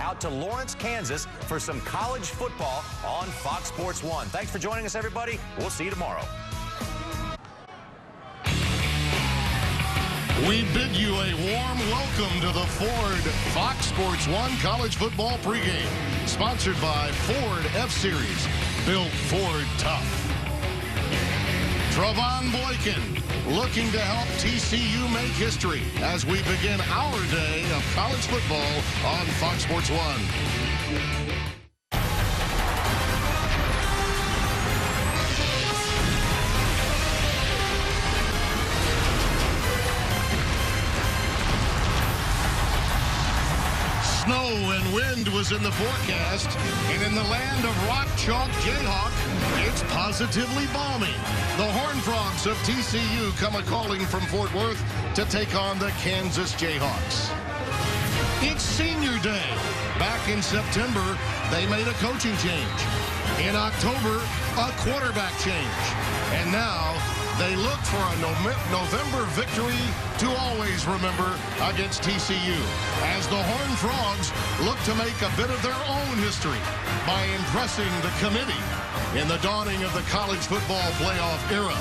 out to Lawrence, Kansas for some college football on Fox Sports 1. Thanks for joining us, everybody. We'll see you tomorrow. We bid you a warm welcome to the Ford Fox Sports 1 college football pregame. Sponsored by Ford F-Series. Built Ford tough. Trevon Boykin looking to help TCU make history as we begin our day of college football on Fox Sports 1. Snow and wind was in the forecast, and in the land of rock chalk Jayhawk, it's positively balmy. The Horned Frogs of TCU come a-calling from Fort Worth to take on the Kansas Jayhawks. It's senior day. Back in September, they made a coaching change. In October, a quarterback change. And now, they look for a November victory to always remember against TCU as the Horned Frogs look to make a bit of their own history by impressing the committee in the dawning of the college football playoff era.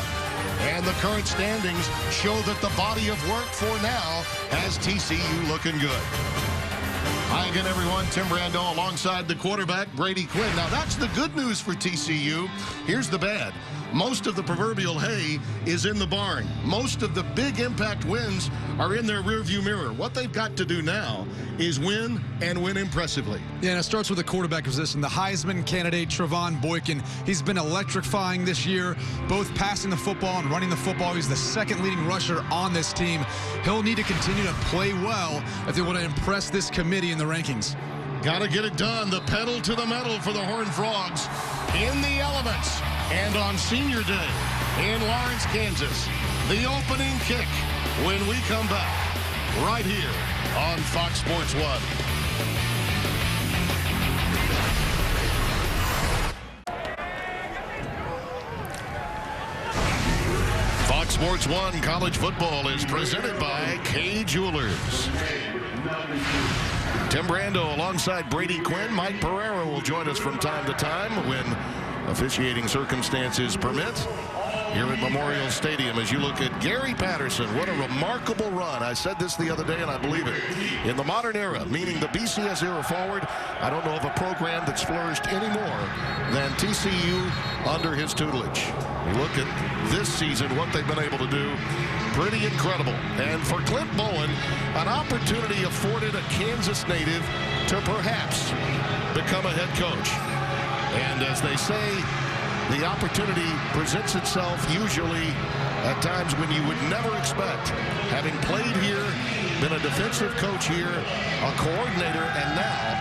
And the current standings show that the body of work for now has TCU looking good. Hi again, everyone. Tim Brando alongside the quarterback, Brady Quinn. Now, that's the good news for TCU. Here's the bad. Most of the proverbial hay is in the barn. Most of the big impact wins are in their rearview mirror. What they've got to do now is win and win impressively. Yeah, and it starts with the quarterback position. The Heisman candidate, Trevon Boykin, he's been electrifying this year, both passing the football and running the football. He's the second leading rusher on this team. He'll need to continue to play well if they want to impress this committee in the rankings. Got to get it done. The pedal to the metal for the Horned Frogs in the elements. And on senior day in Lawrence, Kansas, the opening kick when we come back right here on Fox Sports 1. Fox Sports 1 college football is presented by Kay Jewelers. Tim Brando alongside Brady Quinn. Mike Pereira will join us from time to time when officiating circumstances permit here at Memorial Stadium. As you look at Gary Patterson, what a remarkable run. I said this the other day and I believe it. In the modern era, meaning the BCS era forward, I don't know of a program that's flourished any more than TCU under his tutelage. You look at this season, what they've been able to do, pretty incredible. And for Clint Bowen, an opportunity afforded a Kansas native to perhaps become a head coach. And as they say, the opportunity presents itself usually at times when you would never expect. Having played here, been a defensive coach here, a coordinator, and now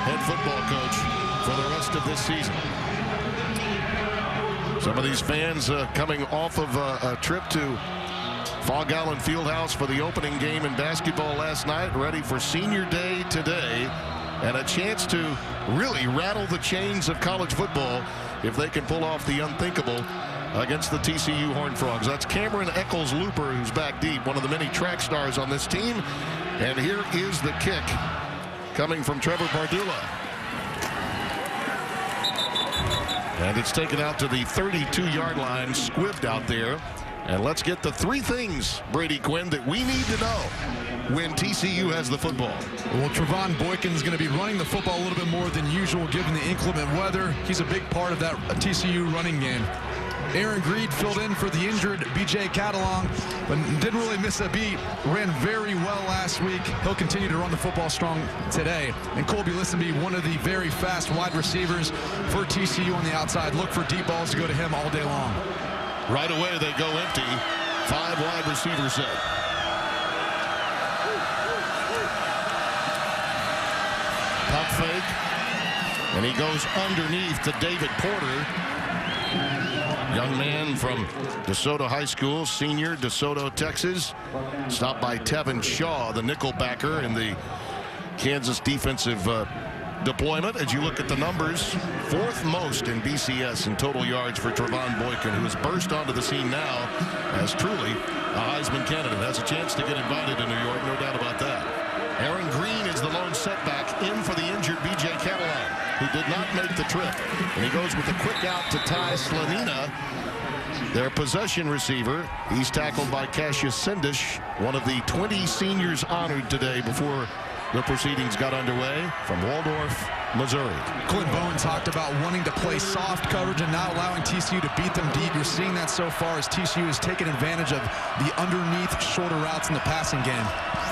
head football coach for the rest of this season. Some of these fans coming off of a trip to Fog Allen Fieldhouse for the opening game in basketball last night, ready for senior day today. And a chance to really rattle the chains of college football if they can pull off the unthinkable against the TCU Horned Frogs. That's Cameron Eccles-Looper, who's back deep, one of the many track stars on this team. And here is the kick coming from Trevor Bardula. And it's taken out to the 32-yard line, squibbed out there. And let's get the three things, Brady Quinn, that we need to know when TCU has the football. Well, Trevon Boykin is going to be running the football a little bit more than usual given the inclement weather. He's a big part of that TCU running game. Aaron Greed filled in for the injured B.J. Catalong, but didn't really miss a beat. Ran very well last week. He'll continue to run the football strong today. And Colby Listenby, one of the very fast wide receivers for TCU on the outside. Look for deep balls to go to him all day long. Right away, they go empty. 5 wide receiver set. Pump fake. And he goes underneath to David Porter. Young man from DeSoto High School, senior, DeSoto, Texas. Stopped by Tevin Shaw, the nickel backer in the Kansas defensive deployment. As you look at the numbers, 4th most in BCS in total yards for Trevon Boykin, who has burst onto the scene now as truly a Heisman candidate. Has a chance to get invited to New York, no doubt about that. Aaron Green is the lone setback in for the did not make the trip. And he goes with a quick out to Ty Slanina, their possession receiver. He's tackled by Cassius Sindish, one of the 20 seniors honored today before the proceedings got underway from Waldorf, Missouri. Clint Bowen talked about wanting to play soft coverage and not allowing TCU to beat them deep. You're seeing that so far as TCU has taken advantage of the underneath shorter routes in the passing game.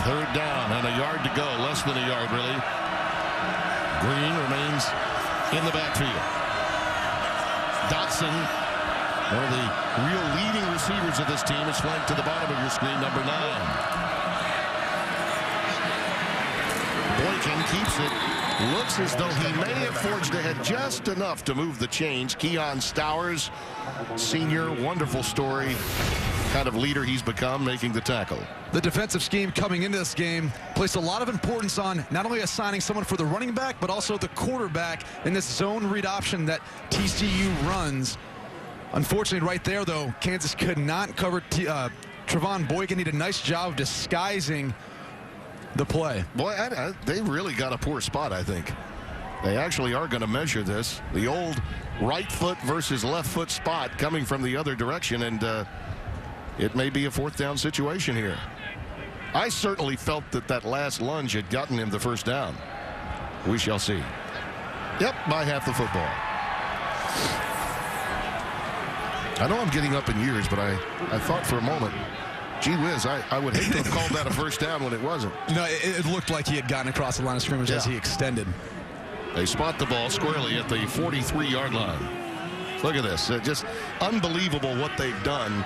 Third down and a yard to go, less than a yard really. Green remains in the backfield. Dotson, one of the real leading receivers of this team, is flanked to the bottom of your screen, number 9. Boykin keeps it. Looks as though he may have forged ahead just enough to move the chains. Keon Stowers, senior, wonderful story. Kind of leader he's become, making the tackle. The defensive scheme coming into this game placed a lot of importance on not only assigning someone for the running back, but also the quarterback in this zone read option that TCU runs. Unfortunately, right there, though, Kansas could not cover Trevon Boykin. He did a nice job of disguising the play. Boy, they really got a poor spot, I think. They actually are going to measure this. The old right foot versus left foot spot coming from the other direction, and it may be a fourth down situation here. I certainly felt that last lunge had gotten him the first down. We shall see. Yep, by half the football. I know I'm getting up in years, but I thought for a moment, gee whiz, I would hate to have called that a first down when it wasn't. No, it looked like he had gotten across the line of scrimmage as he extended. They spot the ball squarely at the 43-yard line. Look at this. Just unbelievable what they've done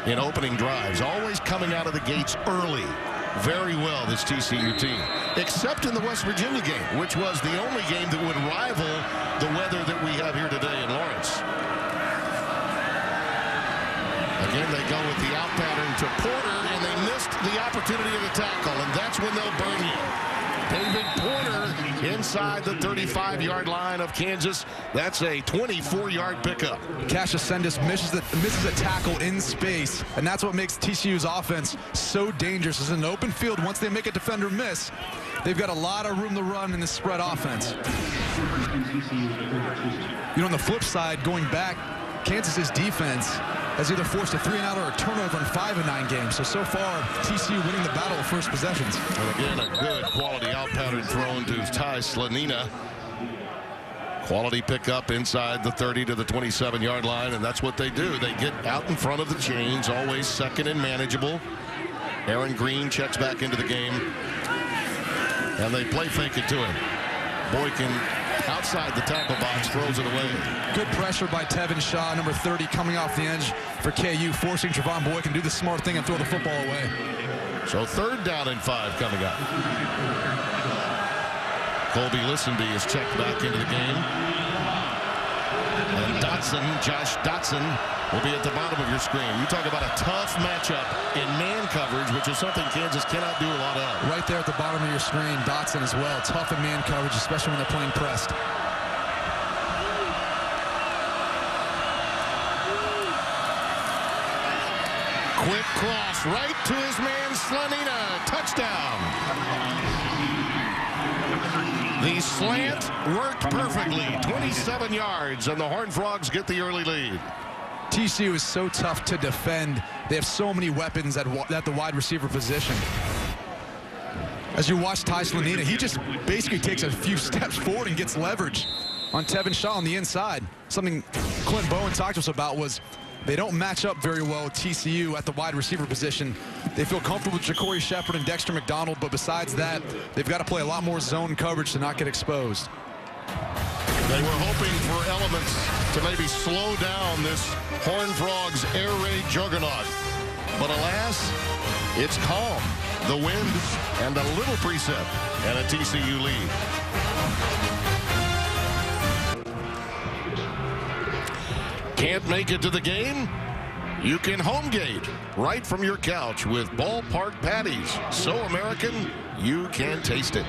in opening drives. Always coming out of the gates early. Very well, this TCU team. Except in the West Virginia game, which was the only game that would rival the weather that we have here today in Lawrence. Again, they go with the out pattern to Porter, and they missed the opportunity of the tackle, and that's when they'll burn you. David Porter inside the 35-yard line of Kansas. That's a 24-yard pickup. Cassius Sindish misses a tackle in space, and that's what makes TCU's offense so dangerous. It's an open field. Once they make a defender miss, they've got a lot of room to run in this spread offense. You know, on the flip side, going back, Kansas's defense has either forced a 3-and-out or a turnover in 5 of 9 games. So far, TCU winning the battle of first possessions. And again, a good quality out pattern thrown to Ty Slanina. Quality pickup inside the 30 to the 27-yard line, and that's what they do. They get out in front of the chains, always second and manageable. Aaron Green checks back into the game, and they play fake it to him. Boykin outside the tackle box, throws it away. Good pressure by Tevin Shaw, number 30, coming off the edge for KU, forcing Trevon Boykin to do the smart thing and throw the football away. So third down and 5 coming up. Colby Listenby is checked back into the game. And Josh Dotson, will be at the bottom of your screen. You talk about a tough matchup in man coverage, which is something Kansas cannot do a lot of. Right there at the bottom of your screen, Dotson as well. Tough in man coverage, especially when they're playing pressed. Quick cross right to his man Slanina. Touchdown. The slant worked perfectly. 27 yards, and the Horned Frogs get the early lead. TCU is so tough to defend. They have so many weapons at the wide receiver position. As you watch Ty Slanina, he just basically takes a few steps forward and gets leverage on Tevin Shaw on the inside. Something Clint Bowen talked to us about was they don't match up very well with TCU at the wide receiver position. They feel comfortable with Ja'Cory Shepherd and Dexter McDonald, but besides that, they've got to play a lot more zone coverage to not get exposed. They were hoping for elements to maybe slow down this Horned Frogs air raid juggernaut. But alas, it's calm. The wind and a little precip and a TCU lead. Can't make it to the game? You can home gate right from your couch with ballpark patties. So American, you can taste it.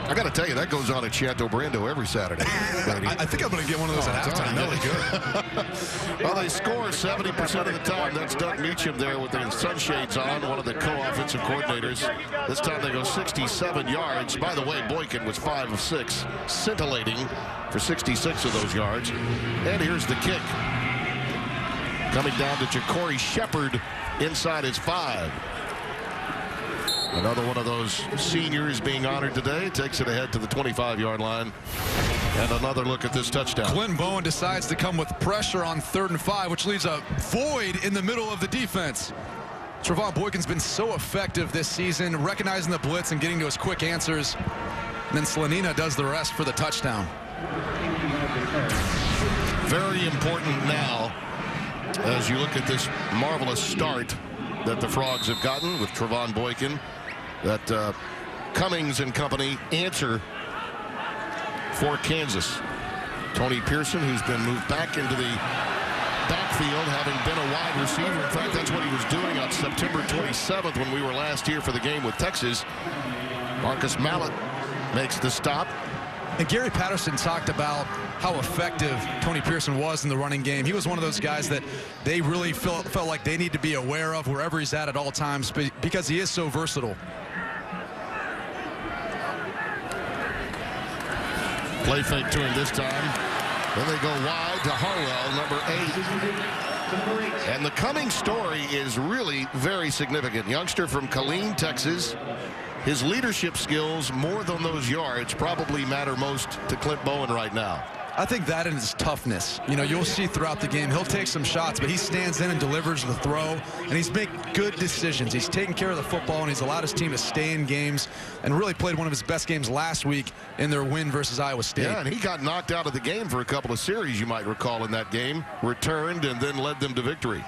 I got to tell you, that goes on at Chateau Brando every Saturday. I think I'm going to get one of those at halftime. That was good. Well, they score 70% of the time. That's Doug Meacham there with the sunshades on, one of the co-offensive coordinators. This time they go 67 yards. By the way, Boykin was 5 of 6, scintillating for 66 of those yards. And here's the kick. Coming down to Ja'Cory Shepard inside his 5. Another one of those seniors being honored today. Takes it ahead to the 25-yard line. And another look at this touchdown. Clint Bowen decides to come with pressure on 3rd and 5, which leaves a void in the middle of the defense. Trevon Boykin's been so effective this season, recognizing the blitz and getting to his quick answers. And then Slanina does the rest for the touchdown. Very important now as you look at this marvelous start that the Frogs have gotten with Trevon Boykin, that Cummings and company answer for Kansas. Tony Pearson, who's been moved back into the backfield, having been a wide receiver. In fact, that's what he was doing on September 27th when we were last here for the game with Texas. Marcus Mallett makes the stop. And Gary Patterson talked about how effective Tony Pearson was in the running game. He was one of those guys that they really felt like they need to be aware of wherever he's at all times because he is so versatile. Play fake to him this time. Then they go wide to Harwell, number 8. And the Cummings story is really very significant. Youngster from Killeen, Texas. His leadership skills, more than those yards, probably matter most to Clint Bowen right now. I think that and his toughness. You know, you'll see throughout the game, he'll take some shots, but he stands in and delivers the throw, and he's made good decisions. He's taken care of the football, and he's allowed his team to stay in games and really played one of his best games last week in their win versus Iowa State. Yeah, and he got knocked out of the game for a couple of series, you might recall, in that game. Returned and then led them to victory.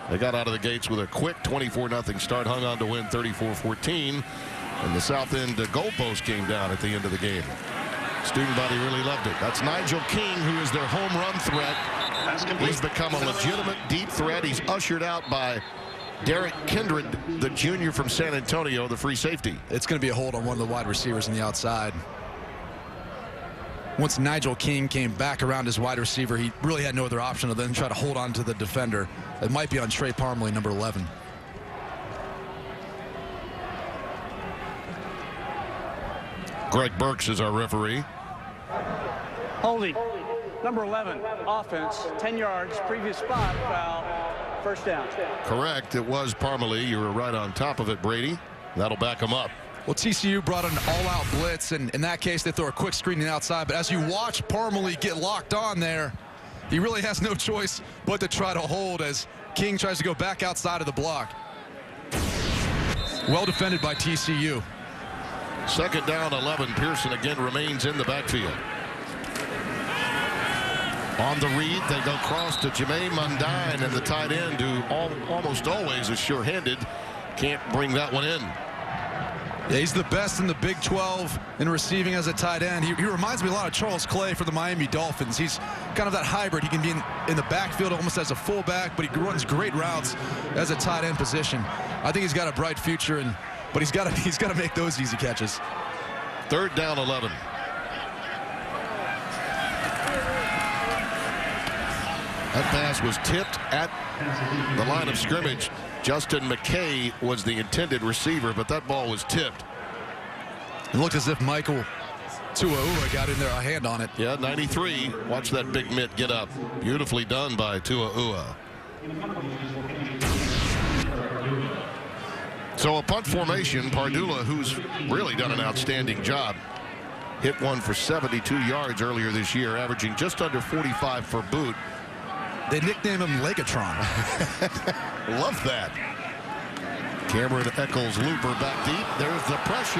They got out of the gates with a quick 24-0 start, hung on to win 34-14. And the south end goalpost came down at the end of the game. Student body really loved it. That's Nigel King, who is their home run threat. He's become a legitimate deep threat. He's ushered out by Derek Kindred, the junior from San Antonio, the free safety. It's going to be a hold on one of the wide receivers on the outside. Once Nigel King came back around his wide receiver, he really had no other option other than try to hold on to the defender. It might be on Trey Parmalee, number 11. Greg Burks is our referee. Holding. Number 11, offense, 10 yards, previous spot, foul, first down. Correct. It was Parmalee. You were right on top of it, Brady. That'll back him up. Well, TCU brought an all-out blitz, and in that case, they throw a quick screen to the outside. But as you watch Parmalee get locked on there, he really has no choice but to try to hold as King tries to go back outside of the block. Well defended by TCU. Second down, 11. Pearson again remains in the backfield. On the read, they go cross to Jermaine Mundine, and the tight end, who almost always is sure-handed, can't bring that one in. Yeah, he's the best in the Big 12 in receiving as a tight end. He reminds me a lot of Charles Clay for the Miami Dolphins. He's kind of that hybrid. He can be in the backfield almost as a fullback, but he runs great routes as a tight end position. I think he's got a bright future, but he's got to make those easy catches. Third down, 11. That pass was tipped at the line of scrimmage. Justin McKay was the intended receiver, but that ball was tipped. It looked as if Michael Tua'ua got in there a hand on it. Yeah, 93. Watch that big mitt get up. Beautifully done by Tua'ua. So a punt formation. Pardula, who's really done an outstanding job, hit one for 72 yards earlier this year, averaging just under 45 for boot. They nicknamed him Legatron. Love that. Cameron Eccles looper back deep. There's the pressure,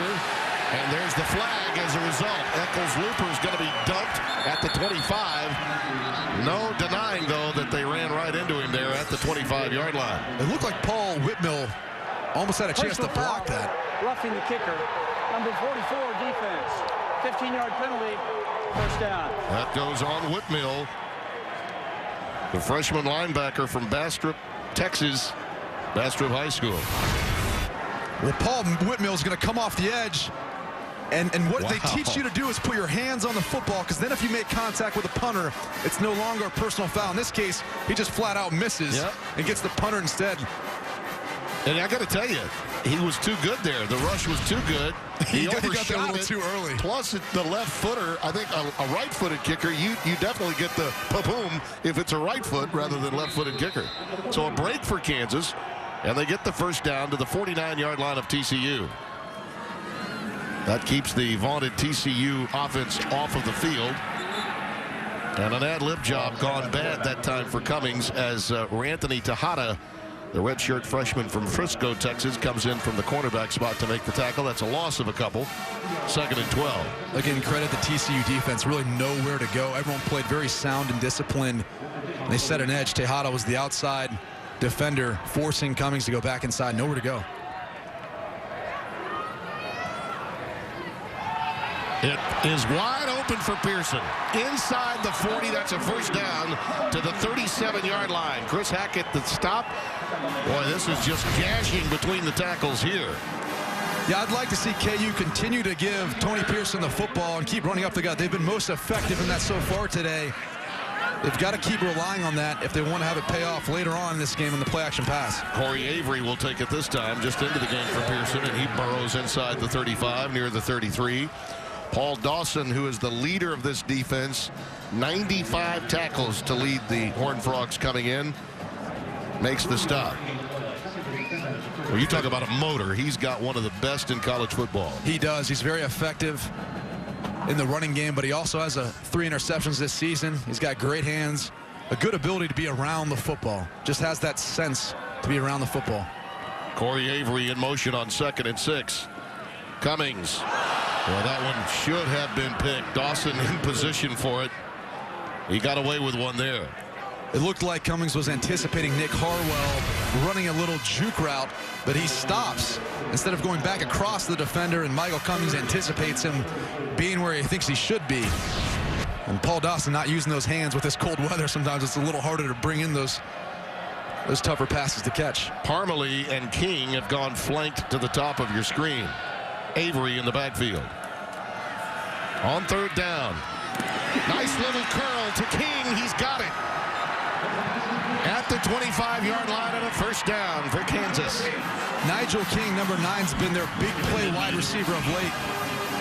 and there's the flag as a result. Eccles looper is going to be dumped at the 25. No denying, though, that they ran right into him there at the 25-yard line. It looked like Paul Whitmill almost had a chance to block that. Roughing the kicker. Number 44, defense. 15-yard penalty, first down. That goes on Whitmill, the freshman linebacker from Bastrop, Texas, Bastrop High School. Well, Paul Whitmill is going to come off the edge And what they teach you to do is put your hands on the football, because then if you make contact with a punter, it's no longer a personal foul. In this case, he just flat out misses and gets the punter instead. And I got to tell you, he was too good there. The rush was too good. He got overshot there a little it. too early. Plus, the left footer, I think a right-footed kicker, you definitely get the pa-boom if it's a right foot rather than left-footed kicker. So a break for Kansas, and they get the first down to the 49-yard line of TCU. That keeps the vaunted TCU offense off of the field. And an ad-lib job gone bad that time for Cummings as Anthony Tejada, the redshirt freshman from Frisco, Texas, comes in from the cornerback spot to make the tackle. That's a loss of a couple. 2nd and 12. Again, credit the TCU defense. Really nowhere to go. Everyone played very sound and disciplined. They set an edge. Tejada was the outside defender, forcing Cummings to go back inside. Nowhere to go. It is wide open for Pearson. Inside the 40, that's a first down to the 37-yard line. Chris Hackett, the stop. Boy, this is just gashing between the tackles here. Yeah, I'd like to see KU continue to give Tony Pearson the football and keep running up the gut. They've been most effective in that so far today. They've got to keep relying on that if they want to have it pay off later on in this game in the play-action pass. Corey Avery will take it this time, just into the game for Pearson, and he burrows inside the 35, near the 33. Paul Dawson, who is the leader of this defense, 95 tackles to lead the Horned Frogs coming in, makes the stop. Well, you talk about a motor. He's got one of the best in college football. He does. He's very effective in the running game, but he also has 3 interceptions this season. He's got great hands, a good ability to be around the football. Just has that sense to be around the football. Corey Avery in motion on 2nd and 6. Cummings. Well, that one should have been picked. Dawson in position for it. He got away with one there. It looked like Cummings was anticipating Nick Harwell running a little juke route, but he stops instead of going back across the defender, and Michael Cummings anticipates him being where he thinks he should be. And Paul Dawson not using those hands with this cold weather. Sometimes it's a little harder to bring in those tougher passes to catch. Parmalee and King have gone flanked to the top of your screen. Avery in the backfield. On 3rd down. Nice little curl to King. He's got it. At the 25-yard line and a first down for Kansas. Nigel King, number 9's been their big play wide receiver of late.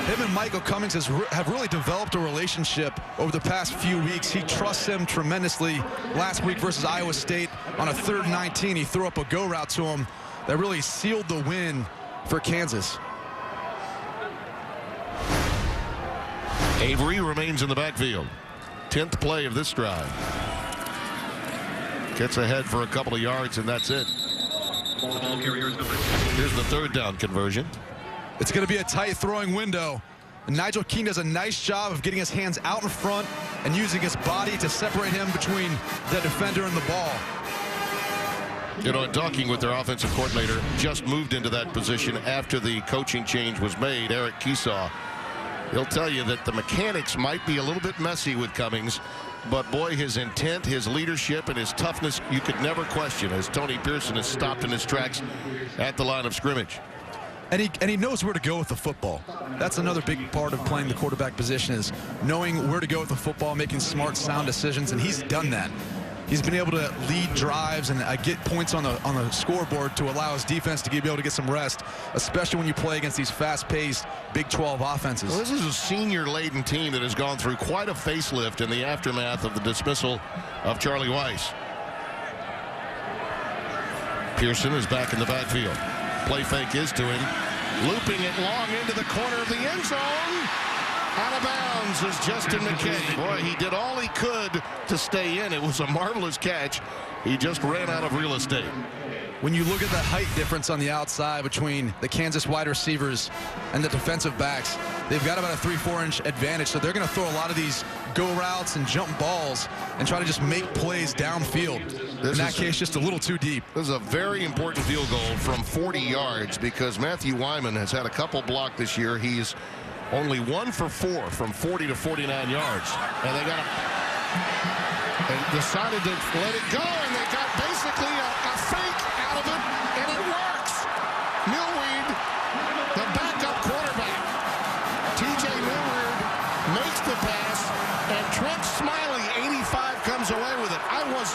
Him and Michael Cummings have really developed a relationship over the past few weeks. He trusts him tremendously. Last week versus Iowa State on a 3rd and 19, he threw up a go route to him that really sealed the win for Kansas. Avery remains in the backfield. 10th play of this drive. Gets ahead for a couple of yards, and that's it. Here's the 3rd down conversion. It's going to be a tight throwing window. And Nigel King does a nice job of getting his hands out in front and using his body to separate him between the defender and the ball. You know, in talking with their offensive coordinator, just moved into that position after the coaching change was made, Eric Keesaw. He'll tell you that the mechanics might be a little bit messy with Cummings, but boy, his intent, his leadership, and his toughness, you could never question as Tony Pearson is stopped in his tracks at the line of scrimmage. And he knows where to go with the football. That's another big part of playing the quarterback position, is knowing where to go with the football, making smart, sound decisions, and he's done that. He's been able to lead drives and get points on the scoreboard to allow his defense to be able to get some rest, especially when you play against these fast-paced Big 12 offenses. Well, this is a senior-laden team that has gone through quite a facelift in the aftermath of the dismissal of Charlie Weiss. Pearson is back in the backfield. Play fake is to him. Looping it long into the corner of the end zone. Out of bounds is Justin McKay. Boy, he did all he could to stay in. It was a marvelous catch. He just ran out of real estate. When you look at the height difference on the outside between the Kansas wide receivers and the defensive backs, they've got about a 3-4 inch advantage. So they're going to throw a lot of these go routes and jump balls and try to just make plays downfield. In that case, just a little too deep. This is a very important field goal from 40 yards because Matthew Wyman has had a couple blocked this year. He's only 1 for 4 from 40 to 49 yards. And they decided to let it go, and they got basically a fake out of it, and it works. Milweed, the backup quarterback, makes the pass, and Trent Smiley, 85, comes away with it. I was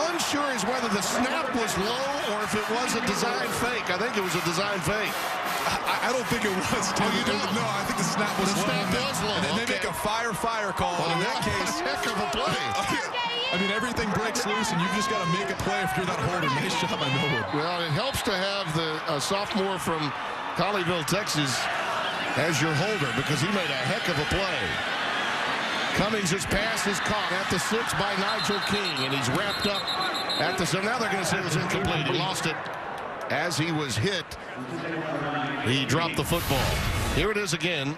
unsure as whether the snap was low or if it was a design fake. I think it was a design fake. I don't think it was, Tim. Oh, you don't? No, I think the snap was low. The snap was low. And then they make a fire call. Well, in that case, heck of a play. I mean, everything breaks loose, and you've just got to make a play if you're that holder. Nice job by Millwood. Well, it helps to have the sophomore from Colleyville, Texas, as your holder because he made a heck of a play. Cummings' pass is caught at the 6 by Nigel King, and he's wrapped up at the 7. Now they're going to say it was incomplete. He lost it as he was hit. He dropped the football. Here it is again.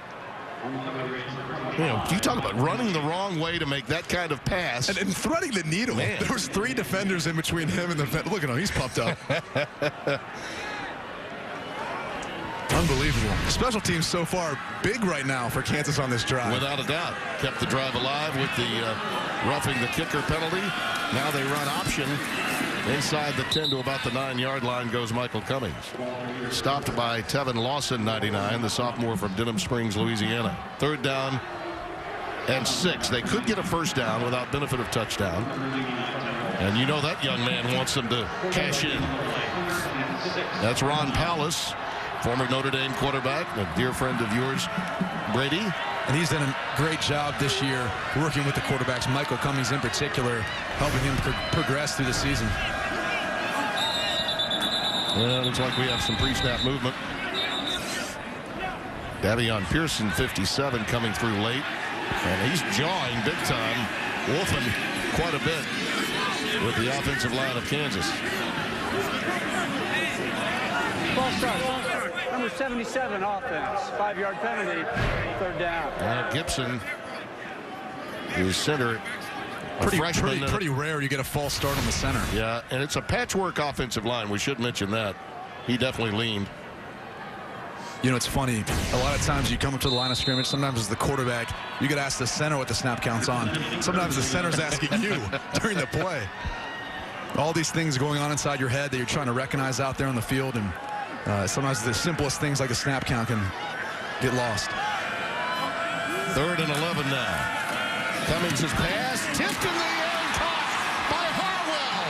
You know, you talk about running the wrong way to make that kind of pass. And threading the needle. Man. There was 3 defenders in between him and the vet. Look at him. He's pumped up. Unbelievable. Special teams so far big right now for Kansas on this drive. Without a doubt. Kept the drive alive with the roughing the kicker penalty. Now they run option. Inside the 10 to about the 9-yard line goes Michael Cummings. Stopped by Tevin Lawson, 99, the sophomore from Denham Springs, Louisiana. 3rd down and 6. They could get a first down without benefit of touchdown. And you know that young man wants them to cash in. That's Ron Powless, former Notre Dame quarterback, a dear friend of yours, Brady. And he's done a great job this year working with the quarterbacks, Michael Cummings in particular, helping him progress through the season. Well, looks like we have some pre-snap movement. Davion Pearson, 57, coming through late. And he's jawing big time, wolfing quite a bit with the offensive line of Kansas. Ball start. Number 77 offense. 5-yard penalty. 3rd down. Gibson, who's center. Pretty rare you get a false start on the center. Yeah, and it's a patchwork offensive line. We should mention that. He definitely leaned. You know, it's funny. A lot of times you come up to the line of scrimmage. Sometimes as the quarterback, you could ask the center what the snap count's on. Sometimes the center's asking you during the play. All these things going on inside your head that you're trying to recognize out there on the field. And sometimes the simplest things like the snap count can get lost. 3rd and 11 now. Cummings' pass tipped in the air and caught by Harwell.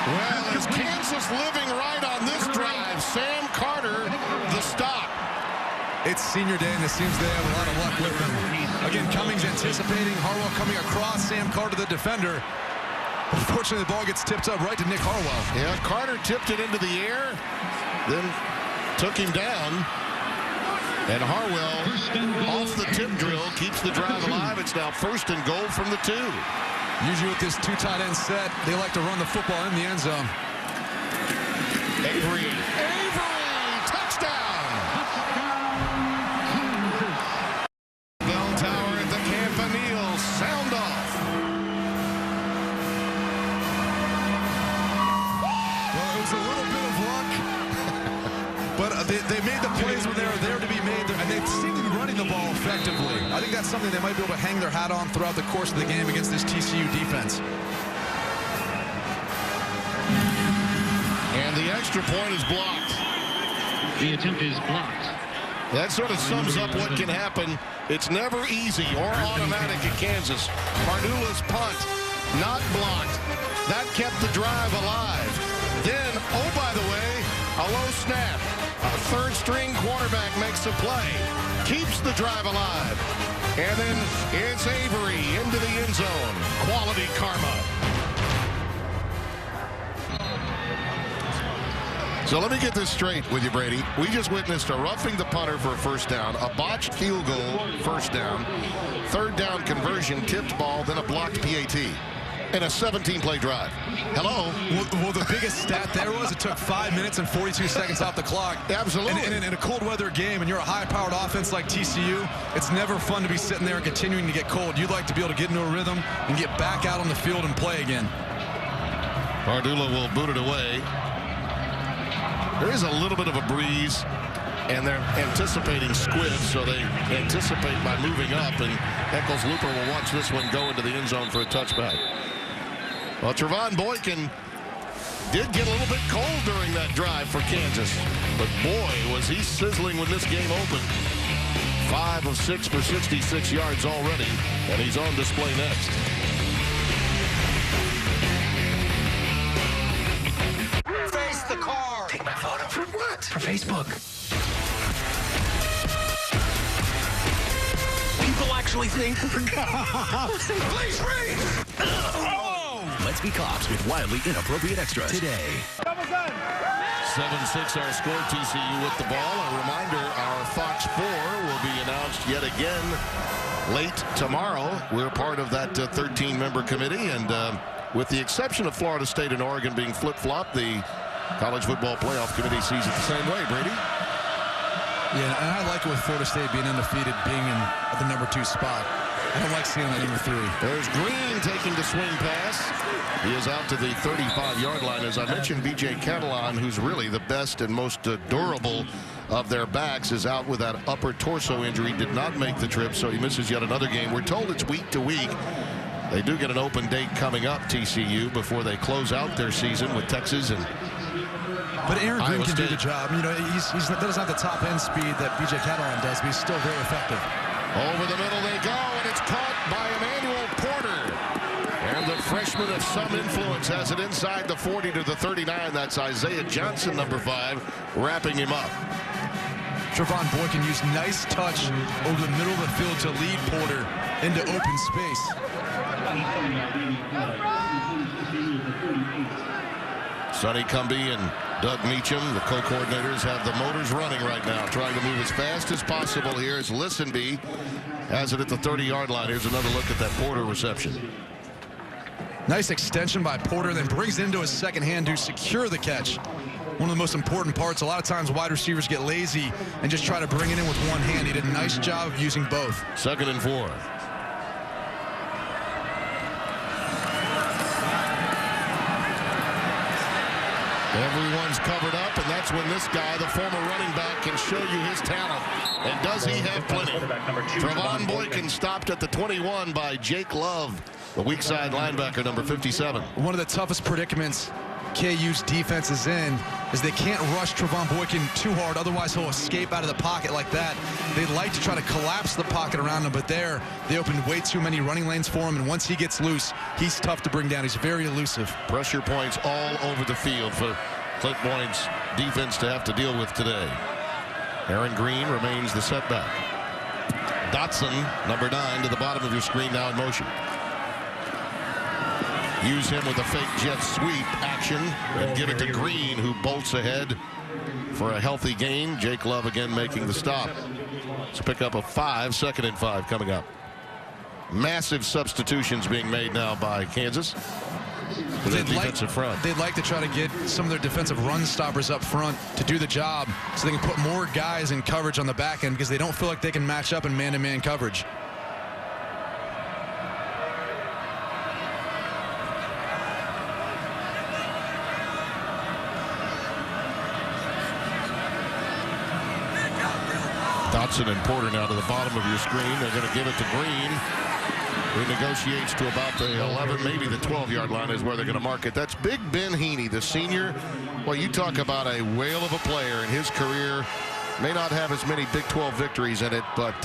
Well, is Kansas living right on this drive? Sam Carter, the stop. It's senior day, and it seems they have a lot of luck with them. Again, Cummings anticipating, Harwell coming across, Sam Carter, the defender. Unfortunately, the ball gets tipped up right to Nick Harwell. Yeah, Carter tipped it into the air, then took him down. And Harwell, off the tip drill, keeps the drive alive. It's now 1st and goal from the 2. Usually with this 2 tight end set, they like to run the football in the end zone. Avery, touchdown! Bell tower at the Campanile, sound off. Well, it was a little bit of luck, but they made the plays when they were there to be made, and they seem to be running the ball effectively. I think that's something they might be able to hang their hat on throughout the course of the game against this TCU defense. And the extra point is blocked. The attempt is blocked. That sort of sums up what can happen. It's never easy or automatic at Kansas. Pardula's punt, not blocked. That kept the drive alive. Then, oh, by the way, a low snap. A 3rd-string quarterback makes a play. Keeps the drive alive. And then it's Avery into the end zone. Quality karma. So let me get this straight with you, Brady. We just witnessed a roughing the punter for a first down, a botched field goal, first down, 3rd down conversion, tipped ball, then a blocked PAT. In a 17-play drive. Hello? Well, the biggest stat there was it took 5 minutes and 42 seconds off the clock. Absolutely. And in a cold weather game, and you're a high-powered offense like TCU, it's never fun to be sitting there and continuing to get cold. You'd like to be able to get into a rhythm and get back out on the field and play again. Pardula will boot it away. There is a little bit of a breeze, and they're anticipating squibs, so they anticipate by moving up, and Eccles Looper will watch this one go into the end zone for a touchback. Well, Trevon Boykin did get a little bit cold during that drive for Kansas, but boy, was he sizzling when this game opened. 5 of 6 for 66 yards already, and he's on display next. Face the car. Take my photo. For what? For Facebook. People actually think we're cops. Police race! Let's be cops with wildly inappropriate extras today. 7-6 our score. TCU with the ball. A reminder, our Fox 4 will be announced yet again late tomorrow. We're part of that 13-member committee, and with the exception of Florida State and Oregon being flip-flopped, the College Football Playoff Committee sees it the same way. Brady? Yeah, and I like it with Florida State being undefeated, being in at the #2 spot. I don't like seeing that number 3. There's Green taking the swing pass. He is out to the 35-yard line. As I mentioned, B.J. Catalan, who's really the best and most durable of their backs, is out with that upper torso injury. Did not make the trip, so he misses yet another game. We're told it's week to week. They do get an open date coming up, TCU, before they close out their season with Texas and But Aaron Green can do State. the job. You know, he doesn't have the top end speed that B.J. Catalan does, but he's still very effective. Over the middle they go, and it's caught by Emmanuel Porter. And the freshman of some influence has it inside the 40 to the 39. That's Isaiah Johnson, number 5, wrapping him up. Trevon Boykin used nice touch over the middle of the field to lead Porter into open space. Sonny Cumbie and Doug Meacham, the co-coordinators, have the motors running right now, trying to move as fast as possible here as Listenby has it at the 30-yard line. Here's another look at that Porter reception. Nice extension by Porter, then brings it into his second hand to secure the catch. One of the most important parts. A lot of times wide receivers get lazy and just try to bring it in with one hand. He did a nice job of using both. 2nd and 4. Everyone's covered up, and that's when this guy, the former running back, can show you his talent. And does he have plenty? Trevon Boykin stopped at the 21 by Jake Love, the weak side linebacker, number 57. One of the toughest predicaments KU's defense is in is they can't rush Trevon Boykin too hard, otherwise he'll escape out of the pocket like that. They like to try to collapse the pocket around him, but there they opened way too many running lanes for him, and once he gets loose, he's tough to bring down. He's very elusive. Pressure points all over the field for Clint Boyd's defense to have to deal with today. Aaron Green remains the setback. Dotson, number 9, to the bottom of your screen now in motion. Use him with a fake jet sweep action and give it to Green, who bolts ahead for a healthy gain. Jake Love again making the stop. Let's pick up a 5, 2nd and 5 coming up. Massive substitutions being made now by Kansas. They'd like to try to get some of their defensive run stoppers up front to do the job so they can put more guys in coverage on the back end because they don't feel like they can match up in man-to-man coverage. Dotson and Porter now to the bottom of your screen. They're going to give it to Green, who negotiates to about the 11, maybe the 12-yard line is where they're going to mark it. That's Big Ben Heaney, the senior. Well, you talk about a whale of a player in his career. May not have as many Big 12 victories in it, but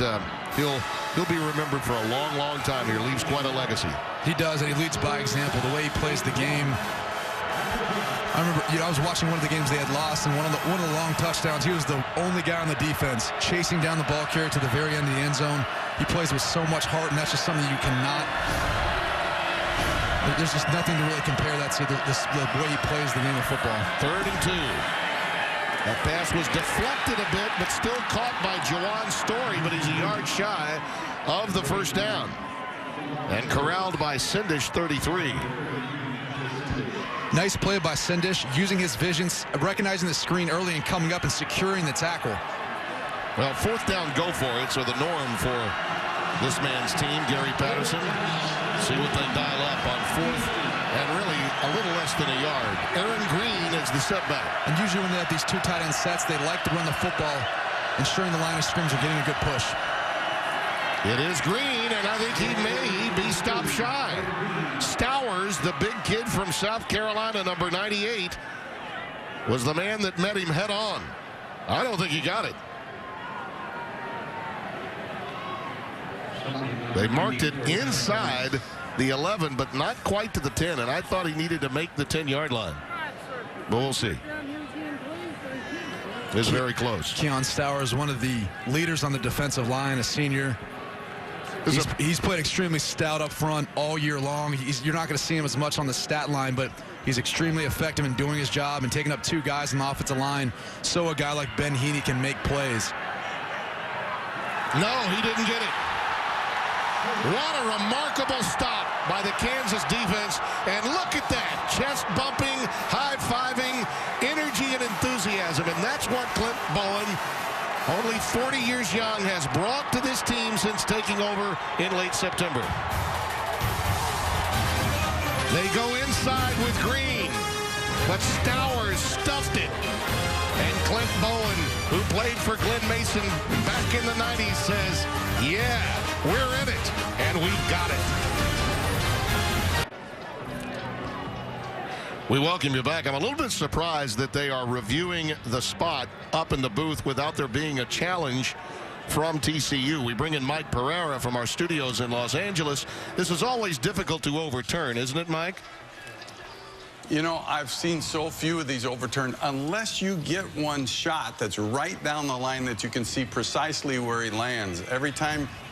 he'll be remembered for a long, long time here. Leaves quite a legacy. He does, and he leads by example. The way he plays the game. I remember, I was watching one of the games they had lost, and one of the long touchdowns, he was the only guy on the defense chasing down the ball carrier to the very end of the end zone. He plays with so much heart, and that's just something you cannot. There's just nothing to really compare that to the way he plays the game of football. 3rd and 2. That pass was deflected a bit, but still caught by Jawan Story, but he's a yard shy of the first down. And corralled by Sindish, 33. Nice play by Sindish, using his visions, recognizing the screen early and coming up and securing the tackle. Well, 4th down, go for it. So the norm for this man's team, Gary Patterson. See what they dial up on 4th and really a little less than a yard. Aaron Green is the setback. And usually when they have these 2 tight end sets, they like to run the football, ensuring the line of scrimmage are getting a good push. It is Green, and I think he may be stopped shy. Stowers, the big kid from South Carolina, number 98, was the man that met him head on. I don't think he got it. They marked it inside the 11, but not quite to the 10, and I thought he needed to make the 10-yard line. But we'll see. It's very close. Keon Stowers, one of the leaders on the defensive line, a senior. He's played extremely stout up front all year long. You're not going to see him as much on the stat line, but he's extremely effective in doing his job and taking up 2 guys in the offensive line, so a guy like Ben Heaney can make plays. No, he didn't get it. What a remarkable stop by the Kansas defense. And look at that. Chest bumping, high-fiving, energy and enthusiasm. And that's what Clint Bowen, only 40 years young, has brought to this team since taking over in late September. They go inside with Green, but Stowers stuffed it. And Clint Bowen, who played for Glenn Mason back in the 90s, says, yeah, we're in it, and we've got it. We welcome you back. I'm a little bit surprised that they are reviewing the spot up in the booth without there being a challenge from TCU. We bring in Mike Pereira from our studios in Los Angeles. This is always difficult to overturn, isn't it, Mike? You know, I've seen so few of these overturned. Unless you get one shot that's right down the line that you can see precisely where he lands.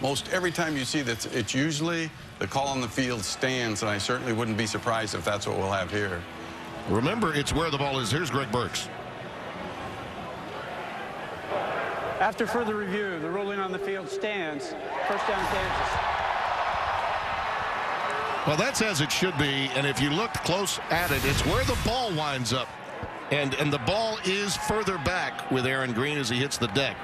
Most every time you see that, it's usually the call on the field stands, and I certainly wouldn't be surprised if that's what we'll have here. Remember, it's where the ball is. Here's Greg Burks. After further review, the ruling on the field stands. First down, Kansas. Well, that's as it should be, and if you looked close at it, it's where the ball winds up. And the ball is further back with Aaron Green as he hits the deck.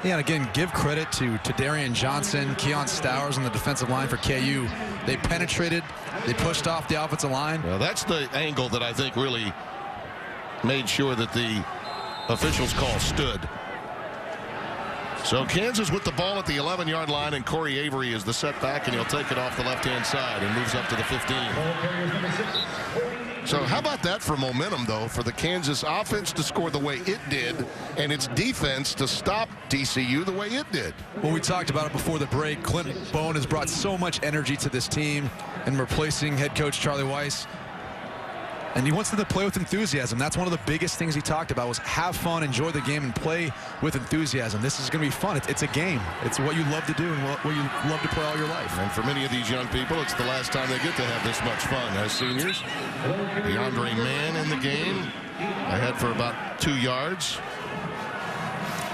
Yeah, and again, give credit to Darian Johnson, Keon Stowers on the defensive line for KU. They penetrated, they pushed off the offensive line. Well, that's the angle that I think really made sure that the officials' call stood. So Kansas with the ball at the 11-yard line, and Corey Avery is the setback, and he'll take it off the left-hand side and moves up to the 15. So how about that for momentum, though, for the Kansas offense to score the way it did and its defense to stop TCU the way it did? Well, we talked about it before the break. Clint Bowen has brought so much energy to this team in replacing head coach Charlie Weiss. And he wants them to play with enthusiasm. That's one of the biggest things he talked about, was have fun, enjoy the game, and play with enthusiasm. This is going to be fun. It's a game. It's what you love to do and what you love to play all your life. And for many of these young people, it's the last time they get to have this much fun as seniors. DeAndre Mann in the game, ahead for about 2 yards.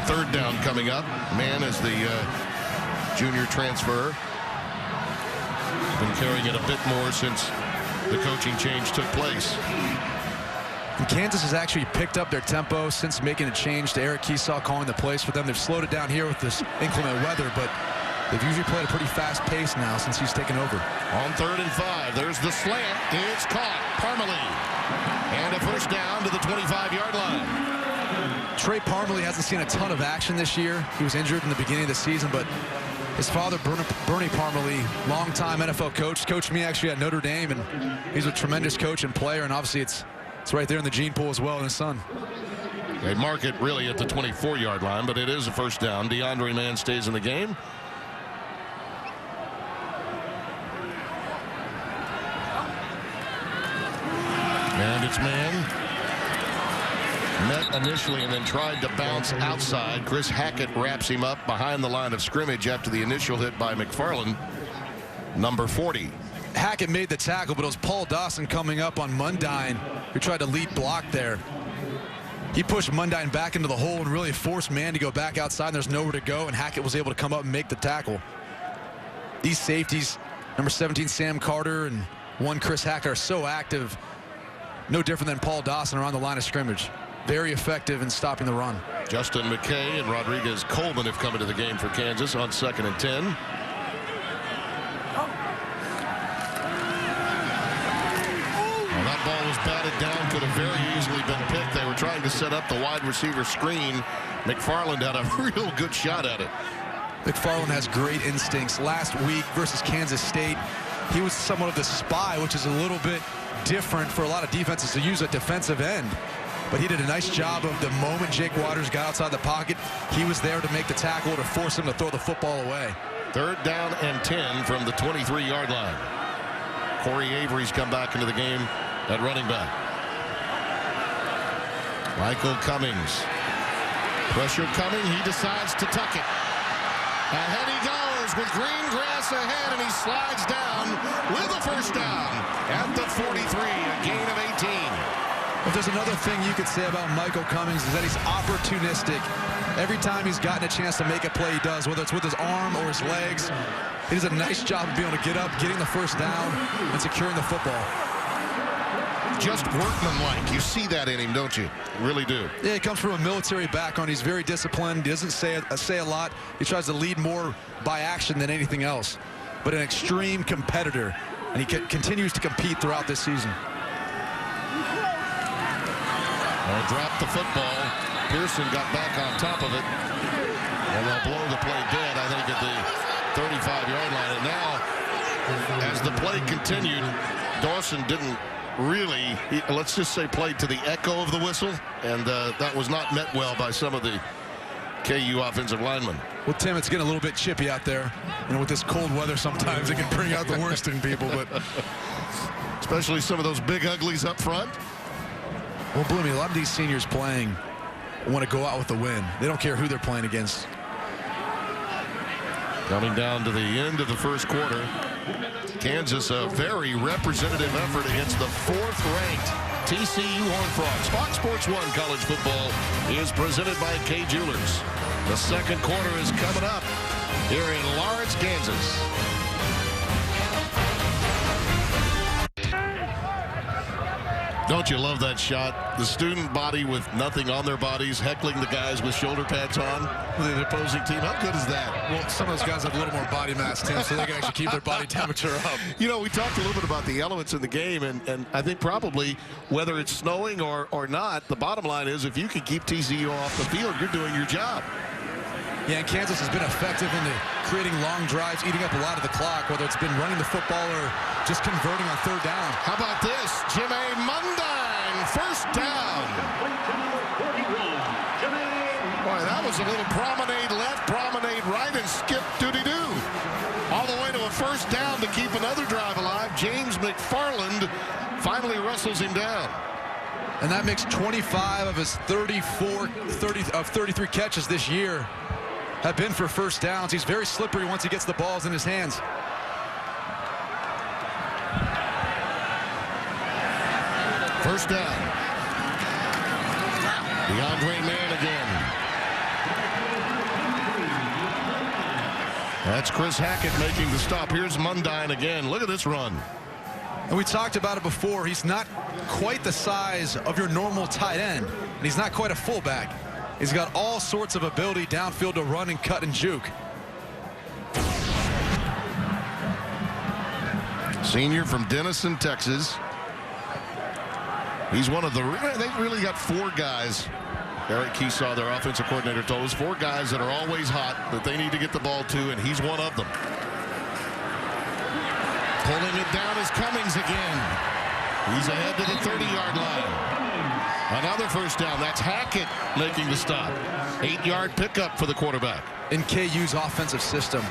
Third down coming up. Mann is the junior transfer. Been carrying it a bit more since the coaching change took place. And Kansas has actually picked up their tempo since making a change to Eric Keesaw calling the plays for them. They've slowed it down here with this inclement weather, but they've usually played a pretty fast pace now since he's taken over. On 3rd and 5, there's the slant. It's caught. Parmalee. And a first down to the 25-yard line. Trey Parmalee hasn't seen a ton of action this year. He was injured in the beginning of the season, but his father, Bernie Parmalee, longtime NFL coach, coached me actually at Notre Dame, and he's a tremendous coach and player, and obviously it's right there in the gene pool as well in his son. They mark it really at the 24-yard line, but it is a first down. DeAndre Mann stays in the game. And it's Mann. Met initially and then tried to bounce outside. Chris Hackett wraps him up behind the line of scrimmage after the initial hit by McFarland, number 40. Hackett made the tackle, but it was Paul Dawson coming up on Mundine who tried to lead block there. He pushed Mundine back into the hole and really forced Mann to go back outside. There's nowhere to go, and Hackett was able to come up and make the tackle. These safeties, number 17 Sam Carter and 1 Chris Hackett, are so active, no different than Paul Dawson around the line of scrimmage. Very effective in stopping the run. Justin McKay and Rodriguez Coleman have come into the game for Kansas on 2nd and 10. Well, that ball was batted down, could have very easily been picked. They were trying to set up the wide receiver screen. McFarland had a real good shot at it. McFarland has great instincts. Last week versus Kansas State, he was somewhat of the spy, which is a little bit different for a lot of defenses to use a defensive end. But he did a nice job of the moment Jake Waters got outside the pocket, he was there to make the tackle to force him to throw the football away. 3rd down and 10 from the 23-yard line. Corey Avery's come back into the game at running back. Michael Cummings. Pressure coming. He decides to tuck it. Ahead he goes with green grass ahead, and he slides down with a first down at the 43, a gain of 18. If there's another thing you could say about Michael Cummings is that he's opportunistic. Every time he's gotten a chance to make a play, he does, whether it's with his arm or his legs. He does a nice job of being able to get up, getting the first down, and securing the football. Just workmanlike. You see that in him, don't you? Really do. Yeah, he comes from a military background. He's very disciplined. He doesn't say a lot. He tries to lead more by action than anything else. But an extreme competitor, and he continues to compete throughout this season. They'll drop the football. Pearson got back on top of it. And they'll blow the play dead, I think, at the 35-yard line. And now, as the play continued, Dawson didn't really, let's just say, played to the echo of the whistle. And that was not met well by some of the KU offensive linemen. Well, Tim, it's getting a little bit chippy out there. You know, with this cold weather, sometimes it can bring out the worst in people. But especially some of those big uglies up front. Well, believe me, a lot of these seniors playing want to go out with a win. They don't care who they're playing against. Coming down to the end of the first quarter, Kansas, a very representative effort against the 4th-ranked TCU Horned Frogs. Fox Sports 1 College Football is presented by Kay Jewelers. The second quarter is coming up here in Lawrence, Kansas. Don't you love that shot? The student body with nothing on their bodies, heckling the guys with shoulder pads on, the opposing team. How good is that? Well, some of those guys have a little more body mass, Tim, so they can actually keep their body temperature up. You know, we talked a little bit about the elements in the game, and I think probably whether it's snowing or not, the bottom line is if you can keep TCU off the field, you're doing your job. Yeah, and Kansas has been effective in creating long drives, eating up a lot of the clock, whether it's been running the football or just converting on 3rd down. How about this? Jimmy Mundine, first down. Boy, that was a little promenade left, promenade right, and skip doody-doo. All the way to a first down to keep another drive alive. James McFarland finally wrestles him down. And that makes 25 of his 33 catches this year have been for first downs. He's very slippery once he gets the balls in his hands. First down. DeAndre Mann again. That's Chris Hackett making the stop. Here's Mundine again. Look at this run. And we talked about it before. He's not quite the size of your normal tight end, and he's not quite a fullback. He's got all sorts of ability downfield to run and cut and juke. Senior from Denison, Texas. He's one of the, they really got 4 guys. Eric Keesaw, their offensive coordinator, told us 4 guys that are always hot that they need to get the ball to, and he's one of them. Pulling it down is Cummings again. He's ahead to the 30-yard line. Another first down. That's Hackett making the stop. 8-yard pickup for the quarterback. In KU's offensive system,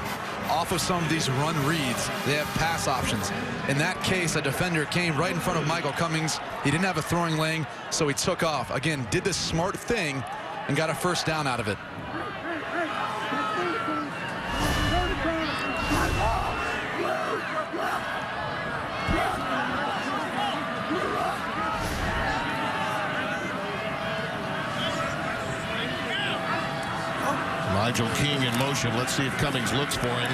off of some of these run reads, they have pass options. In that case, a defender came right in front of Michael Cummings. He didn't have a throwing lane, so he took off. Again, did the smart thing and got a first down out of it. Nigel King in motion. Let's see if Cummings looks for him.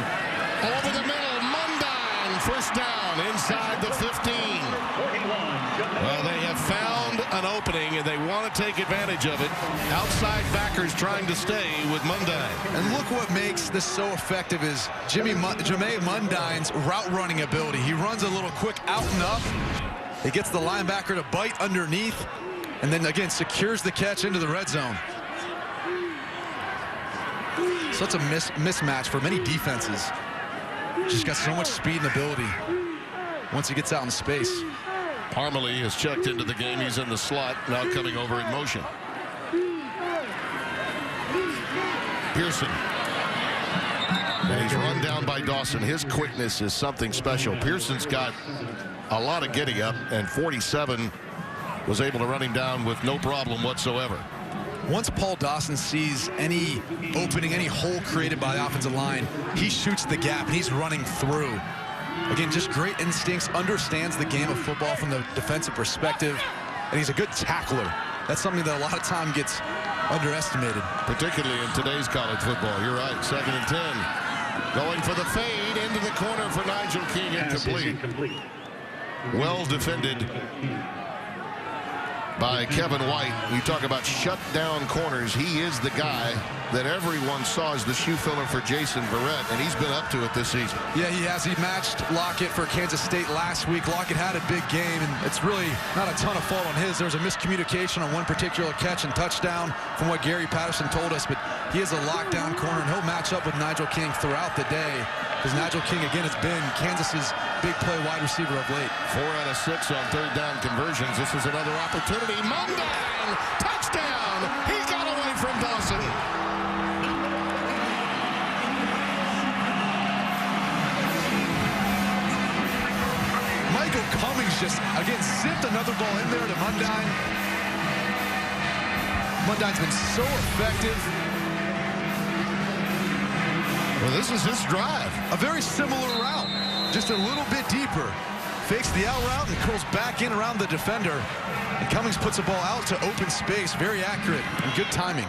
Over the middle, Mundine, first down inside the 15. Well, they have found an opening, and they want to take advantage of it. Outside backers trying to stay with Mundine. And look what makes this so effective is Jameis Mundine's route running ability. He runs a little quick out and up. He gets the linebacker to bite underneath, and then, again, secures the catch into the red zone. Such a mismatch for many defenses. Just got so much speed and ability once he gets out in space. Parmalee has checked into the game. He's in the slot, now coming over in motion. Pearson. And he's run down by Dawson. His quickness is something special. Pearson's got a lot of getting up, and 47 was able to run him down with no problem whatsoever. Once Paul Dawson sees any opening, any hole created by the offensive line, he shoots the gap, and he's running through. Again, just great instincts, understands the game of football from the defensive perspective, and he's a good tackler. That's something that a lot of time gets underestimated. Particularly in today's college football. You're right. 2nd and 10. Going for the fade into the corner for Nigel King. Incomplete. Well defended by Kevin White. We talk about shut-down corners. He is the guy that everyone saw as the shoe filler for Jason Verrett, and he's been up to it this season. Yeah, he has. He matched Lockett for Kansas State last week. Lockett had a big game, and it's really not a ton of fault on his. There was a miscommunication on one particular catch and touchdown from what Gary Patterson told us, but he is a lockdown corner, and he'll match up with Nigel King throughout the day, because Nigel King, again, has been Kansas's big play wide receiver of late. 4 out of 6 on 3rd down conversions. This is another opportunity. Mundan! Touchdown! He got away from Dawson. Michael Cummings just, again, zipped another ball in there to Mundan. Mundan's been so effective. Well, this is his drive. A very similar route, just a little bit deeper. Fakes the out route and curls back in around the defender. And Cummings puts the ball out to open space. Very accurate and good timing.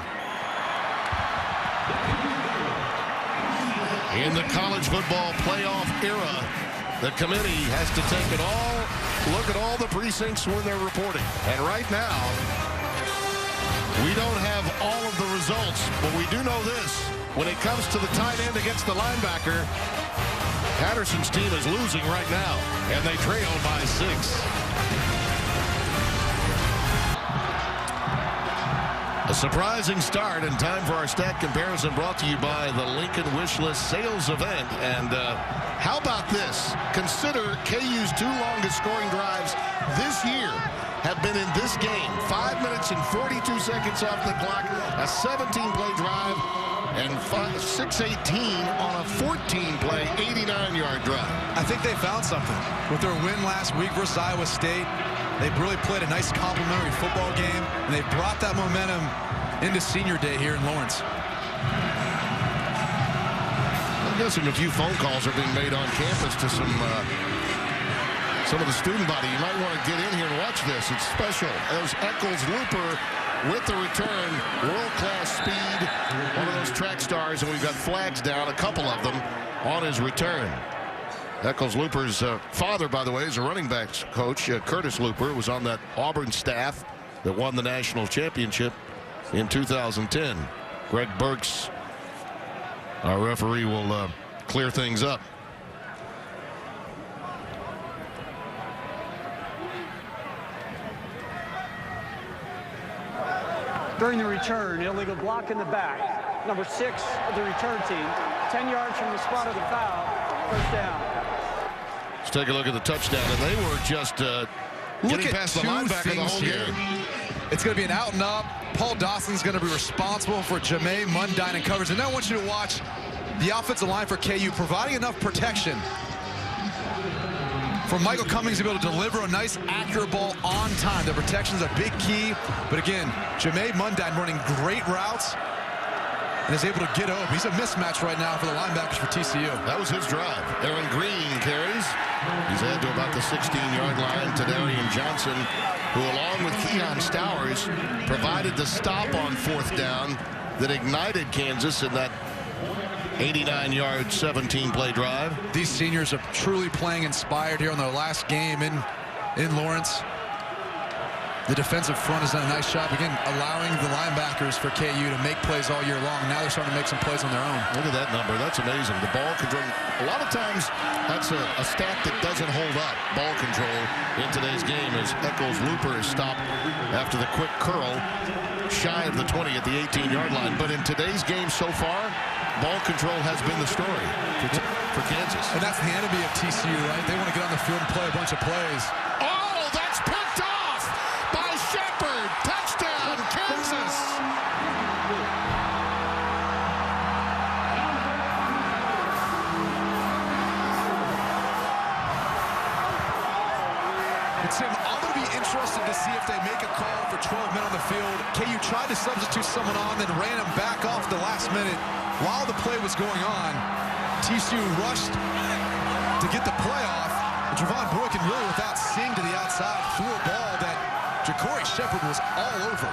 In the college football playoff era, the committee has to take it all, look at all the precincts when they're reporting. And right now, we don't have all of the results, but we do know this. When it comes to the tight end against the linebacker, Patterson's team is losing right now, and they trail by 6. A surprising start, and time for our stat comparison brought to you by the Lincoln Wishlist Sales Event. And how about this? Consider KU's 2 longest scoring drives this year have been in this game. 5 minutes and 42 seconds off the clock, a 17-play drive, and 6:18 on a 14-play, 89-yard drive. I think they found something. With their win last week versus Iowa State, they really played a nice complimentary football game, and they brought that momentum into senior day here in Lawrence. I'm guessing a few phone calls are being made on campus to some of the student body. You might want to get in here and watch this. It's special. There's Eccles-Looper with the return. World-class speed. One of those track stars, and we've got flags down, a couple of them, on his return. Eccles-Looper's father, by the way, is a running backs coach. Curtis Looper was on that Auburn staff that won the national championship in 2010. Greg Burks, our referee, will clear things up. During the return, illegal block in the back. Number 6 of the return team, 10 yards from the spot of the foul, 1st down. Let's take a look at the touchdown, and they were just getting past the linebacker the whole game. It's going to be an out and up. Paul Dawson's going to be responsible for Jameis Mundan in coverage. And now I want you to watch the offensive line for KU providing enough protection for Michael Cummings to be able to deliver a nice, accurate ball on time. The protection's a big key. But again, Jameis Mundan running great routes and is able to get open. He's a mismatch right now for the linebackers for TCU. That was his drive. Aaron Green carries. He's headed to about the 16-yard line to Darian Johnson, who, along with Keon Stowers, provided the stop on 4th down that ignited Kansas in that 89-yard, 17-play drive. These seniors are truly playing inspired here on their last game in Lawrence. The defensive front has done a nice job, again, allowing the linebackers for KU to make plays all year long. Now they're starting to make some plays on their own. Look at that number. That's amazing. The ball control. A lot of times, that's a stat that doesn't hold up. Ball control in today's game as Eccles-Looper is stopped after the quick curl shy of the 20 at the 18-yard line. But in today's game so far, ball control has been the story for Kansas. And that's the enemy of TCU, right? They want to get on the field and play a bunch of plays. Oh, that's picked off by Shepard. Touchdown, Kansas. And Tim, I'm going to be interested to see if they make a call for 12 men on the field. KU tried to substitute someone on, then ran him back off the last minute while the play was going on. TCU rushed to get the play off. And Trevon Boykin, really without seeing to the outside, threw a ball that Ja'Cory Shepherd was all over.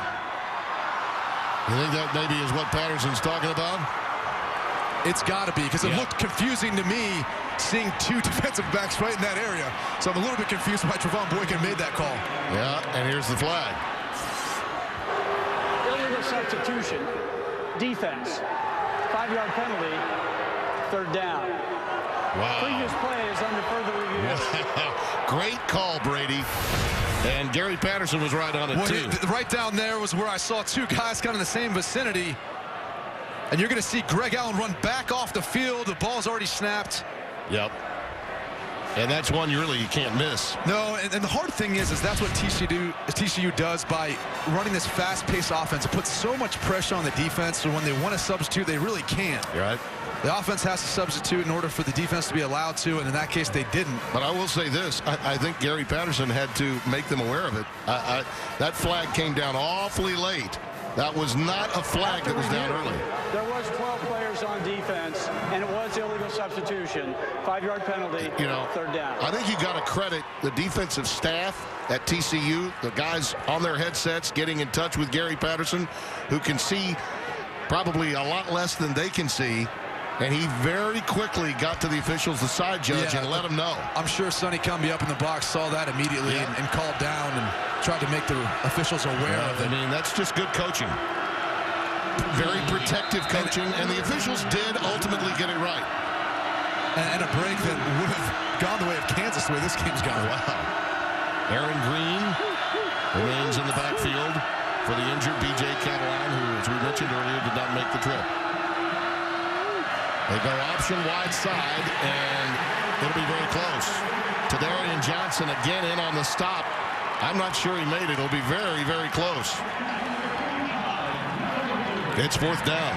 You think that maybe is what Patterson's talking about? It's got to be, because it looked confusing to me seeing two defensive backs right in that area. So I'm a little bit confused why Trevon Boykin made that call. Yeah, and here's the flag. Illegal substitution. Defense. 5-yard penalty. 3rd down. Wow. Previous play is under further review. Great call, Brady. And Gary Patterson was right on it, too. Right down there was where I saw two guys kind of in the same vicinity. And you're going to see Greg Allen run back off the field. The ball's already snapped. Yep. And that's one you can't miss. No, and the hard thing is that's what TCU does by running this fast-paced offense. It puts so much pressure on the defense, so when they want to substitute, they really can't. You're right. The offense has to substitute in order for the defense to be allowed to, and in that case, they didn't. But I will say this. I think Gary Patterson had to make them aware of it. That flag came down awfully late. That was not a flag that was down early. There was 12 players on defense, and it was illegal substitution. 5-yard penalty, 3rd down. I think you got to credit the defensive staff at TCU, the guys on their headsets getting in touch with Gary Patterson, who can see probably a lot less than they can see. And he very quickly got to the officials, the side judge, and let them know. I'm sure Sonny Cumbie up in the box saw that immediately and called down and tried to make the officials aware of it. I mean, that's just good coaching. Very protective coaching, and the officials did ultimately get it right. And a break that would have gone the way of Kansas, the way this game's gone. Wow. Aaron Green remains in the backfield for the injured B.J. Catalan, who, as we mentioned earlier, did not make the trip. They go option wide side, and it'll be very close. Tadarian Johnson again in on the stop. I'm not sure he made it. It'll be very, very close. It's 4th down.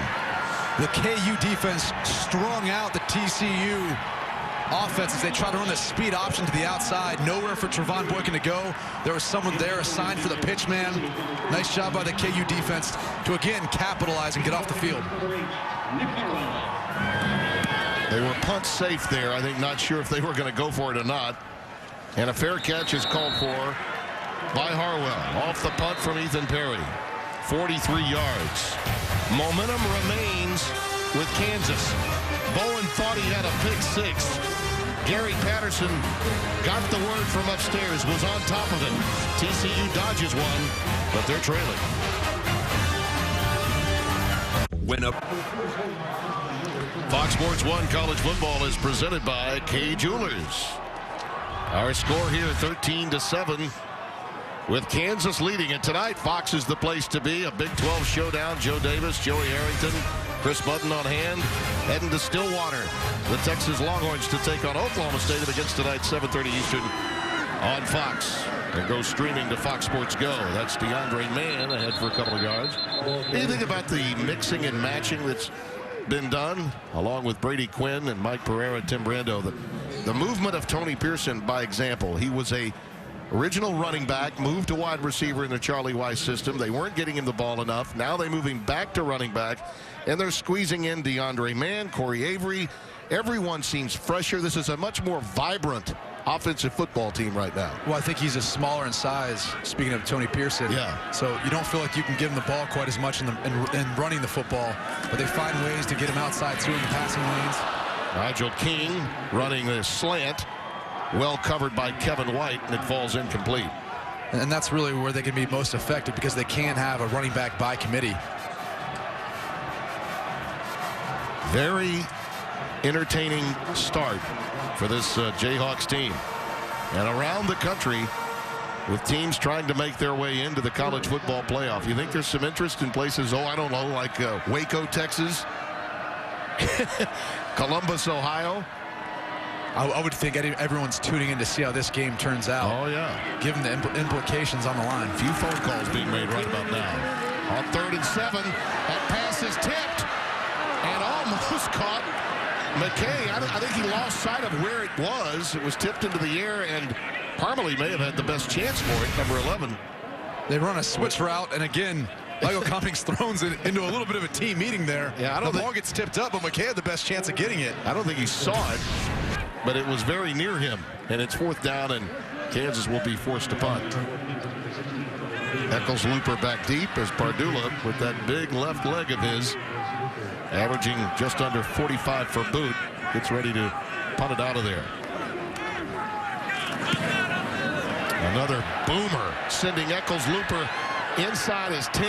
The KU defense strung out the TCU offense as they try to run the speed option to the outside. Nowhere for Trevon Boykin to go. There was someone there assigned for the pitch man. Nice job by the KU defense to, again, capitalize and get off the field. They were punt safe there. I think not sure if they were going to go for it or not. And a fair catch is called for by Harwell. Off the punt from Ethan Perry. 43 yards. Momentum remains with Kansas. Bowen thought he had a pick 6. Gary Patterson got the word from upstairs, was on top of it. TCU dodges one, but they're trailing. Fox Sports 1 College Football is presented by Kay Jewelers. Our score here 13-7 with Kansas leading it tonight. Fox is the place to be. A Big 12 showdown. Joe Davis, Joey Harrington, Chris Button on hand, heading to Stillwater. The Texas Longhorns to take on Oklahoma State against tonight 7:30 Eastern on Fox. And go streaming to Fox Sports Go. That's DeAndre Mann ahead for a couple of yards. Anything about the mixing and matching that's been done, along with Brady Quinn and Mike Pereira, Tim Brando, the movement of Tony Pearson by example. He was a original running back, moved to wide receiver in the Charlie Weiss system. They weren't getting him the ball enough. Now they're moving back to running back, and they're squeezing in DeAndre Mann, Corey Avery. Everyone seems fresher. This is a much more vibrant offensive football team right now. Well, I think he's a smaller in size, speaking of Tony Pearson. Yeah. So you don't feel like you can give him the ball quite as much in running the football, but they find ways to get him outside too in the passing lanes. Nigel King running this slant, well covered by Kevin White, and it falls incomplete. And that's really where they can be most effective, because they can't have a running back by committee. Very entertaining start for this Jayhawks team. And around the country, with teams trying to make their way into the college football playoff. You think there's some interest in places, I don't know, like Waco, Texas, Columbus, Ohio? I would think everyone's tuning in to see how this game turns out. Oh, yeah. Given the implications on the line. A few phone calls being made right about now. On 3rd and 7, that pass is tipped and almost caught McKay. I think he lost sight of where it was. It was tipped into the air, and Parmalee may have had the best chance for it, number 11. They run a switch route, and again, Michael Cummings throws it into a little bit of a team meeting there. Yeah, the ball gets tipped up, but McKay had the best chance of getting it. I don't think he saw it, but it was very near him. And it's 4th down, and Kansas will be forced to punt. Eccles Looper back deep as Pardula, with that big left leg of his, averaging just under 45 for boot, gets ready to punt it out of there. Another boomer, sending Eccles Looper inside his 10.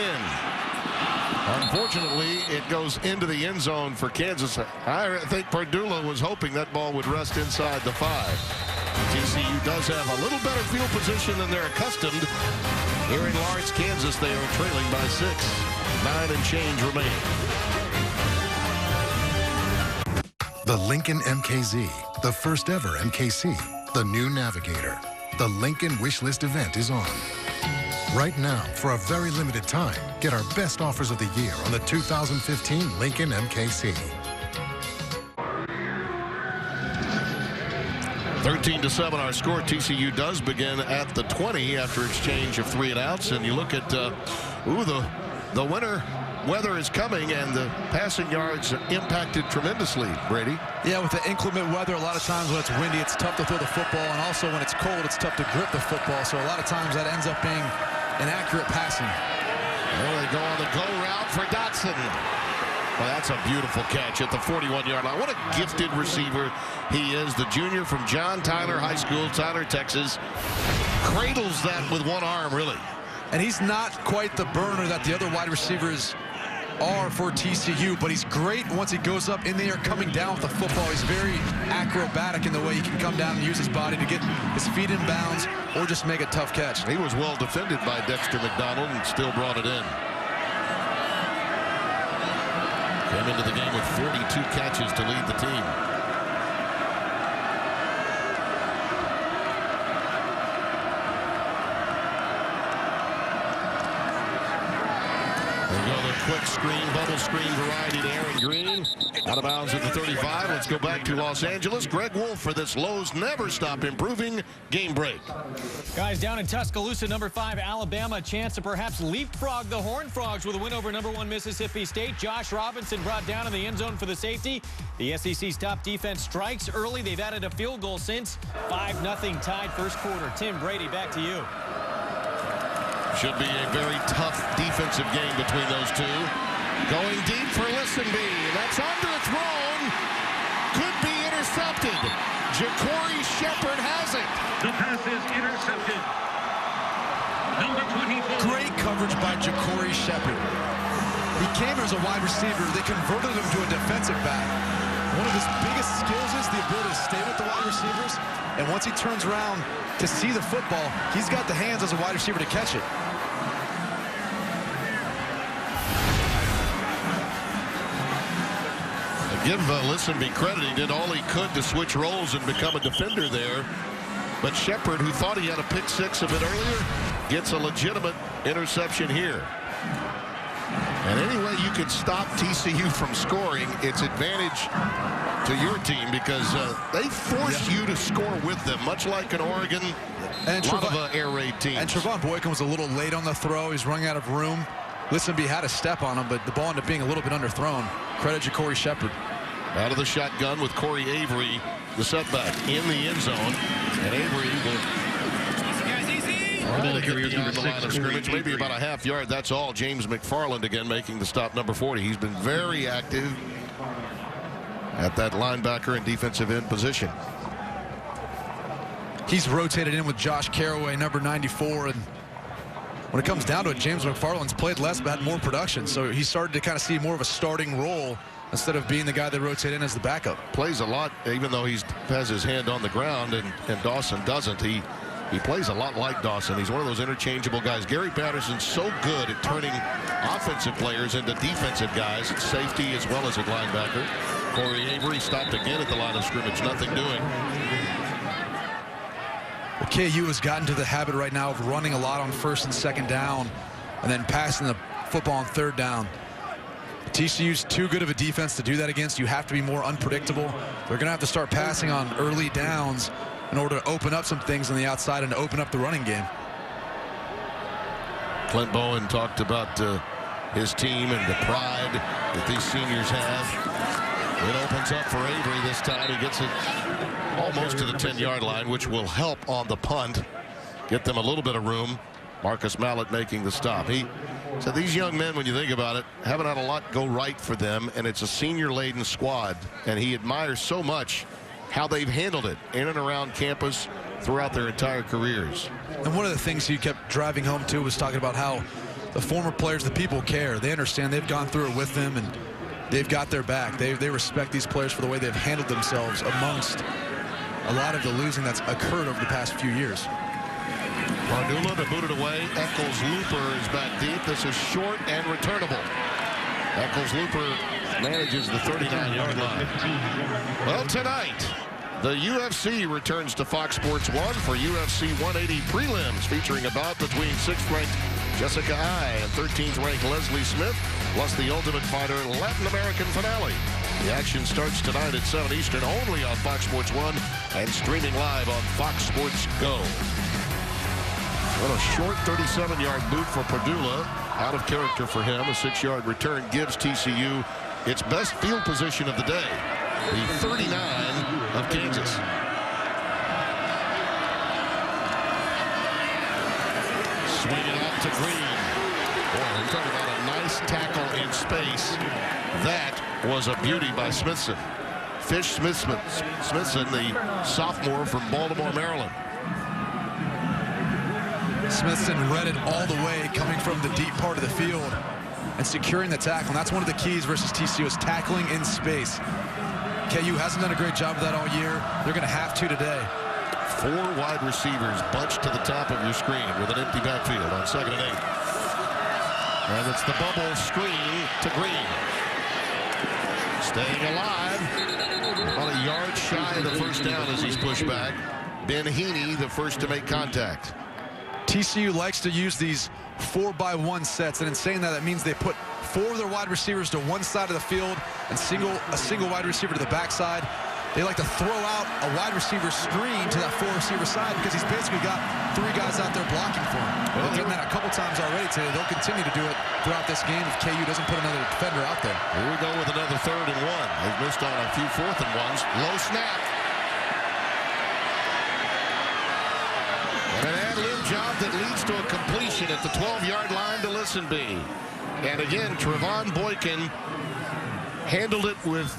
Unfortunately, it goes into the end zone for Kansas. I think Pardula was hoping that ball would rest inside the 5. TCU does have a little better field position than they're accustomed. Here in Lawrence, Kansas, they are trailing by 6. 9 and change remaining. The Lincoln MKZ, the first ever MKC, the new Navigator. The Lincoln Wishlist event is on. Right now, for a very limited time, get our best offers of the year on the 2015 Lincoln MKC. 13-7 our score. TCU does begin at the 20 after exchange of 3 and outs. And you look at, the winter weather is coming, and the passing yards impacted tremendously, Brady. Yeah, with the inclement weather, a lot of times when it's windy, it's tough to throw the football, and also when it's cold, it's tough to grip the football. So a lot of times that ends up being inaccurate passing. Well, they go on the go route for Dotson. Well, that's a beautiful catch at the 41-yard line. What a gifted receiver he is. The junior from John Tyler High School, Tyler, Texas. Cradles that with one arm, really. And he's not quite the burner that the other wide receivers are for TCU, but he's great once he goes up in the air coming down with the football. He's very acrobatic in the way he can come down and use his body to get his feet in bounds or just make a tough catch. He was well defended by Dexter McDonald and still brought it in. Came into the game with 42 catches to lead the team. Quick screen, bubble screen variety to Aaron Green. Out of bounds at the 35. Let's go back to Los Angeles. Greg Wolf for this Lowe's Never Stop Improving game break. Guys, down in Tuscaloosa, number 5, Alabama, a chance to perhaps leapfrog the Horned Frogs with a win over number 1 Mississippi State. Josh Robinson brought down in the end zone for the safety. The SEC's top defense strikes early. They've added a field goal since. 5-0 tied first quarter. Tim Brady, back to you. Should be a very tough defensive game between those two. Going deep for Listenby. That's underthrown. Could be intercepted. Ja'Cory Shepard has it. The pass is intercepted. Number 24. Great coverage by Ja'Cory Shepard. He came here as a wide receiver. They converted him to a defensive back. One of his biggest skills is the ability to stay with the wide receivers. And once he turns around to see the football, he's got the hands as a wide receiver to catch it. Give Listenby credit. He did all he could to switch roles and become a defender there. But Shepard, who thought he had a pick 6 a bit earlier, gets a legitimate interception here. And any way you can stop TCU from scoring, it's advantage to your team because they force you to score with them, much like an Oregon, and a lot of air raid teams. And Trevon Boykin was a little late on the throw. He's running out of room. Listenby had a step on him, but the ball ended up being a little bit underthrown. Credit Ja'Cory Shepard. Out of the shotgun with Corey Avery, the setback in the end zone. And Avery will get beyond the line of scrimmage, maybe about a half yard. That's all. James McFarland again making the stop, number 40. He's been very active at that linebacker and defensive end position. He's rotated in with Josh Carraway, number 94, and when it comes down to it, James McFarland's played less but had more production, so he started to kind of see more of a starting role instead of being the guy that rotated in as the backup. Plays a lot, even though he has his hand on the ground, and Dawson doesn't. He plays a lot like Dawson. He's one of those interchangeable guys. Gary Patterson's so good at turning offensive players into defensive guys, at safety as well as at linebacker. Corey Avery stopped again at the line of scrimmage, nothing doing. The KU has gotten to the habit right now of running a lot on first and second down and then passing the football on third down. TCU's too good of a defense to do that against. You have to be more unpredictable. They're going to have to start passing on early downs in order to open up some things on the outside and to open up the running game. Clint Bowen talked about his team and the pride that these seniors have. It opens up for Avery this time. He gets it almost to the 10-yard line, which will help on the punt, get them a little bit of room. Marcus Mallett making the stop. He said these young men, when you think about it, haven't had a lot go right for them, and it's a senior-laden squad, and he admires so much how they've handled it in and around campus throughout their entire careers. And one of the things he kept driving home to was talking about how the former players, the people care. They understand, they've gone through it with them, and they've got their back. They respect these players for the way they've handled themselves amongst a lot of the losing that's occurred over the past few years. Mardula to boot it away. Eccles-Looper is back deep. This is short and returnable. Eccles-Looper manages the 39-yard line. Well, tonight, the UFC returns to Fox Sports 1 for UFC 180 prelims, featuring a bout between 6th-ranked Jessica Ai and 13th-ranked Leslie Smith, plus the Ultimate Fighter Latin American finale. The action starts tonight at 7 Eastern, only on Fox Sports 1 and streaming live on Fox Sports Go. What a short 37-yard boot for Perdula. Out of character for him. A 6-yard return gives TCU its best field position of the day. The 39 of Kansas. Swinging out to Green. Boy, we're talking about a nice tackle in space. That was a beauty by Smithson. Fish Smithson, the sophomore from Baltimore, Maryland. Smithson read it all the way, coming from the deep part of the field and securing the tackle. And that's one of the keys versus TCU, is tackling in space. KU hasn't done a great job of that all year. They're going to have to today. 4 wide receivers bunched to the top of your screen with an empty backfield on 2nd and 8. And it's the bubble screen to Green. Staying alive. About a yard shy of the first down as he's pushed back. Ben Heaney, the first to make contact. TCU likes to use these 4-by-1 sets, and in saying that, that means they put 4 of their wide receivers to one side of the field and a single wide receiver to the backside. They like to throw out a wide receiver screen to that 4-receiver side because he's basically got 3 guys out there blocking for him. Well, they've done that a couple times already today. They'll continue to do it throughout this game if KU doesn't put another defender out there. Here we go with another 3rd and 1. They've missed on a few 4th and 1s. Low snap. And an ad-lib job that leads to a completion at the 12-yard line to Listenby. And again, Trevon Boykin handled it with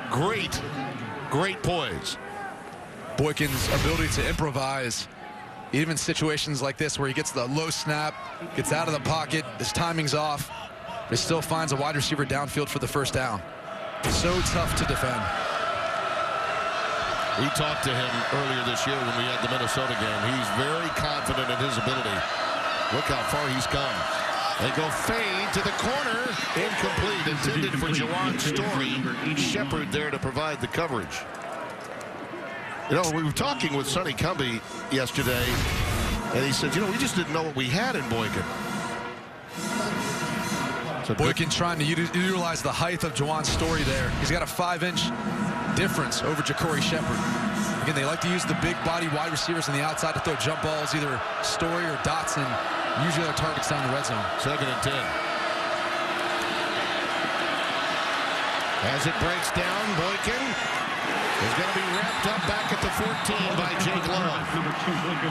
great poise. Boykin's ability to improvise, even situations like this where he gets the low snap, gets out of the pocket, his timing's off, but he still finds a wide receiver downfield for the first down. So tough to defend. We talked to him earlier this year when we had the Minnesota game. He's very confident in his ability. Look how far he's come. They go fade to the corner. Incomplete. Intended for Jawan Story. Shepard there to provide the coverage. You know, we were talking with Sonny Cumbie yesterday, and he said, you know, we just didn't know what we had in Boykin. So Boykin trying to utilize the height of Jawan Story there. He's got a 5-inch difference over Ja'Cory Shepard. Again, they like to use the big body wide receivers on the outside to throw jump balls, either Story or Dotson. Usually their targets down the red zone. 2nd and 10. As it breaks down, Boykin is going to be wrapped up back at the 14 by Jake Love.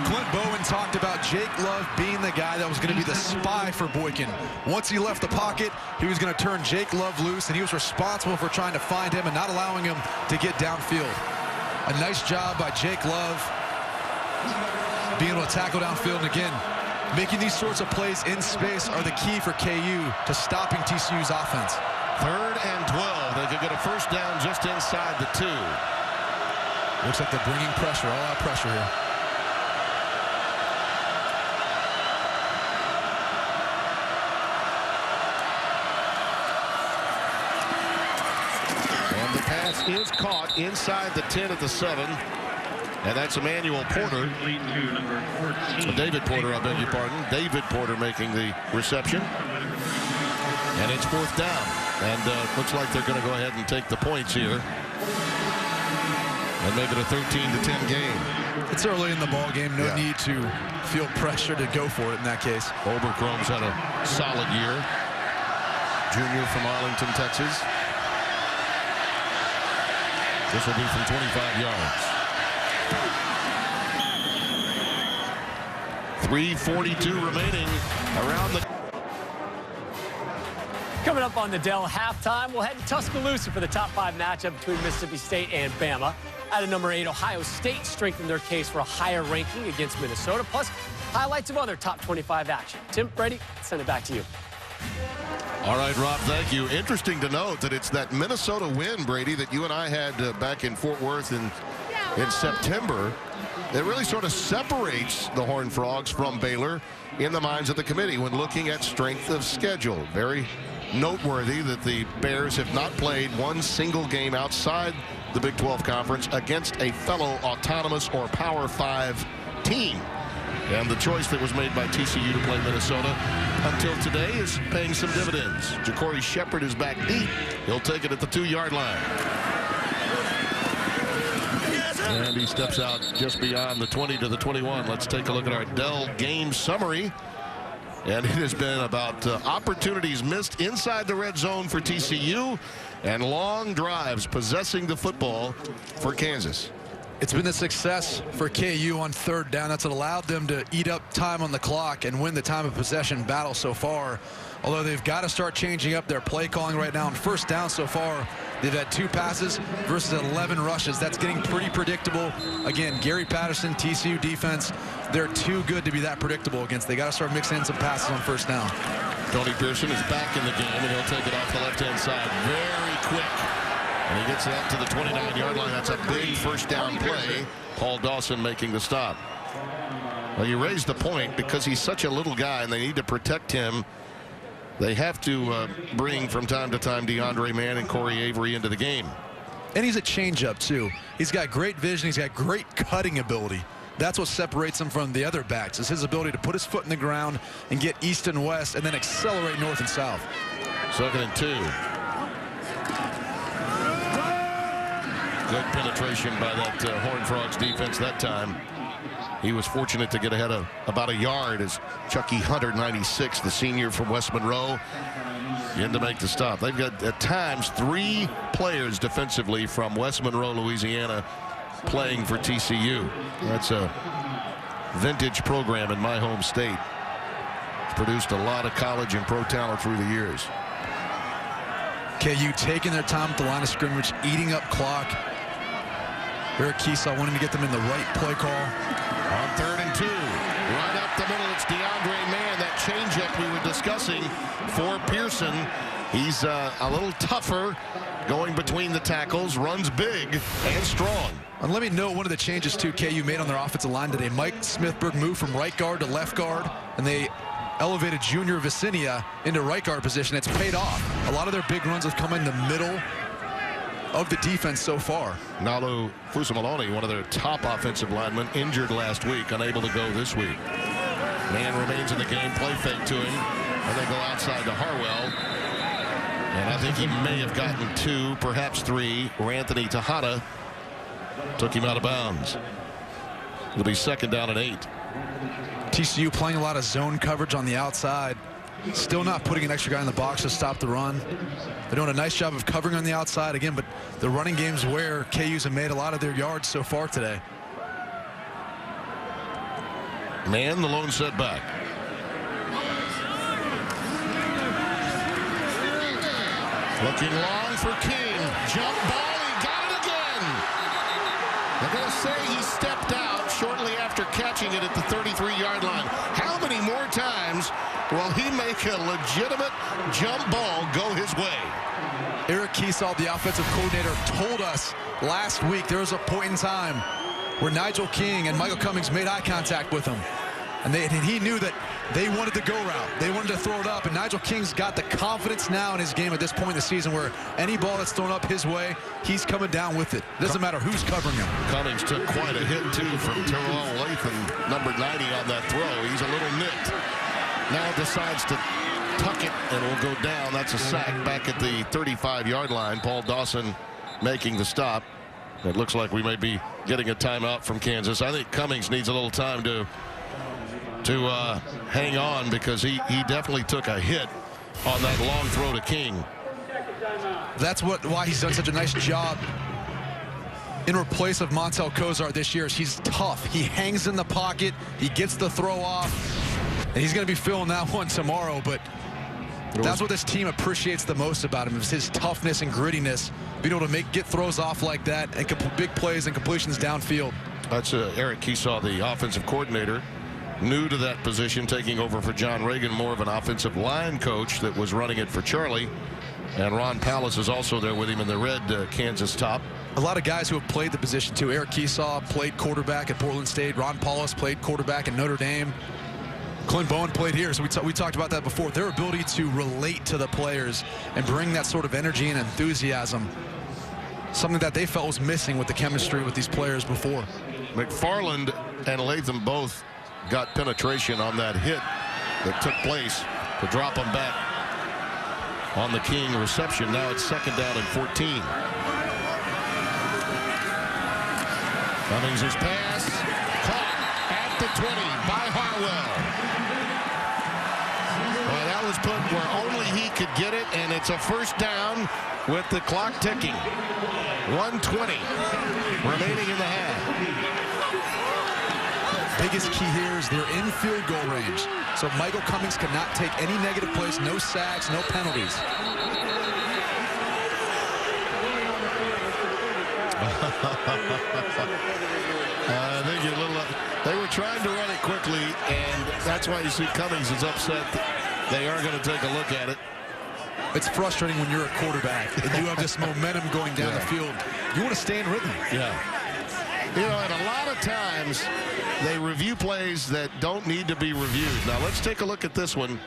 Clint Bowen talked about Jake Love being the guy that was going to be the spy for Boykin. Once he left the pocket, he was going to turn Jake Love loose, and he was responsible for trying to find him and not allowing him to get downfield. A nice job by Jake Love being able to tackle downfield. And again, making these sorts of plays in space are the key for KU to stopping TCU's offense. 3rd and 12. They could get a first down just inside the 2. Looks like they're bringing pressure, all out pressure here. And the pass is caught inside the 10 at the 7. And that's Emmanuel Porter. David Porter, I beg your pardon. David Porter making the reception. And it's 4th down. And looks like they're going to go ahead and take the points here. and make it a 13-10 game. It's early in the ball game. No need to feel pressure to go for it in that case. Oberchrome's had a solid year. Junior from Arlington, Texas. This will be from 25 yards. 3:42 remaining around the... Coming up on the Dell halftime, we'll head to Tuscaloosa for the top 5 matchup between Mississippi State and Bama. At number 8, Ohio State strengthened their case for a higher ranking against Minnesota, plus highlights of other top 25 action. Tim, Brady, send it back to you. All right, Rob, thank you. Interesting to note that it's that Minnesota win, Brady, that you and I had back in Fort Worth in September that really sort of separates the Horned Frogs from Baylor in the minds of the committee when looking at strength of schedule. Very noteworthy that the Bears have not played one single game outside the Big 12 Conference against a fellow autonomous or Power 5 team. And the choice that was made by TCU to play Minnesota until today is paying some dividends. Ja'Cory Shepherd is back deep. He'll take it at the 2-yard line. And he steps out just beyond the 20 to the 21. Let's take a look at our Dell game summary. And it has been about opportunities missed inside the red zone for TCU and long drives possessing the football for Kansas. It's been a success for KU on 3rd down. That's allowed them to eat up time on the clock and win the time of possession battle so far. Although they've got to start changing up their play calling right now. On 1st down so far, they've had 2 passes versus 11 rushes. That's getting pretty predictable. Again, Gary Patterson, TCU defense, they're too good to be that predictable against. They got to start mixing in some passes on 1st down. Tony Pearson is back in the game, and he'll take it off the left-hand side very quick. And he gets it up to the 29-yard line. That's a big 1st down play. Paul Dawson making the stop. Well, you raised the point because he's such a little guy, and they need to protect him. They have to bring from time to time DeAndre Mann and Corey Avery into the game. And he's a changeup too. He's got great vision. He's got great cutting ability. That's what separates him from the other backs, is his ability to put his foot in the ground and get east and west and then accelerate north and south. 2nd and 2. Good penetration by that Horned Frogs defense that time. He was fortunate to get ahead of about a yard as Chucky Hunter, 96, the senior from West Monroe, in to make the stop. They've got at times 3 players defensively from West Monroe, Louisiana, playing for TCU. That's a vintage program in my home state. It's produced a lot of college and pro talent through the years. KU taking their time at the line of scrimmage, eating up clock. Eric Kiesau wanting to get them in the right play call. On 3rd and 2, right up the middle, it's DeAndre Mann. That changeup we were discussing for Pearson. He's a little tougher, going between the tackles, runs big and strong. And let me note one of the changes too KU made on their offensive line today. Mike Smithberg moved from right guard to left guard, and they elevated Junior Vicinia into right guard position. It's paid off. A lot of their big runs have come in the middle of the defense so far. Nalu Fusamaloni, one of their top offensive linemen, injured last week, unable to go this week. Mann remains in the game, play fake to him, and they go outside to Harwell. And I think he may have gotten 2, perhaps 3. Anthony Tejada took him out of bounds. It'll be 2nd down and 8. TCU playing a lot of zone coverage on the outside. Still not putting an extra guy in the box to stop the run. They're doing a nice job of covering on the outside again, but the running game's where KU's have made a lot of their yards so far today. Mann, the lone setback. Looking long for King. Jump ball, he got it again. They're going to say he stepped out shortly after catching it at the 33-yard line. How many more times will he make a legitimate jump ball go his way? Eric Kiesau, the offensive coordinator, told us last week there was a point in time where Nigel King and Michael Cummings made eye contact with him. And he knew that they wanted the go route. They wanted to throw it up. And Nigel King's got the confidence now in his game at this point in the season where any ball that's thrown up his way, he's coming down with it. Doesn't matter who's covering him. Cummings took quite a hit, too, from Terrell Lathan, number 90 on that throw. He's a little nicked. Now decides to tuck it and will go down. That's a sack back at the 35-yard line. Paul Dawson making the stop. It looks like we may be getting a timeout from Kansas. I think Cummings needs a little time to hang on, because he definitely took a hit on that long throw to King. That's why he's done such a nice job in replace of Montel Kozar this year. He's tough. He hangs in the pocket. He gets the throw off. And he's going to be feeling that one tomorrow. But that's what this team appreciates the most about him, is his toughness and grittiness. Being able to get throws off like that and big plays and completions downfield. That's Eric Keesaw, the offensive coordinator, new to that position, taking over for John Reagan, more of an offensive line coach that was running it for Charlie. And Ron Pallas is also there with him in the red Kansas top. A lot of guys who have played the position too. Eric Keesaw played quarterback at Portland State. Ron Pallas played quarterback at Notre Dame. Clint Bowen played here, so we talked about that before. Their ability to relate to the players and bring that sort of energy and enthusiasm, something that they felt was missing with the chemistry with these players before. McFarland and Latham both got penetration on that hit that took place to drop them back on the King reception. Now it's 2nd down and 14. Cummings' pass caught at the 20 by Harwell. Well, that was put where only he could get it, and it's a 1st down with the clock ticking. 1:20 remaining in the half. Biggest key here is they're in field goal range. So Michael Cummings cannot take any negative plays, no sacks, no penalties. I think they were trying to run it quickly, and that's why you see Cummings is upset that they are going to take a look at it. It's frustrating when you're a quarterback and you have this momentum going down the field. You want to stay in rhythm. Yeah. You know, and a lot of times they review plays that don't need to be reviewed. Now let's take a look at this one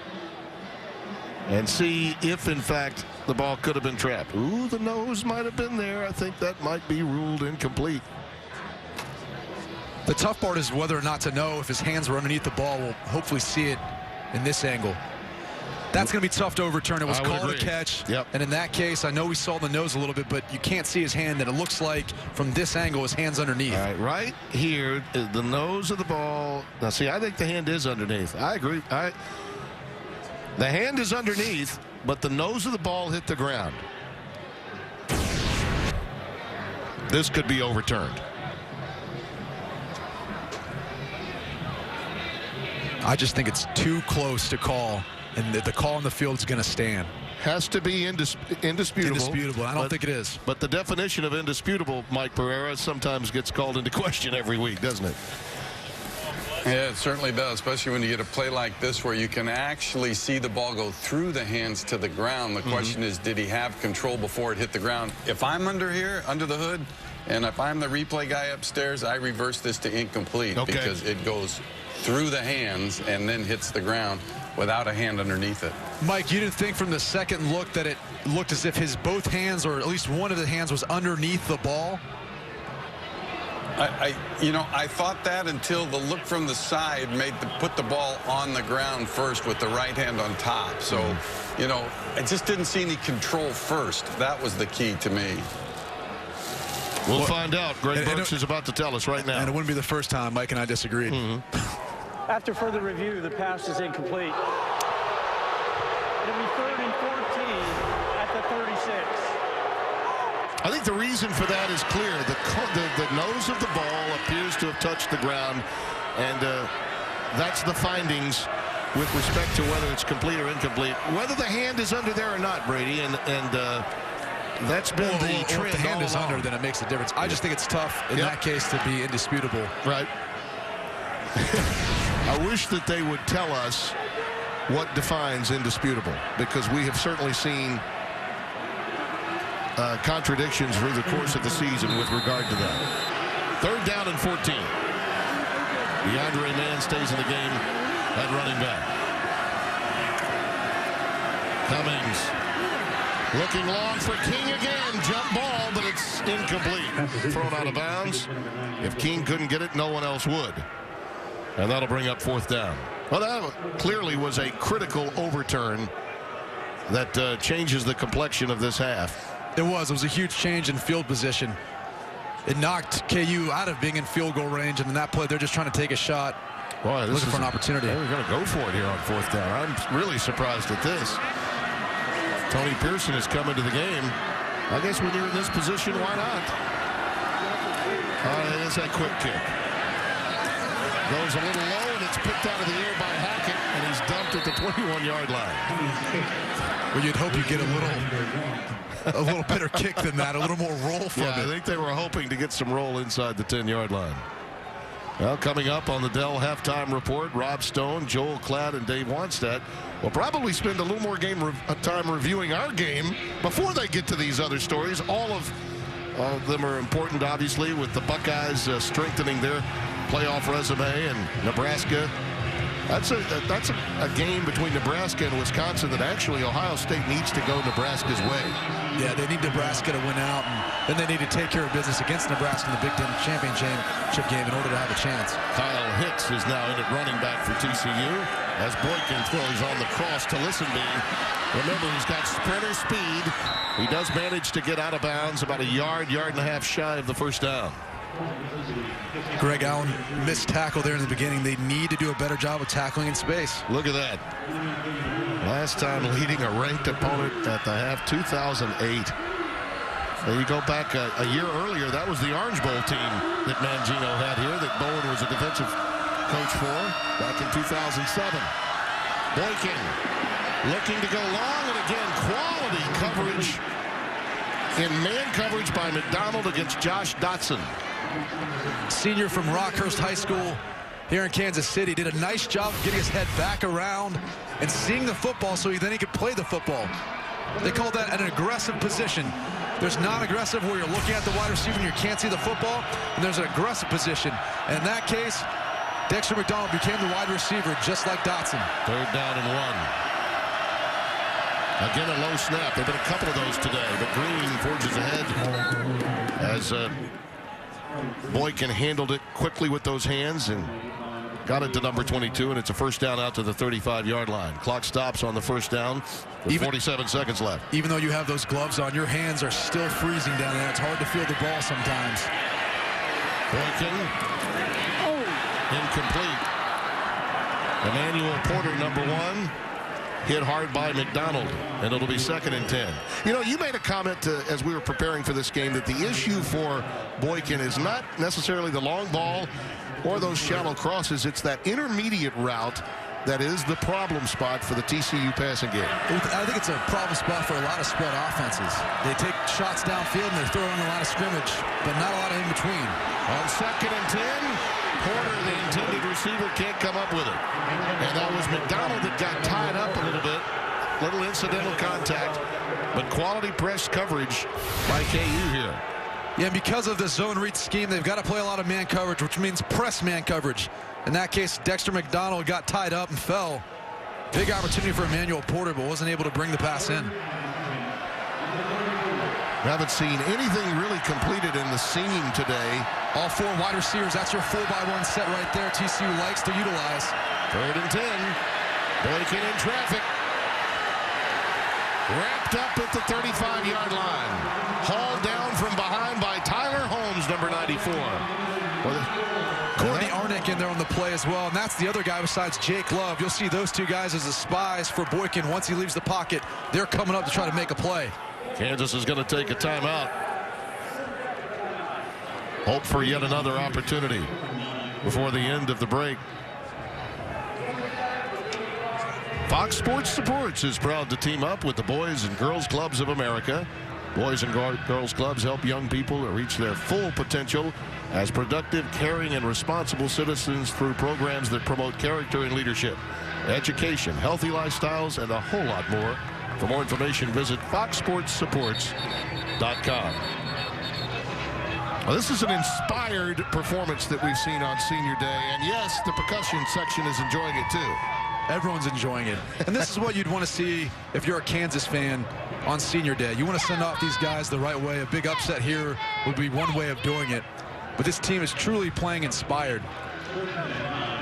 and see if, in fact, the ball could have been trapped. Ooh, the nose might have been there. I think that might be ruled incomplete. The tough part is whether or not to know if his hands were underneath the ball. We'll hopefully see it in this angle. That's going to be tough to overturn. It was called a catch. Yep. And in that case, I know we saw the nose a little bit, but you can't see his hand, and it looks like from this angle his hand's underneath. All right here is the nose of the ball. Now, see, I think the hand is underneath. I agree. The hand is underneath, but the nose of the ball hit the ground. This could be overturned. I just think it's too close to call, and the call on the field is going to stand. Has to be indisputable. Indisputable. I don't think it is. But the definition of indisputable, Mike Pereira, sometimes gets called into question every week, doesn't it? Yeah, it certainly does, especially when you get a play like this where you can actually see the ball go through the hands to the ground. The question is, did he have control before it hit the ground? If I'm under here, under the hood, and if I'm the replay guy upstairs, I reverse this to incomplete because it goes through the hands and then hits the ground without a hand underneath it. Mike, you didn't think from the second look that it looked as if his both hands, or at least one of the hands, was underneath the ball? I thought that until the look from the side put the ball on the ground first with the right hand on top. So, I just didn't see any control first. That was the key to me. We'll find out. Greg Burks is about to tell us right now. And it wouldn't be the first time Mike and I disagreed. After further review, the pass is incomplete. It'll be 3rd and 14 at the 36. I think the reason for that is clear. The nose of the ball appears to have touched the ground, and that's the findings with respect to whether it's complete or incomplete. Whether the hand is under there or not, Brady, and that's been the trend. If the hand is under, then it makes a difference. I just think it's tough in that case to be indisputable. Right. I wish that they would tell us what defines indisputable, because we have certainly seen contradictions through the course of the season with regard to that. 3rd down and 14. DeAndre Mann stays in the game at running back. Cummings looking long for King again. Jump ball, but it's incomplete. Thrown out of bounds. If King couldn't get it, no one else would. And that'll bring up 4th down. Well, that clearly was a critical overturn that changes the complexion of this half. It was a huge change in field position. It knocked KU out of being in field goal range, and in that play, they're just trying to take a shot. Boy, looking for an opportunity. They're going to go for it here on 4th down. I'm really surprised at this. Tony Pearson has come into the game. I guess when you're in this position, why not? It's a quick kick. Goes a little low, and it's picked out of the air by Hackett, and he's dumped at the 21-yard line. Well, you'd hope you get a little better kick than that, a little more roll from it. I think they were hoping to get some roll inside the 10-yard line. Well, coming up on the Dell halftime report, Rob Stone, Joel Klatt, and Dave Wannstedt will probably spend a little more time reviewing our game before they get to these other stories. All of them are important, obviously, with the Buckeyes strengthening their playoff resume, and Nebraska. That's a game between Nebraska and Wisconsin that actually Ohio State needs to go Nebraska's way. Yeah, they need Nebraska to win out, and then they need to take care of business against Nebraska in the Big Ten championship game in order to have a chance. Kyle Hicks is now in at running back for TCU as Boykin throws on the cross to Listenby. Remember, he's got sprinter speed. He does manage to get out of bounds about a yard and a half shy of the first down. Greg Allen missed tackle there in the beginning. They need to do a better job of tackling in space. Look at that. Last time leading a ranked opponent at the half, 2008. You go back a year earlier, that was the Orange Bowl team that Mangino had here, that Bowen was a defensive coach for back in 2007. Boykin looking to go long, and again, quality coverage in man coverage by McDonald against Josh Dotson. Senior from Rockhurst High School here in Kansas City, did a nice job of getting his head back around and seeing the football so then he could play the football. They call that an aggressive position. There's non-aggressive where you're looking at the wide receiver and you can't see the football, and there's an aggressive position. And in that case, Dexter McDonald became the wide receiver just like Dotson. 3rd down and 1. Again, a low snap. There have been a couple of those today, but Green forges ahead as Boykin handled it quickly with those hands and got it to number 22, and it's a first down out to the 35-yard line. Clock stops on the first down with 47 seconds left. Even though you have those gloves on, your hands are still freezing down there. It's hard to feel the ball sometimes. Boykin. Incomplete. Emmanuel Porter, number 1. Hit hard by McDonald, and it'll be 2nd and 10. You know, you made a comment as we were preparing for this game that the issue for Boykin is not necessarily the long ball or those shallow crosses. It's that intermediate route that is the problem spot for the TCU passing game. I think it's a problem spot for a lot of spread offenses. They take shots downfield and they're throwing a lot of scrimmage, but not a lot of in between. On 2nd and 10, Porter, the intended receiver, can't come up with it. And that was McDonald that got tied up a little bit. Little incidental contact, but quality press coverage by KU here. Yeah, and because of the zone read scheme, they've got to play a lot of man coverage, which means press man coverage. In that case, Dexter McDonald got tied up and fell. Big opportunity for Emmanuel Porter, but wasn't able to bring the pass in. We haven't seen anything really completed in the seam today. All 4 wide receivers, that's your 4-by-1 set right there. TCU likes to utilize. 3rd and 10. Boykin in traffic. Wrapped up at the 35-yard line. Hauled down from behind by Tyler Holmes, number 94. Courtney Arnick in there on the play as well, and that's the other guy besides Jake Love. You'll see those 2 guys as the spies for Boykin. Once he leaves the pocket, they're coming up to try to make a play. Kansas is going to take a timeout. Hope for yet another opportunity before the end of the break. Fox Sports Supports is proud to team up with the Boys and Girls Clubs of America. Boys and Girls Clubs help young people reach their full potential as productive, caring, and responsible citizens through programs that promote character and leadership, education, healthy lifestyles, and a whole lot more. For more information, visit foxsportssupports.com. Well, this is an inspired performance that we've seen on Senior Day, and yes, the percussion section is enjoying it too. Everyone's enjoying it. And this is what you'd want to see if you're a Kansas fan on Senior Day. You want to send off these guys the right way. A big upset here would be one way of doing it. But this team is truly playing inspired.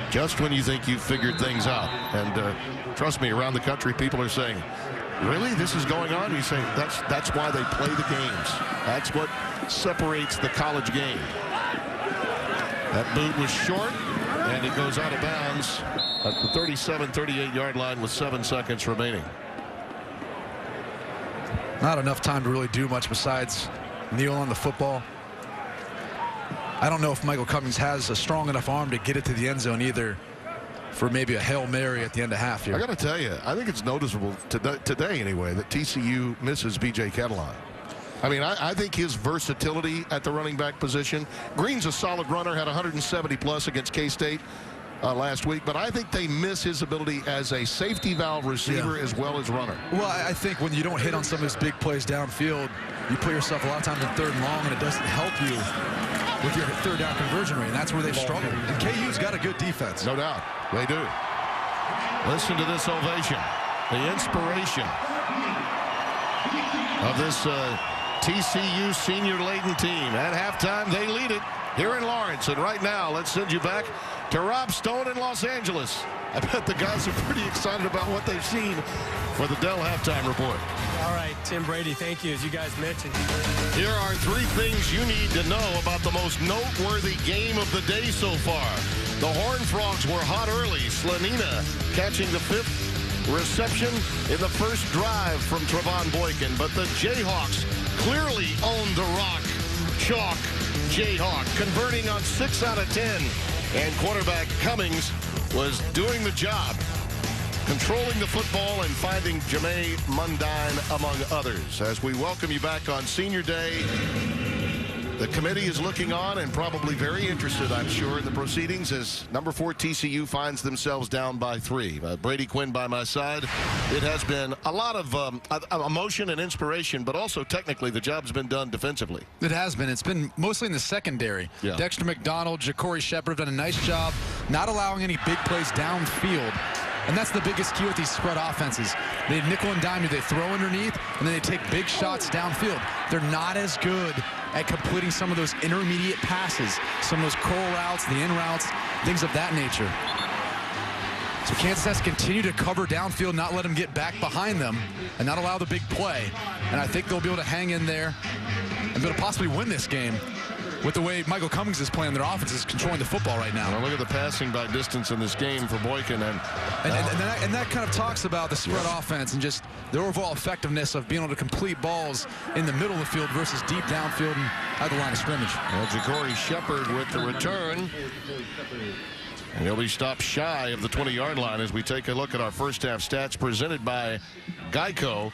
Just when you think you've figured things out. And trust me, around the country, people are saying, really, this is going on? You say that's why they play the games. That's what separates the college game. That boot was short, and it goes out of bounds at the 37-38-yard line with 7 seconds remaining. Not enough time to really do much besides kneel on the football. I don't know if Michael Cummings has a strong enough arm to get it to the end zone either for maybe a Hail Mary at the end of half here. I got to tell you, I think it's noticeable today anyway that TCU misses B.J. Catalon. I mean, I think his versatility at the running back position. Green's a solid runner, had 170+ against K-State last week, but I think they miss his ability as a safety valve receiver as well as runner. Well, I think when you don't hit on some of his big plays downfield, you put yourself a lot of times in 3rd and long, and it doesn't help you with your 3rd down conversion rate, and that's where they've struggled. And KU's got a good defense. No doubt. They do. Listen to this ovation. The inspiration of this TCU senior-laden team. At halftime, they lead it here in Lawrence. And right now, let's send you back to Rob Stone in Los Angeles. I bet the guys are pretty excited about what they've seen for the Dell halftime report. All right, Tim Brady, thank you, as you guys mentioned. Here are 3 things you need to know about the most noteworthy game of the day so far. The Horned Frogs were hot early. Slanina catching the 5th reception in the first drive from Trevon Boykin. But the Jayhawks clearly owned the rock. Chalk Jayhawk, converting on 6 out of 10. And quarterback Cummings was doing the job, controlling the football and finding Ja'Mai Mundine among others. As we welcome you back on Senior Day, the committee is looking on and probably very interested, I'm sure, in the proceedings as number 4 TCU finds themselves down by 3. Brady Quinn by my side. It has been a lot of emotion and inspiration, but also technically the job's been done defensively. It has been. It's been mostly in the secondary. Yeah. Dexter McDonald, Ja'Cory Shepard have done a nice job not allowing any big plays downfield. And that's the biggest key with these spread offenses. They nickel and dime you. They throw underneath, and then they take big shots downfield. They're not as good at completing some of those intermediate passes, some of those curl routes, the in routes, things of that nature. So Kansas has to continue to cover downfield, not let them get back behind them, and not allow the big play. And I think they'll be able to hang in there and be able to possibly win this game with the way Michael Cummings is playing. Their offense is controlling the football right now. Well, look at the passing by distance in this game for Boykin. And that kind of talks about the spread offense and just the overall effectiveness of being able to complete balls in the middle of the field versus deep downfield and at the line of scrimmage. Well, Ja'Cory Shepard with the return. And he'll be stopped shy of the 20-yard line as we take a look at our first half stats presented by Geico.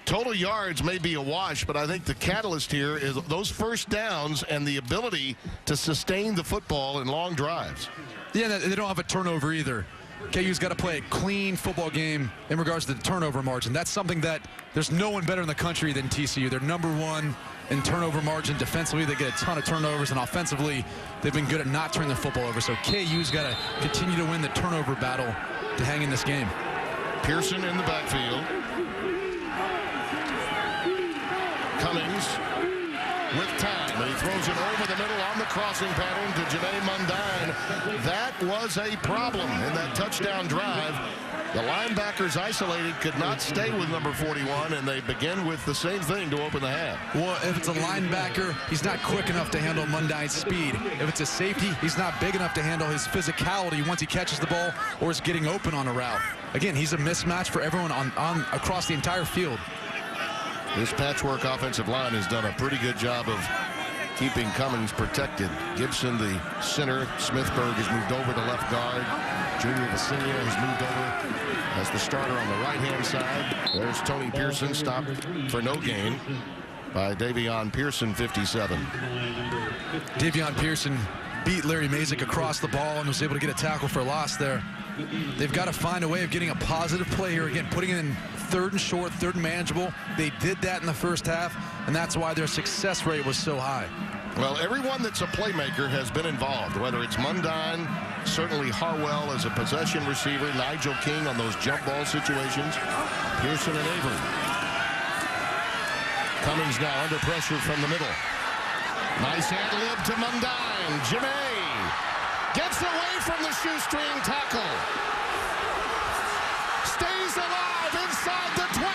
Total yards may be a wash, but I think the catalyst here is those first downs and the ability to sustain the football in long drives. Yeah, they don't have a turnover either. KU's got to play a clean football game in regards to the turnover margin. That's something that there's no one better in the country than TCU. They're number 1 in turnover margin. Defensively, they get a ton of turnovers, and offensively, they've been good at not turning the football over. So KU's got to continue to win the turnover battle to hang in this game. Pearson in the backfield. Cummings with time, and he throws it over the middle on the crossing pattern to Ja'Mai Mundine. That was a problem in that touchdown drive. The linebackers isolated could not stay with number 41, and they begin with the same thing to open the half. Well, if it's a linebacker, he's not quick enough to handle Mundine's speed. If it's a safety, he's not big enough to handle his physicality once he catches the ball or is getting open on a route. Again, he's a mismatch for everyone on across the entire field. This patchwork offensive line has done a pretty good job of keeping Cummings protected. Gibson, the center. Smithburg has moved over to left guard. Junior Vicinia has moved over as the starter on the right-hand side. There's Tony Pearson, stopped for no gain by Davion Pearson, 57. Davion Pearson beat Larry Mazik across the ball and was able to get a tackle for a loss there. They've got to find a way of getting a positive play here. Again, putting it in 3rd and short, 3rd and manageable. They did that in the first half, and that's why their success rate was so high. Well, everyone that's a playmaker has been involved, whether it's Mundine, certainly Harwell as a possession receiver, Nigel King on those jump ball situations, Pearson and Avery. Cummings now under pressure from the middle. Nice ad-lib to Mundine. Ja'Mai gets away from the shoestring tackle. Stays alive inside the 20.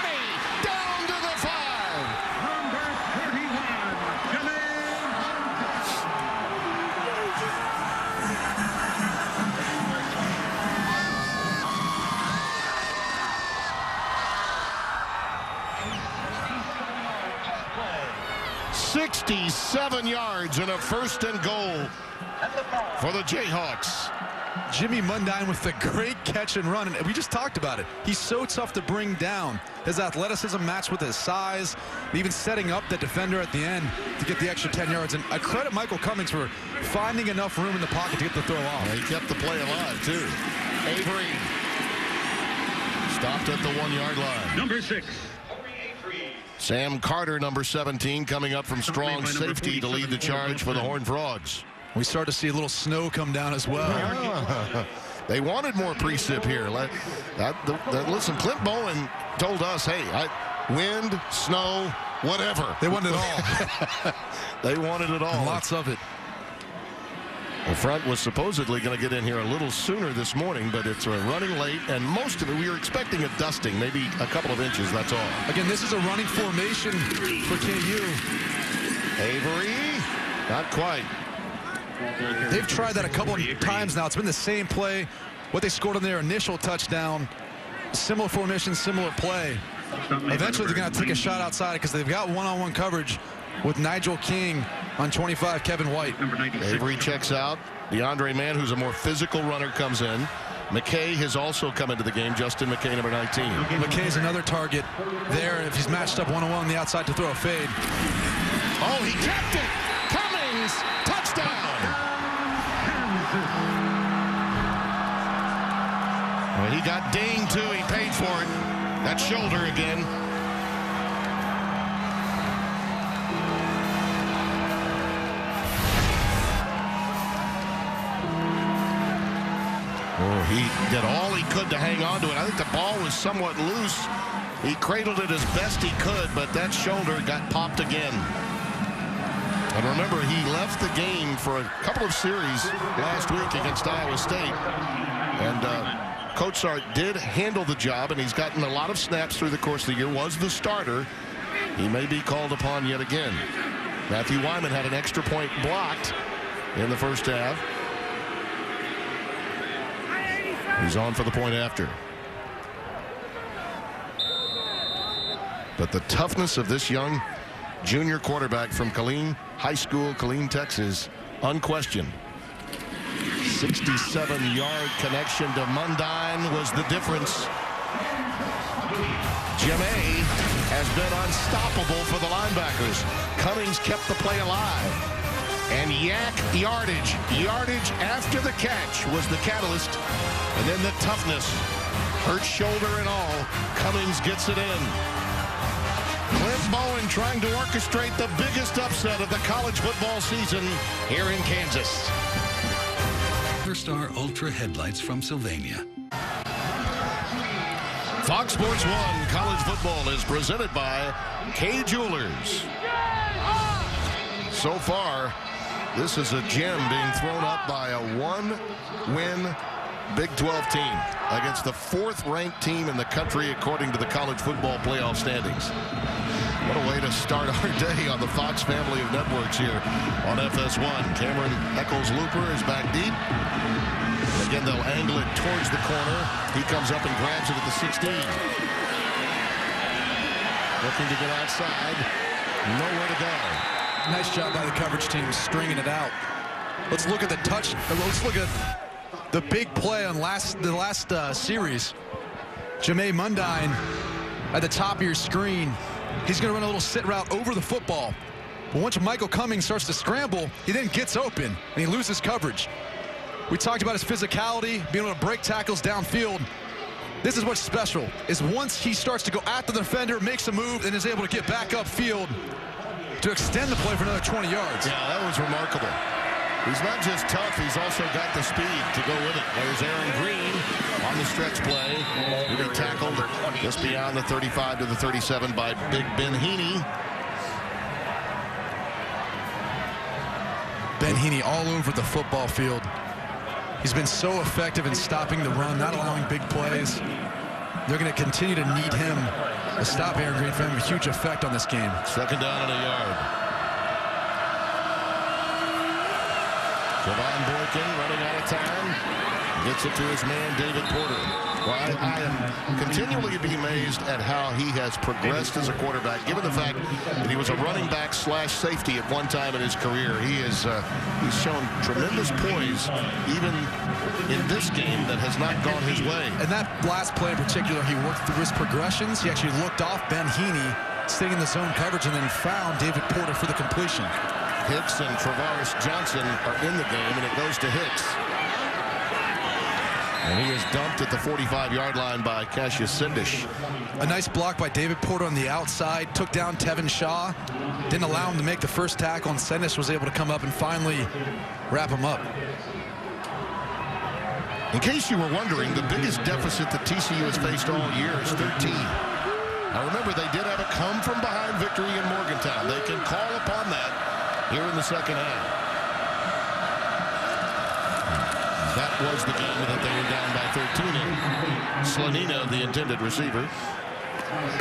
67 yards and a 1st and goal for the Jayhawks. Jimmy Mundine with the great catch and run, and we just talked about it. He's so tough to bring down. His athleticism matched with his size, and even setting up the defender at the end to get the extra 10 yards. And I credit Michael Cummings for finding enough room in the pocket to get the throw off. Yeah, he kept the play alive, too. Avery stopped at the 1-yard line. Number 6. Sam Carter, number 17, coming up from strong safety to lead the charge for the Horned Frogs. We start to see a little snow come down as well. They wanted more precip here. Listen, Clint Bowen told us, hey, wind, snow, whatever. They wanted it all. They wanted it all. Lots of it. The front was supposedly going to get in here a little sooner this morning, but it's running late, and most of it, we were expecting a dusting, maybe a couple of inches, that's all. Again, this is a running formation for KU. Avery, not quite. They've tried that a couple of times now. It's been the same play. What they scored on their initial touchdown, similar formation, similar play. Eventually, they're going to take a shot outside because they've got one-on-one coverage with Nigel King on 25, Kevin White. Avery checks out. DeAndre Mann, who's a more physical runner, comes in. McKay has also come into the game. Justin McKay, number 19. McKay's another target there if he's matched up one-on-one on the outside to throw a fade. Oh, he kept it. Cummings, touchdown. Well, he got dinged, too. He paid for it. That shoulder again. Oh, he did all he could to hang on to it. I think the ball was somewhat loose. He cradled it as best he could, but that shoulder got popped again. And remember, he left the game for a couple of series last week against Iowa State. And Coach Sark did handle the job, and he's gotten a lot of snaps through the course of the year, was the starter. He may be called upon yet again. Matthew Wyman had an extra point blocked in the first half. He's on for the point after. But the toughness of this young junior quarterback from Killeen High School, Killeen, Texas, unquestioned. 67-yard connection to Mundine was the difference. Jemay has been unstoppable for the linebackers. Cummings kept the play alive. And yak yardage after the catch was the catalyst. And then the toughness, hurt shoulder and all, Cummings gets it in. Clint Bowen trying to orchestrate the biggest upset of the college football season here in Kansas. Star Ultra headlights from Sylvania. Fox Sports 1 College Football is presented by K Jewelers. So far, this is a gem being thrown up by a one-win Big 12 team against the 4th-ranked team in the country according to the college football playoff standings. What a way to start our day on the Fox family of networks here on FS1. Cameron Eccles-Looper is back deep. Again, they'll angle it towards the corner. He comes up and grabs it at the 16. Looking to get outside. Nowhere to go. Nice job by the coverage team stringing it out. Let's look at the touch. Let's look at the big play on the last series. Jemay Mundine at the top of your screen. He's going to run a little sit route over the football. But once Michael Cummings starts to scramble, he then gets open and he loses coverage. We talked about his physicality, being able to break tackles downfield. This is what's special, is once he starts to go at the defender, makes a move, and is able to get back upfield to extend the play for another 20 yards. Yeah, that was remarkable. He's not just tough, he's also got the speed to go with it. There's Aaron Green on the stretch play. He'll be tackled just beyond the 35 to the 37 by Big Ben Heaney. Ben Heaney all over the football field. He's been so effective in stopping the run, not allowing big plays. They're going to continue to need him to stop Aaron Green from having a huge effect on this game. 2nd down and a yard. Javon Boykin running out of time. Gets it to his man, David Porter. Well, I am continually being amazed at how he has progressed as a quarterback, given the fact that he was a running back / safety at one time in his career. He's shown tremendous poise, even in this game that has not gone his way. And that last play in particular, he worked through his progressions. He actually looked off Ben Heaney, staying in the zone coverage, and then found David Porter for the completion. Hicks and Travaris Johnson are in the game, and it goes to Hicks. And he is dumped at the 45-yard line by Cassius Sindish. A nice block by David Porter on the outside. Took down Tevin Shaw. Didn't allow him to make the first tackle, and Sindish was able to come up and finally wrap him up. In case you were wondering, the biggest deficit that TCU has faced all year is 13. Now remember, they did have a come-from-behind victory in Morgantown. They can call upon that here in the second half. That was the game that they were down by 13 in. Slanina, the intended receiver.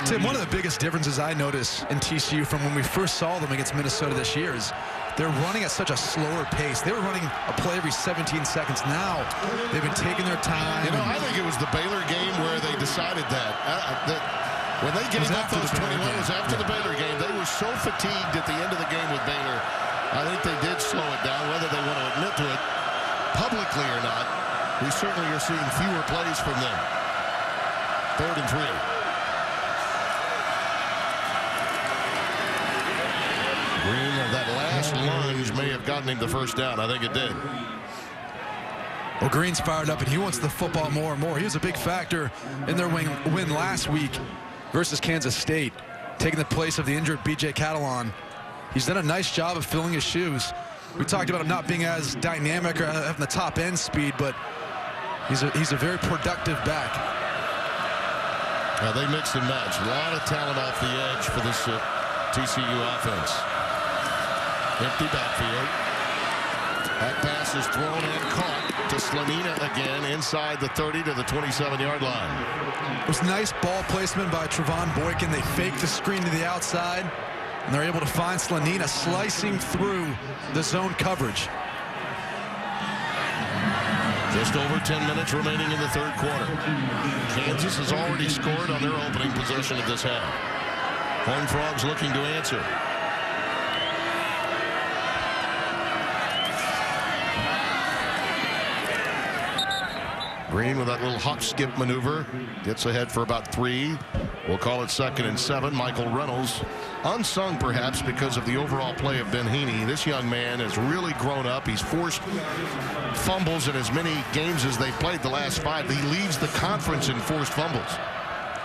Tim, one of the biggest differences I noticed in TCU from when we first saw them against Minnesota this year is they're running at such a slower pace. They were running a play every 17 seconds. Now they've been taking their time. You know, I think it was the Baylor game where they decided that. When they gave up those 21, it was after the Baylor game. They were so fatigued at the end of the game with Baylor. I think they did slow it down, whether they want to admit to it publicly or not. We certainly are seeing fewer plays from them. 3rd and 3. Green, that last lunge may have gotten him the first down. I think it did. Well, Green's fired up, and he wants the football more and more. He was a big factor in their win last week versus Kansas State, taking the place of the injured B.J. Catalon. He's done a nice job of filling his shoes. We talked about him not being as dynamic or having the top end speed, but he's a very productive back. They mix and match. A lot of talent off the edge for this TCU offense. Empty backfield. That pass is thrown and caught to Slanina again inside the 30 to the 27-yard line. It was nice ball placement by Trevon Boykin. They faked the screen to the outside, and they're able to find Slanina slicing through the zone coverage. Just over 10 minutes remaining in the 3rd quarter. Kansas has already scored on their opening possession of this half. Horned Frogs looking to answer. Green with that little hop skip maneuver gets ahead for about 3. We'll call it 2nd and 7. Michael Reynolds, unsung perhaps because of the overall play of Ben Heaney. This young man has really grown up. He's forced fumbles in as many games as they've played the last 5. He leads the conference in forced fumbles.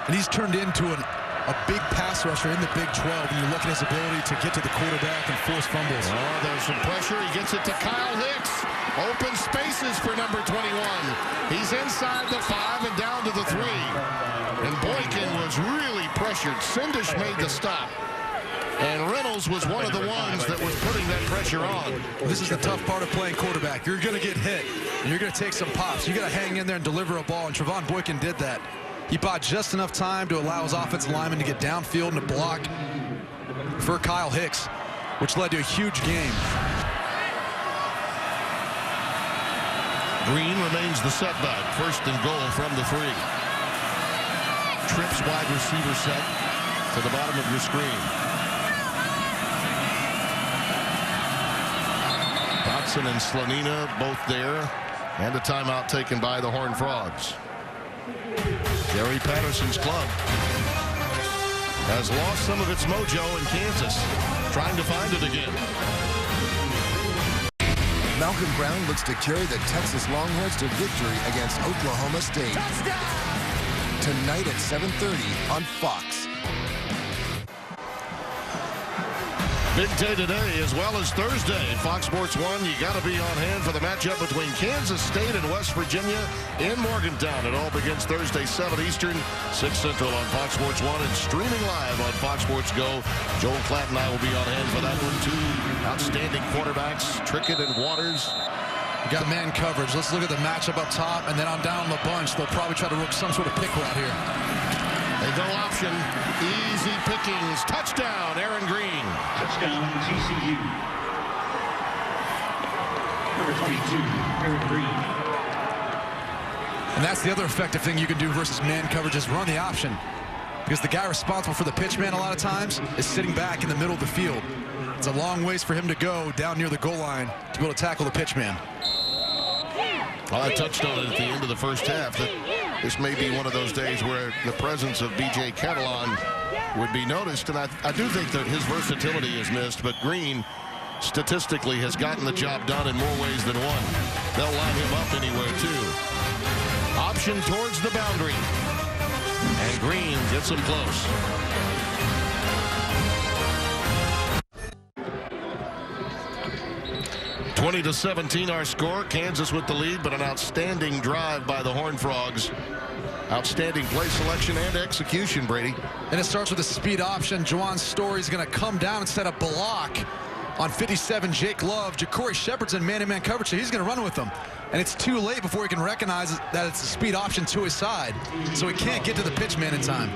And he's turned into a big pass rusher in the Big 12. And you look at his ability to get to the quarterback and force fumbles. Oh, there's some pressure. He gets it to Kyle Hicks. Open spaces for number 21. He's inside the 5 and down to the 3. And Boykin was really pressured. Sindish made the stop. And Reynolds was one of the ones that was putting that pressure on. This is the tough part of playing quarterback. You're going to get hit, and you're going to take some pops. You got to hang in there and deliver a ball, and Trevon Boykin did that. He bought just enough time to allow his offensive lineman to get downfield and to block for Kyle Hicks, which led to a huge game. Green remains the setback. 1st and goal from the 3. Trips wide receiver set to the bottom of your screen. Dotson and Slanina both there. And a timeout taken by the Horned Frogs. Gary Patterson's club has lost some of its mojo in Kansas. Trying to find it again. Malcolm Brown looks to carry the Texas Longhorns to victory against Oklahoma State. Touchdown! Tonight at 7:30 on Fox. Big day today as well as Thursday. Fox Sports 1, you got to be on hand for the matchup between Kansas State and West Virginia in Morgantown. It all begins Thursday, 7 Eastern, 6 Central on Fox Sports 1 and streaming live on Fox Sports Go. Joel Klatt and I will be on hand for that one. 2 outstanding quarterbacks, Trickett and Waters. You got man coverage. Let's look at the matchup up top, and then on down the bunch, they'll probably try to work some sort of pick route here. They go option. Easy pickings. Touchdown, Aaron Green. Touchdown, TCU. Number 22, Aaron Green. And that's the other effective thing you can do versus man coverage is run the option. Because the guy responsible for the pitch man a lot of times is sitting back in the middle of the field. It's a long ways for him to go down near the goal line to be able to tackle the pitch man. Well, I touched on it at the end of the first half that this may be one of those days where the presence of B.J. Catalon would be noticed. And I do think that his versatility is missed, but Green statistically has gotten the job done in more ways than one. They'll line him up anywhere, too. Option towards the boundary. And Green gets him close. (20-17) our score. Kansas with the lead, but an outstanding drive by the Horned Frogs. Outstanding play selection and execution, Brady. And it starts with a speed option. Juwan Story's going to come down and set a block on 57, Jake Love. Ja'Cory Shepard's in man-to-man coverage, so he's going to run with them. And it's too late before he can recognize that it's a speed option to his side, so he can't get to the pitch man in time.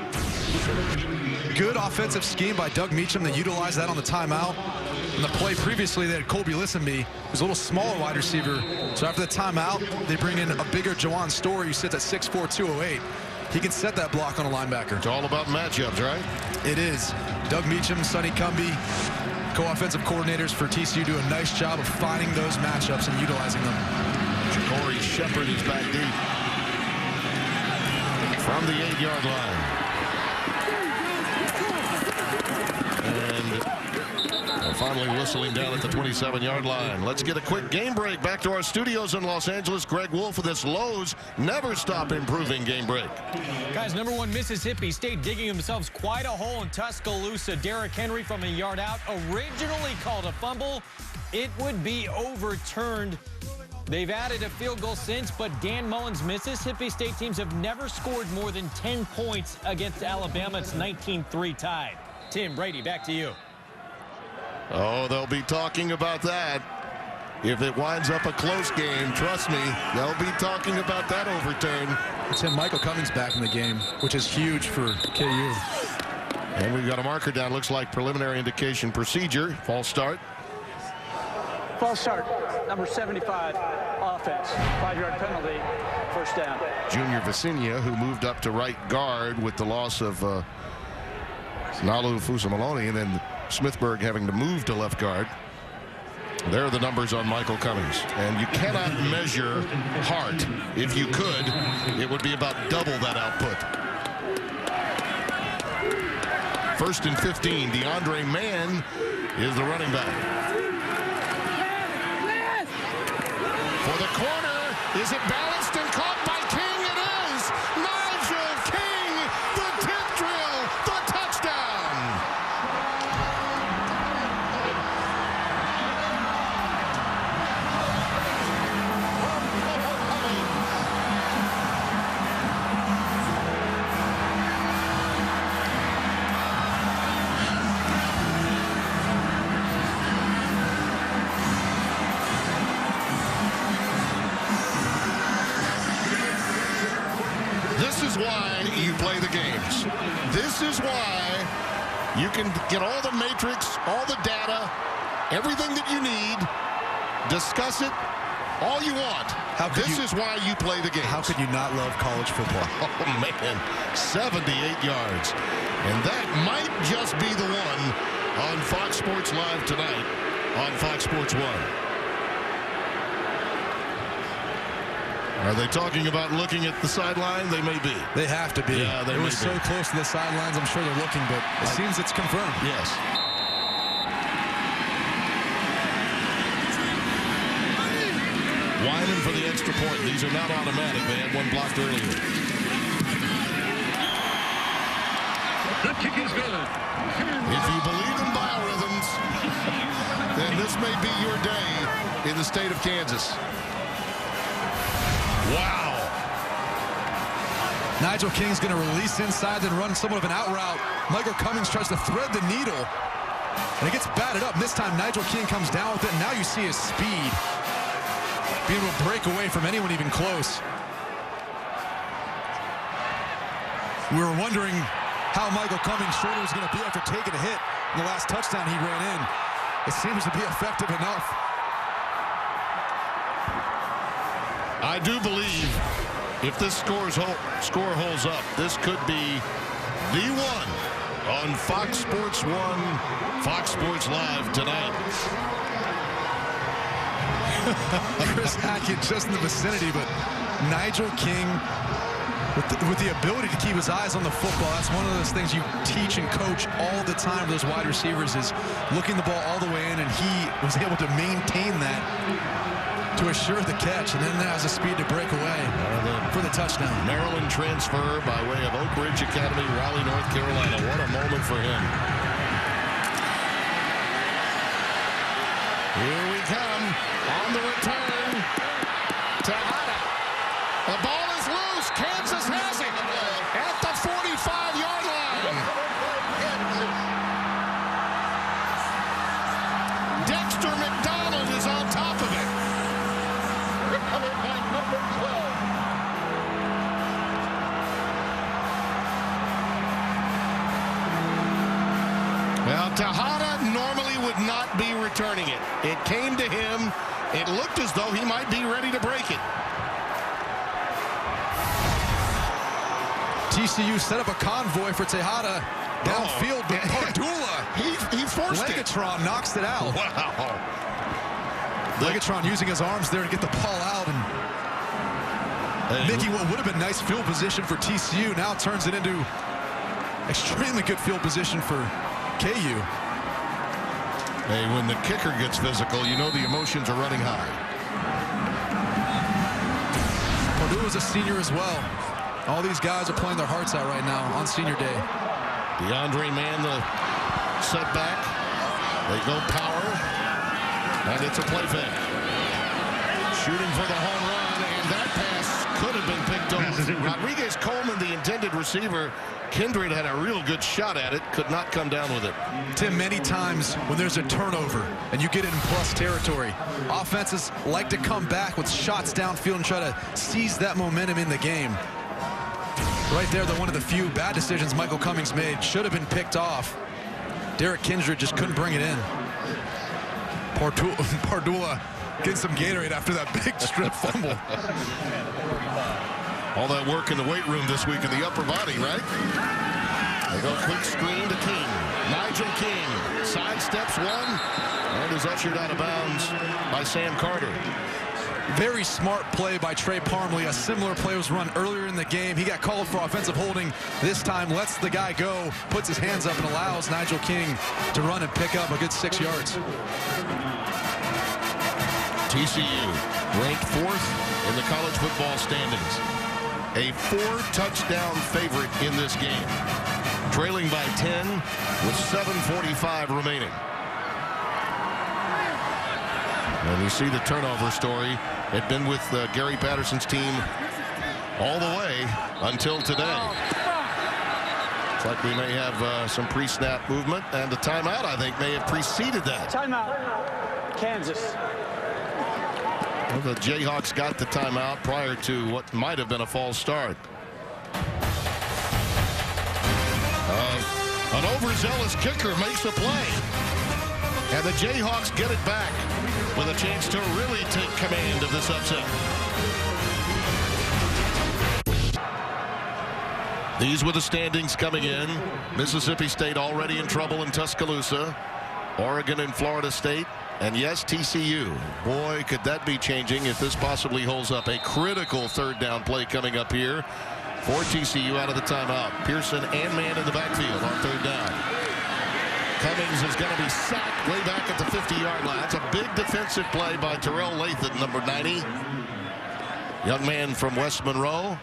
Good offensive scheme by Doug Meacham. They utilized that on the timeout. In the play previously, they had Colby Listenby, who's a little smaller wide receiver. So after the timeout, they bring in a bigger Juwan Story, who sits at 6'4", 208. He can set that block on a linebacker. It's all about matchups, right? It is. Doug Meacham, Sonny Cumbie, co-offensive coordinators for TCU do a nice job of finding those matchups and utilizing them. Ja'Cory Shepard is back deep from the 8-yard line. And finally whistling down at the 27-yard line. Let's get a quick game break. Back to our studios in Los Angeles. Greg Wolf with this Lowe's Never Stop Improving game break. Guys, #1 Mississippi State digging themselves quite a hole in Tuscaloosa. Derrick Henry from a yard out originally called a fumble. It would be overturned. They've added a field goal since, but Dan Mullen's Mississippi State teams have never scored more than 10 points against Alabama. It's 19-3 tied. Tim, Brady, back to you. Oh, they'll be talking about that. If it winds up a close game, trust me, they'll be talking about that overturn. Tim, Michael Cummings back in the game, which is huge for KU. And we've got a marker down. Looks like preliminary indication procedure. False start. False start. Number 75, offense. 5-yard penalty, first down. Junior Vicinia, who moved up to right guard with the loss of Nalu Fusamaloni, and then Smithburg having to move to left guard. There are the numbers on Michael Cummings. And you cannot measure heart. If you could, it would be about double that output. 1st and 15. DeAndre Mann is the running back. For the corner, is it balanced and caught by King? It is! Nigel King, the tip drill, the touchdown! This is why you play the games. This is why you can get all the matrix, all the data, everything that you need, discuss it all you want. This is why you play the games. How could you not love college football? Oh, man. 78 yards. And that might just be the one on Fox Sports Live tonight on Fox Sports 1. Are they talking about looking at the sideline? They may be. They have to be. Yeah, they were so close to the sidelines. I'm sure they're looking, but it seems it's confirmed. Yes. Wyman for the extra point. These are not automatic. They had one blocked earlier. The kick is good. If you believe in biorhythms, then this may be your day in the state of Kansas. Wow. Nigel King's going to release inside, then run somewhat of an out route. Michael Cummings tries to thread the needle, and it gets batted up. And this time, Nigel King comes down with it, and now you see his speed. Being able to break away from anyone even close. We were wondering how Michael Cummings' shoulder was going to be after taking a hit in the last touchdown he ran in. It seems to be effective enough. I do believe If this score holds up, this could be the one on Fox Sports 1, Fox Sports Live tonight. Chris Hackett just in the vicinity, but Nigel King with the ability to keep his eyes on the football. That's one of those things you teach and coach all the time for those wide receivers, is looking the ball all the way in, and he was able to maintain that to assure the catch, and then has the speed to break away for the touchdown. Maryland transfer by way of Oak Ridge Academy, Raleigh, North Carolina. What a moment for him. Here we come on the return. Tejada. The ball is loose. Kansas has it at the 45-yard line. Dexter McDonald is on top of it. Recovered by number 12. Well, Tejada normally would not be returning it. It came to him. It looked as though he might be ready to break it. TCU set up a convoy for Tejada downfield, but Pardula, he forced Legatron knocks it out. Wow. Legatron using his arms there to get the ball out and making what would have been nice field position for TCU. Now turns it into extremely good field position for KU. Hey, when the kicker gets physical, you know the emotions are running high. Pardula's a senior as well. All these guys are playing their hearts out right now on senior day. DeAndre Mann, the setback. They go power, and it's a play fake. Shooting for the home run, and that pass could have been picked off. Rodriguez Coleman, the intended receiver. Kindred had a real good shot at it, could not come down with it. Tim, many times when there's a turnover and you get it in plus territory, offenses like to come back with shots downfield and try to seize that momentum in the game. Right there, one of the few bad decisions Michael Cummings made. Should have been picked off. Derek Kindred just couldn't bring it in. Pardula getting some Gatorade after that big strip fumble. All that work in the weight room this week in the upper body, right? They go quick screen to King. Nigel King sidesteps one and is ushered out of bounds by Sam Carter. Very smart play by Trey Parmley. A similar play was run earlier in the game. He got called for offensive holding. This time lets the guy go, puts his hands up, and allows Nigel King to run and pick up a good 6 yards. TCU ranked 4th in the college football standings. A 4-touchdown favorite in this game. Trailing by 10 with 7:45 remaining. And you see the turnover story. Had been with Gary Patterson's team all the way until today. Looks like we may have some pre-snap movement, and the timeout, I think, may have preceded that. Timeout, Kansas. Well, the Jayhawks got the timeout prior to what might have been a false start. An overzealous kicker makes the play. And the Jayhawks get it back with a chance to really take command of this upset. These were the standings coming in. Mississippi State already in trouble in Tuscaloosa. Oregon and Florida State. And yes, TCU. Boy, could that be changing if this possibly holds up. A critical third down play coming up here for TCU out of the timeout. Pearson and Mann in the backfield on third down. Cummings is going to be sacked way back at the 50-yard line. That's a big defensive play by Terrell Lathan, number 90. Young man from West Monroe.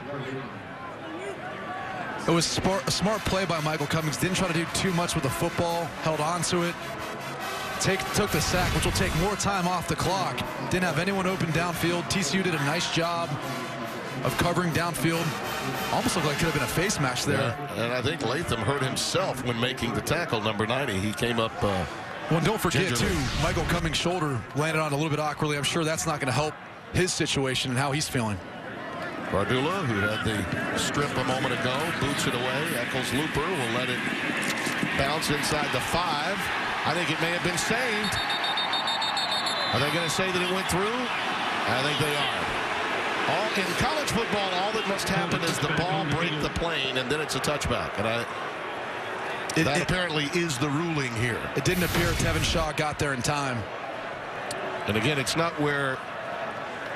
It was a smart play by Michael Cummings. Didn't try to do too much with the football. Held on to it. Took the sack, which will take more time off the clock. Didn't have anyone open downfield. TCU did a nice job of covering downfield. Almost looked like it could have been a face match there. Yeah, and I think Latham hurt himself when making the tackle, number 90. He came up well, don't forget, too, Michael Cummings' shoulder landed on a little bit awkwardly. I'm sure that's not going to help his situation and how he's feeling. Pardula, who had the strip a moment ago, boots it away. Eccles Looper will let it bounce inside the 5. I think it may have been saved. Are they going to say that it went through? I think they are. In college football, all that must happen is the ball break the plane, and then it's a touchback. And that apparently is the ruling here. It didn't appear Tevin Shaw got there in time. And again, it's not where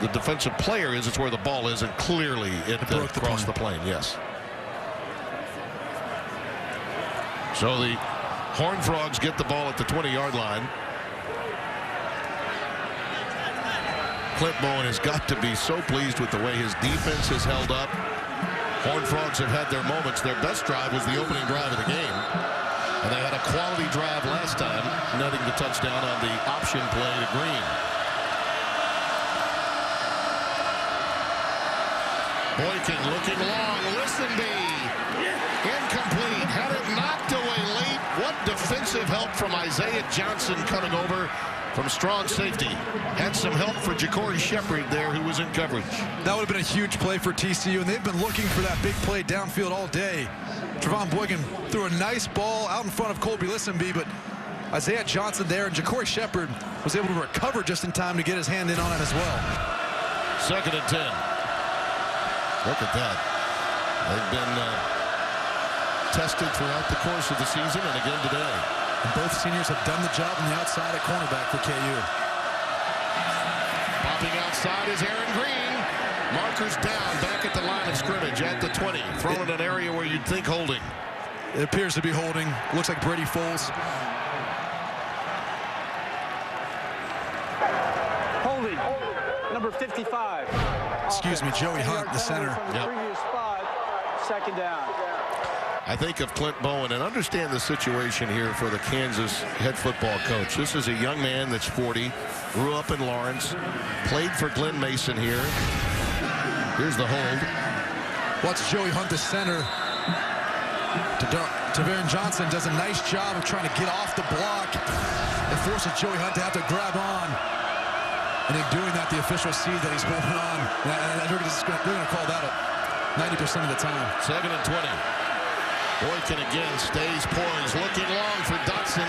the defensive player is, it's where the ball is, and clearly it broke across the plane. Yes. So the Horned Frogs get the ball at the 20-yard line. Clint Bowen has got to be so pleased with the way his defense has held up. Horned Frogs have had their moments. Their best drive was the opening drive of the game. And they had a quality drive last time, netting the touchdown on the option play to Green. Boykin looking long. Listenby. Incomplete. Had it knocked away late. What defensive help from Isaiah Johnson coming over from strong safety. Had some help for Ja'Cory Shepard there, who was in coverage. That would have been a huge play for TCU, and they've been looking for that big play downfield all day. Trevon Boykin threw a nice ball out in front of Colby Listenby, but Isaiah Johnson there, and Ja'Cory Shepard was able to recover just in time to get his hand in on it as well. 2nd and 10. Look at that. They've been tested throughout the course of the season and again today. And both seniors have done the job on the outside at cornerback for KU. Popping outside is Aaron Green. Markers down back at the line of scrimmage at the 20. Thrown in an area where you'd think holding. It appears to be holding. Looks like Brady Foles. Holding. Number 55. Excuse me, Joey Hunt, the center. Yep. Previous spot. 2nd down. I think of Clint Bowen and understand the situation here for the Kansas head football coach. This is a young man that's 40, grew up in Lawrence, played for Glenn Mason here. Here's the hold. Watch Joey Hunt, the center. Tavarian Johnson does a nice job of trying to get off the block. It forces Joey Hunt to have to grab on. And in doing that, the officials see that he's holding on. And they're going to call that up 90% of the time. 2nd and 20. Boykin again stays poised, looking long for Dotson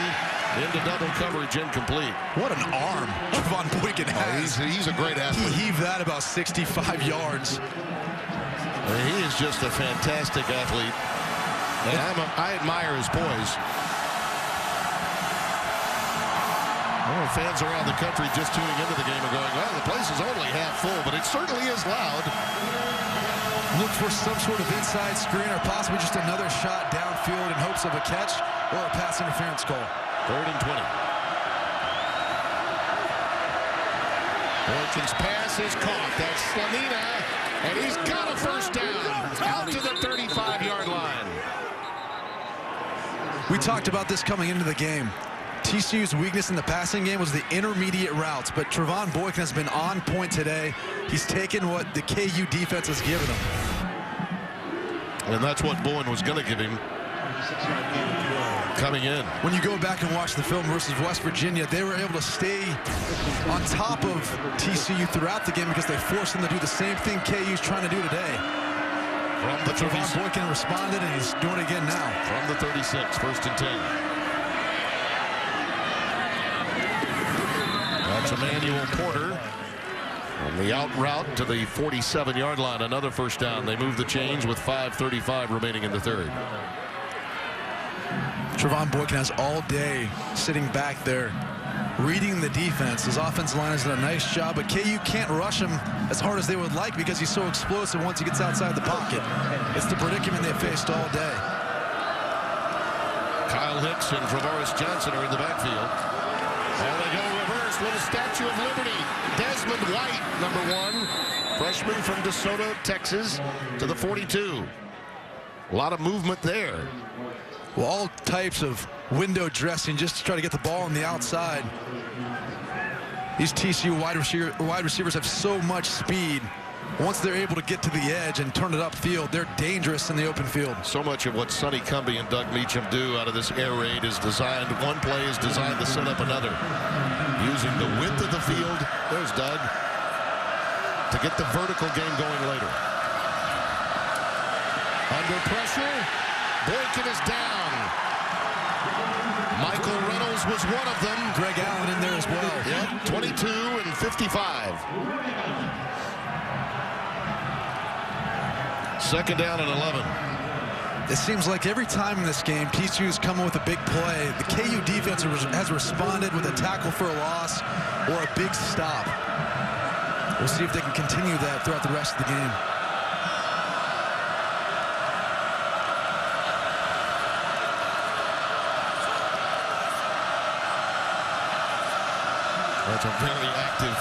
into double coverage, incomplete. What an arm Trevon Boykin has. He's a great athlete. He heaved that about 65 yards. He is just a fantastic athlete. And I admire his poise. Fans around the country just tuning into the game are going, well, the place is only half full, but it certainly is loud. Look for some sort of inside screen or possibly just another shot downfield in hopes of a catch or a pass interference call. 3rd and 20. Boykin's pass is caught. That's Slanina, and he's got a 1st down out to the 35-yard line. We talked about this coming into the game. TCU's weakness in the passing game was the intermediate routes, but Trevon Boykin has been on point today. He's taken what the KU defense has given him. And that's what Bowen was going to give him coming in. When you go back and watch the film versus West Virginia, they were able to stay on top of TCU throughout the game because they forced them to do the same thing KU's trying to do today. But Trevon Boykin responded, and he's doing it again now. From the 36, 1st and 10. That's Emmanuel Porter on the out route to the 47-yard line. Another 1st down. They move the chains with 5:35 remaining in the 3rd. Trevon Boykin has all day sitting back there, reading the defense. His offensive line has done a nice job, but KU can't rush him as hard as they would like because he's so explosive once he gets outside the pocket. It's the predicament they faced all day. Kyle Hicks and Travaris Johnson are in the backfield. And they go reverse with a Statue of Liberty. Desmond White, number 1. Freshman from DeSoto, Texas, to the 42. A lot of movement there. Well, all types of window dressing just to try to get the ball on the outside. These TCU wide receivers have so much speed. Once they're able to get to the edge and turn it upfield, they're dangerous in the open field. So much of what Sonny Cumbie and Doug Meacham do out of this air raid is designed, one play is designed to set up another. Using the width of the field, there's Doug, to get the vertical game going later. Under pressure, Boykin is down. Michael Reynolds was one of them. Greg Allen in there as well. Yep, 22 and 55. Second down and 11. It seems like every time in this game, TCU's coming with a big play. The KU defense has responded with a tackle for a loss or a big stop. We'll see if they can continue that throughout the rest of the game. That's a very active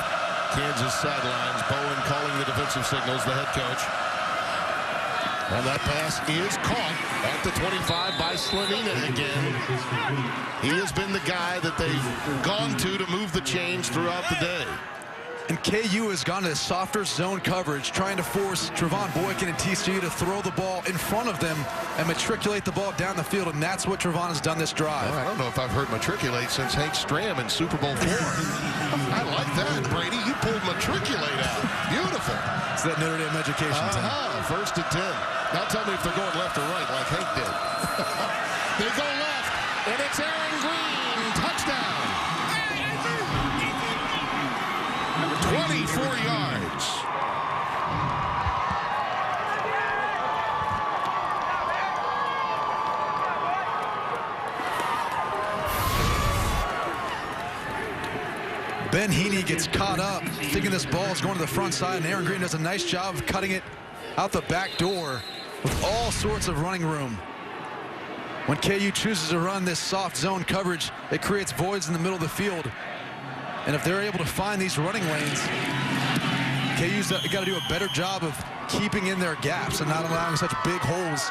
Kansas sidelines. Bowen calling the defensive signals, the head coach. And that pass is caught at the 25 by Slavina again. He has been the guy that they've gone to move the chains throughout the day. And KU has gone to softer zone coverage, trying to force Trevon Boykin and TCU to throw the ball in front of them and matriculate the ball down the field, and that's what Trevon has done this drive. Well, I don't know if I've heard matriculate since Hank Stram in Super Bowl IV. I like that, Brady. You pulled matriculate out. Beautiful. It's that Notre Dame education. First and 10. Now tell me if they're going left or right like Hank did. They go left, and it's Aaron Green. Touchdown. 24 yards. Ben Heaney gets caught up, thinking this ball is going to the front side, and Aaron Green does a nice job of cutting it out the back door with all sorts of running room. When KU chooses to run this soft zone coverage, it creates voids in the middle of the field. And if they're able to find these running lanes, KU's got to do a better job of keeping in their gaps and not allowing such big holes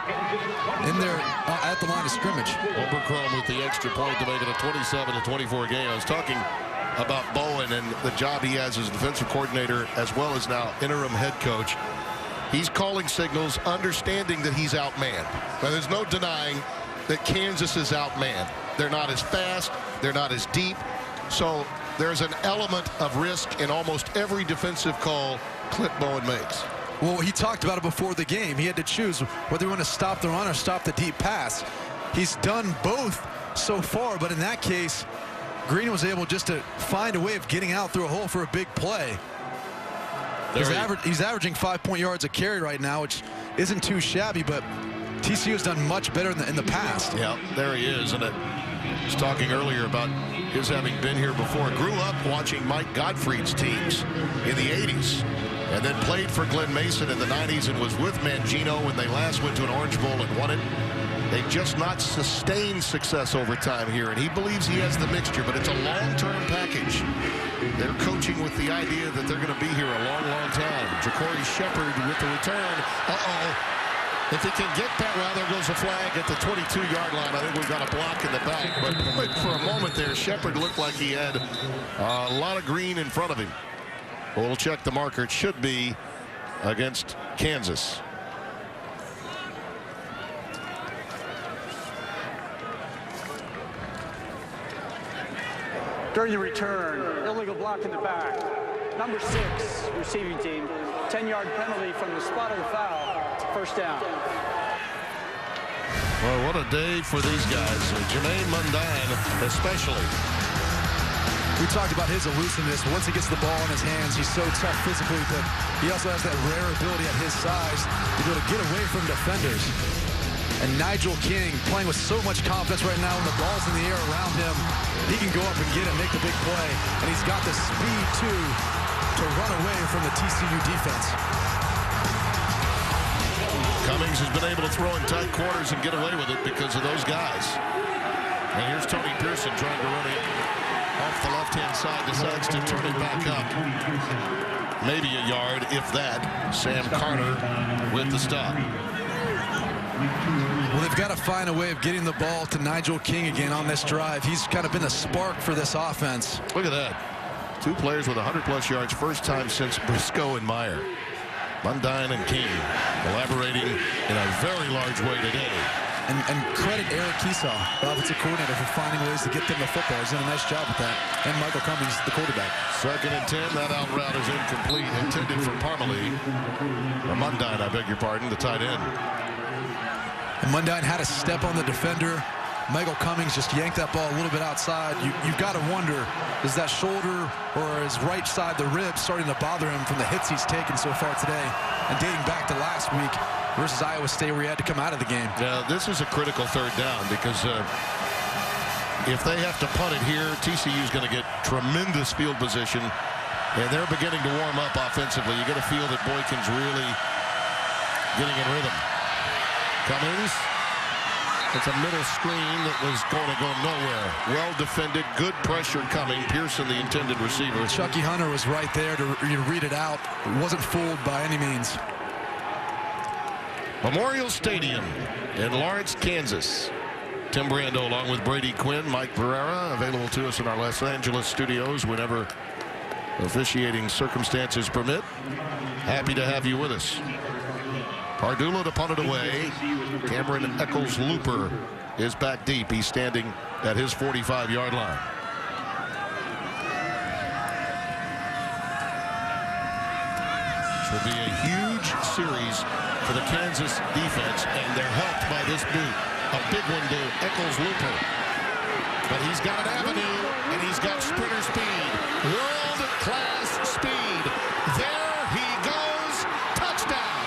in there at the line of scrimmage. Obercrom with the extra point to make it a 27-24 game. I was talking about Bowen and the job he has as defensive coordinator as well as now interim head coach. He's calling signals, understanding that he's outmanned. Now, there's no denying that Kansas is outmanned. They're not as fast. They're not as deep. So there's an element of risk in almost every defensive call Clint Bowen makes. Well, he talked about it before the game. He had to choose whether he wanted to stop the run or stop the deep pass. He's done both so far, but in that case, Green was able just to find a way of getting out through a hole for a big play. He's averaging 5 yards a carry right now, which isn't too shabby, but TCU has done much better in the past. Yeah, there he is. And I was talking earlier about his having been here before. Grew up watching Mike Gottfried's teams in the 80s and then played for Glenn Mason in the 90s and was with Mangino when they last went to an Orange Bowl and won it. They've just not sustained success over time here, and he believes he has the mixture, but it's a long-term package. They're coaching with the idea that they're going to be here a long, long time. Ja'Cory Shepard with the return. If he can get that, well, there goes a flag at the 22-yard line. I think we've got a block in the back. But for a moment there, Shepard looked like he had a lot of green in front of him. We'll check the marker. It should be against Kansas. During the return, illegal block in the back. Number 6, receiving team, 10-yard penalty from the spot of the foul. First down. Well, what a day for these guys. Jermaine Mundine especially. We talked about his elusiveness. Once he gets the ball in his hands, he's so tough physically, but he also has that rare ability at his size to be able to get away from defenders. And Nigel King playing with so much confidence right now when the ball's in the air around him. He can go up and get it, make the big play. And he's got the speed, too, to run away from the TCU defense. Cummings has been able to throw in tight quarters and get away with it because of those guys. And here's Tony Pearson trying to run it off the left-hand side, decides to turn it back up. Maybe a yard, if that. Sam Carter with the stop. Well, they've got to find a way of getting the ball to Nigel King again on this drive. He's kind of been the spark for this offense. Look at that. 2 players with 100-plus yards, first time since Briscoe and Meyer. Mundine and King collaborating in a very large way today. And credit Eric Keesaw, the offensive coordinator, for finding ways to get them the football. He's done a nice job with that. And Michael Cummings, the quarterback. Second and 10. That out route is incomplete. Intended for Parmalee. Or Mundine, I beg your pardon, the tight end. And Mundine had a step on the defender. Michael Cummings just yanked that ball a little bit outside. You've got to wonder, is that shoulder or his right side, the ribs, starting to bother him from the hits he's taken so far today? And dating back to last week, versus Iowa State where he had to come out of the game. Yeah, this is a critical third down because if they have to punt it here, TCU is going to get tremendous field position, and they're beginning to warm up offensively. You get a feel that Boykin's really getting in rhythm. Cummings. It's a middle screen that was going to go nowhere. Well defended, good pressure coming. Pearson, the intended receiver. Chucky Hunter was right there to read it out. Wasn't fooled by any means. Memorial Stadium in Lawrence, Kansas. Tim Brando along with Brady Quinn, Mike Pereira, available to us in our Los Angeles studios whenever officiating circumstances permit. Happy to have you with us. Pardullo to punt it away. Cameron Eccles-Looper is back deep. He's standing at his 45-yard line. This will be a huge series for the Kansas defense, and they're helped by this boot. A big one to Eccles-Looper. But he's got an avenue, and he's got sprinter speed. World-class speed. There he goes. Touchdown.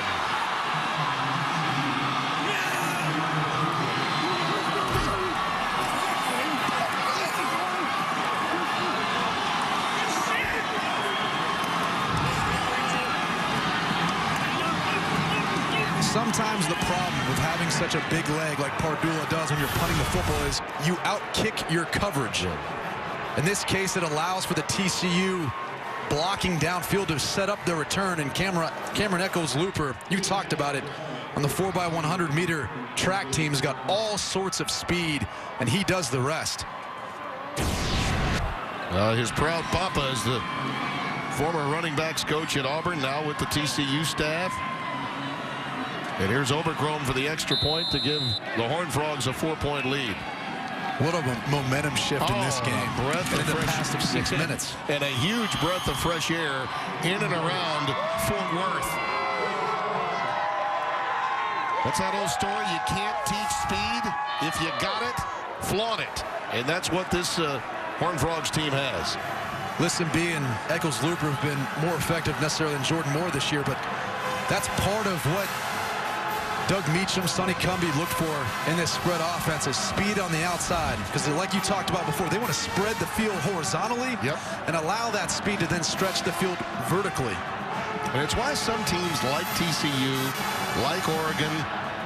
Sometimes the problem with having such a big leg like Pardula does when you're punting the football is you outkick your coverage. In this case, it allows for the TCU blocking downfield to set up their return. And Cameron Eccles-Looper, you talked about it, on the 4x100 meter track team has got all sorts of speed, and he does the rest. His proud papa is the former running backs coach at Auburn, now with the TCU staff. And here's Oberkrom for the extra point to give the Horned Frogs a 4-point lead. What a momentum shift in this game. Breath in of the fresh, past of 6 minutes. And a huge breath of fresh air in and around Fort Worth. What's that old story? You can't teach speed. If you got it, flaunt it. And that's what this Horned Frogs team has. Listen, B and Eccles-Looper have been more effective necessarily than Jordan Moore this year, but that's part of what Doug Meacham, Sonny Cumbie looked for in this spread offense is speed on the outside. Because like you talked about before, they want to spread the field horizontally and allow that speed to then stretch the field vertically. And it's why some teams like TCU, like Oregon,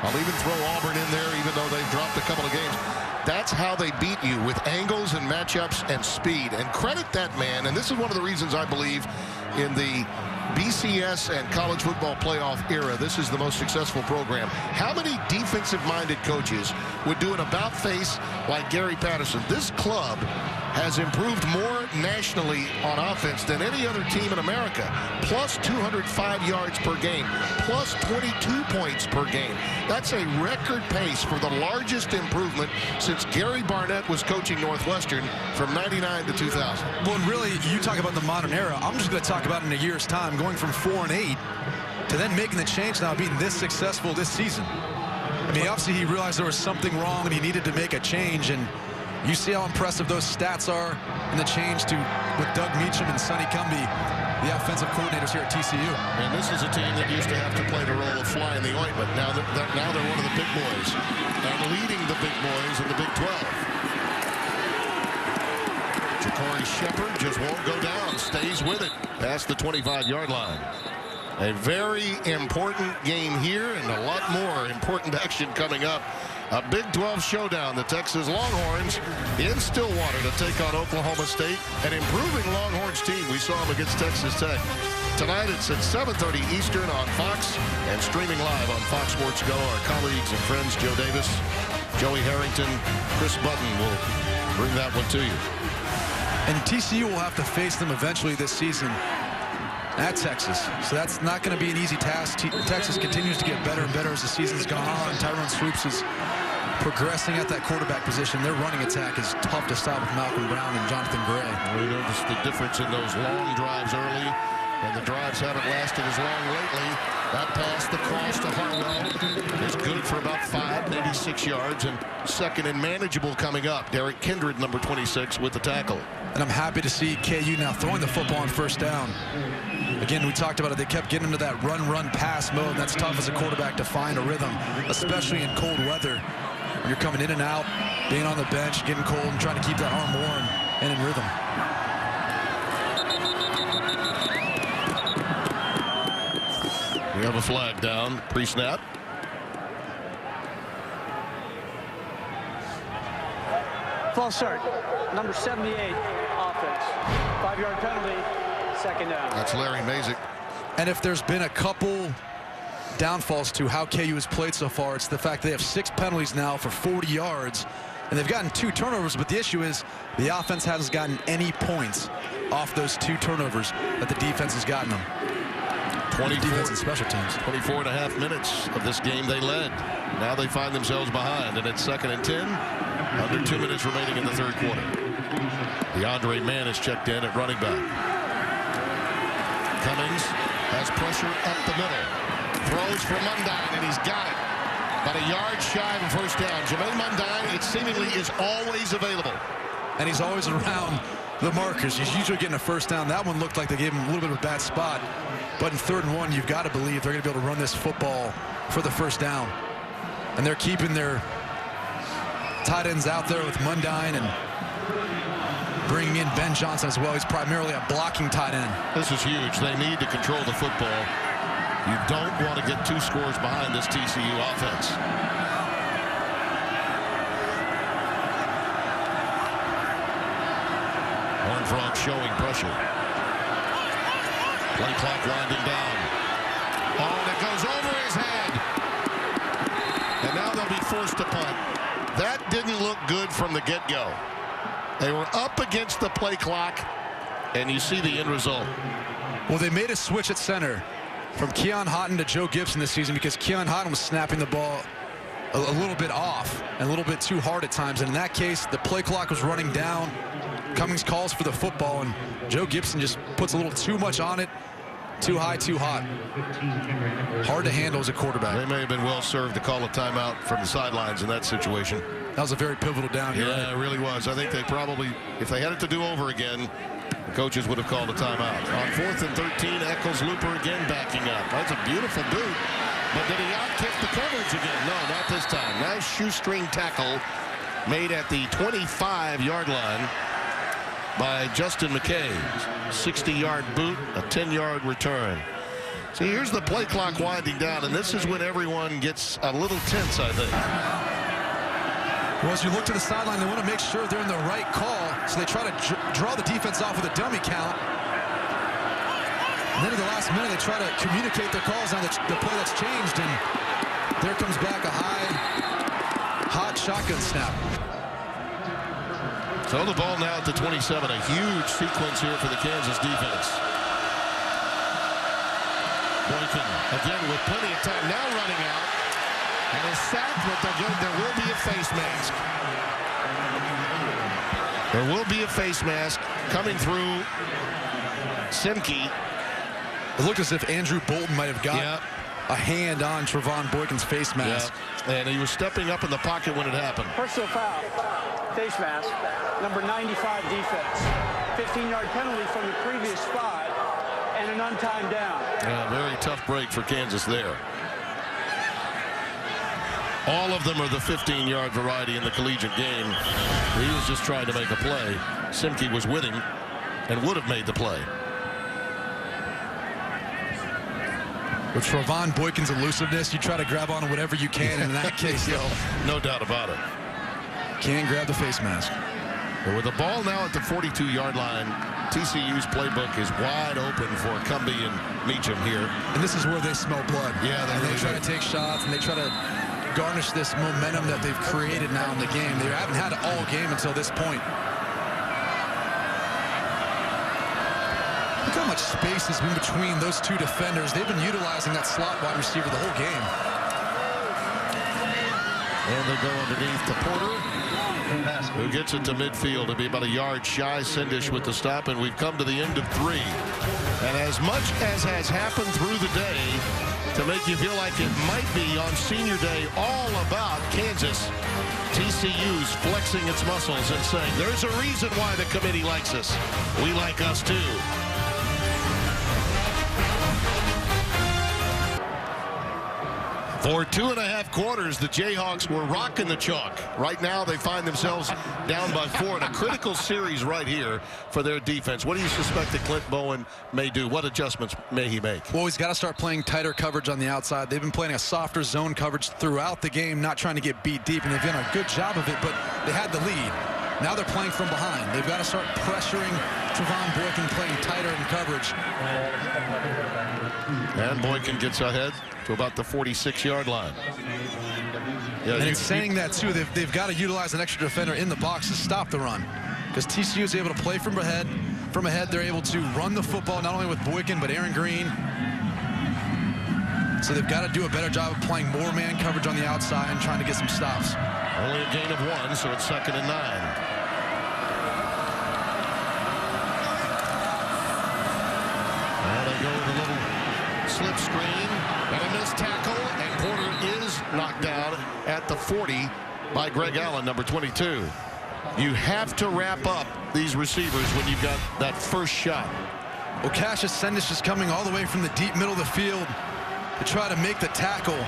I'll even throw Auburn in there even though they've dropped a couple of games. That's how they beat you, with angles and matchups and speed. And credit that man, and this is one of the reasons I believe in the BCS and college football playoff era, this is the most successful program. How many defensive-minded coaches would do an about-face like Gary Patterson? This club has improved more nationally on offense than any other team in America. Plus 205 yards per game, plus 22 points per game. That's a record pace for the largest improvement since Gary Barnett was coaching Northwestern from '99 to 2000. Well, and really, you talk about the modern era. I'm just going to talk about in a year's time, going from 4-8 to then making the change now, being this successful this season. I mean, obviously he realized there was something wrong and he needed to make a change, and you see how impressive those stats are in the change to with Doug Meacham and Sonny Cumbie, the offensive coordinators here at TCU. And this is a team that used to have to play the role of fly in the ointment. Now they're one of the big boys and leading the big boys in the Big 12. Ja'Cory Shepherd just won't go down, stays with it past the 25-yard line. A very important game here and a lot more important action coming up. A Big 12 showdown. The Texas Longhorns in Stillwater to take on Oklahoma State. An improving Longhorns team. We saw them against Texas Tech. Tonight it's at 7:30 Eastern on Fox and streaming live on Fox Sports Go. Our colleagues and friends Joe Davis, Joey Harrington, Chris Button will bring that one to you. And TCU will have to face them eventually this season at Texas. So that's not going to be an easy task. Texas continues to get better and better as the season's gone on. Tyrone Swoops is progressing at that quarterback position. Their running attack is tough to stop with Malcolm Brown and Jonathan Gray. We noticed the difference in those long drives early, and the drives haven't lasted as long lately. That pass, the cross to Hartwell, is good for about 5, maybe 6 yards, and second and manageable coming up. Derek Kindred, number 26, with the tackle. And I'm happy to see KU now throwing the football on first down. Again, we talked about it. They kept getting into that run-pass mode. And that's tough as a quarterback to find a rhythm, especially in cold weather. When you're coming in and out, being on the bench, getting cold, and trying to keep that arm warm and in rhythm. We have a flag down, pre-snap. False start, number 78, offense. 5-yard penalty, second down. That's Larry Mazik. And if there's been a couple downfalls to how KU has played so far, it's the fact they have 6 penalties now for 40 yards. And they've gotten 2 turnovers, but the issue is the offense hasn't gotten any points off those 2 turnovers that the defense has gotten them. 24 defense and special teams. 24 and a half minutes of this game they led. Now they find themselves behind, and it's 2nd and 10. Under 2 minutes remaining in the third quarter. DeAndre Mann is checked in at running back. Cummings has pressure up the middle. Throws for Mundine, and he's got it. About a yard shy of a first down. Jermaine Mundine, it seemingly is always available. And he's always around the markers. He's usually getting a first down. That one looked like they gave him a little bit of a bad spot. But in 3rd and 1, you've got to believe they're going to be able to run this football for the first down. And they're keeping their tight ends out there with Mundine and bringing in Ben Johnson as well. He's primarily a blocking tight end. This is huge. They need to control the football. You don't want to get 2 scores behind this TCU offense. Horned Frogs showing pressure. Play clock winding down. Oh, and it goes over his head. And now they'll be forced to punt. That didn't look good from the get-go. They were up against the play clock, and you see the end result. Well, they made a switch at center from Keon Houghton to Joe Gibson this season because Keon Houghton was snapping the ball a little bit off and a little bit too hard at times. And in that case, the play clock was running down. Cummings calls for the football, and Joe Gibson just puts a little too much on it. Too high, too hot. Hard to handle as a quarterback. They may have been well served to call a timeout from the sidelines in that situation. That was a very pivotal down here. Yeah, it really was. I think they probably, if they had it to do over again, the coaches would have called a timeout. On 4th and 13, Eccles Looper again backing up. That's a beautiful boot. But did he outkick the coverage again? No, not this time. Nice shoestring tackle made at the 25-yard line by Justin McKay. 60-yard boot, a 10-yard return. See, here's the play clock winding down, and this is when everyone gets a little tense, I think. Well, as you look to the sideline, they want to make sure they're in the right call, so they try to draw the defense off with a dummy count. And then at the last minute, they try to communicate their calls on the play that's changed, and there comes back a hot shotgun snap. So the ball now at the 27. A huge sequence here for the Kansas defense. Boykin again with plenty of time now running out. And is sacked, but there will be a face mask. There will be a face mask coming through Simke. It looked as if Andrew Bolton might have got a hand on Trevon Boykin's face mask. And he was stepping up in the pocket when it happened. Personal foul, face mask, number 95 defense. 15-yard penalty from the previous 5 and an untimed down. Yeah, very tough break for Kansas there. All of them are the 15-yard variety in the collegiate game. He was just trying to make a play. Simke was with him and would have made the play. With Trevon Boykin's elusiveness, you try to grab on whatever you can. In that case, no doubt about it. Can't grab the face mask. But with the ball now at the 42-yard line, TCU's playbook is wide open for Cumbie and Meacham here. And this is where they smell blood. Yeah, they try to take shots, and they try to garnish this momentum that they've created now in the game. They haven't had it all game until this point. Look how much space has been between those 2 defenders. They've been utilizing that slot wide receiver the whole game. And they go underneath to Porter, who gets it to midfield. It'll be about a yard shy. Sendish with the stop, and we've come to the end of 3. And as much as has happened through the day, to make you feel like it might be on Senior Day all about Kansas. TCU's flexing its muscles and saying, there's a reason why the committee likes us. We like us too. For 2.5 quarters, the Jayhawks were rocking the chalk. Right now, they find themselves down by 4 in a critical series right here for their defense. What do you suspect that Clint Bowen may do? What adjustments may he make? Well, he's got to start playing tighter coverage on the outside. They've been playing a softer zone coverage throughout the game, not trying to get beat deep, and they've done a good job of it, but they had the lead. Now they're playing from behind. They've got to start pressuring Trevon Boykin, playing tighter in coverage. And Boykin gets ahead to about the 46-yard line. Yeah, and in saying that, too, they've got to utilize an extra defender in the box to stop the run, because TCU is able to play from ahead. From ahead, they're able to run the football, not only with Boykin, but Aaron Green. So they've got to do a better job of playing more man coverage on the outside and trying to get some stops. Only a gain of 1, so it's 2nd and 9. They go with a little slip screen and a missed tackle, and Porter is knocked down at the 40 by Greg Allen, number 22. You have to wrap up these receivers when you've got that first shot. Well, Cassius Sendish is coming all the way from the deep middle of the field to try to make the tackle.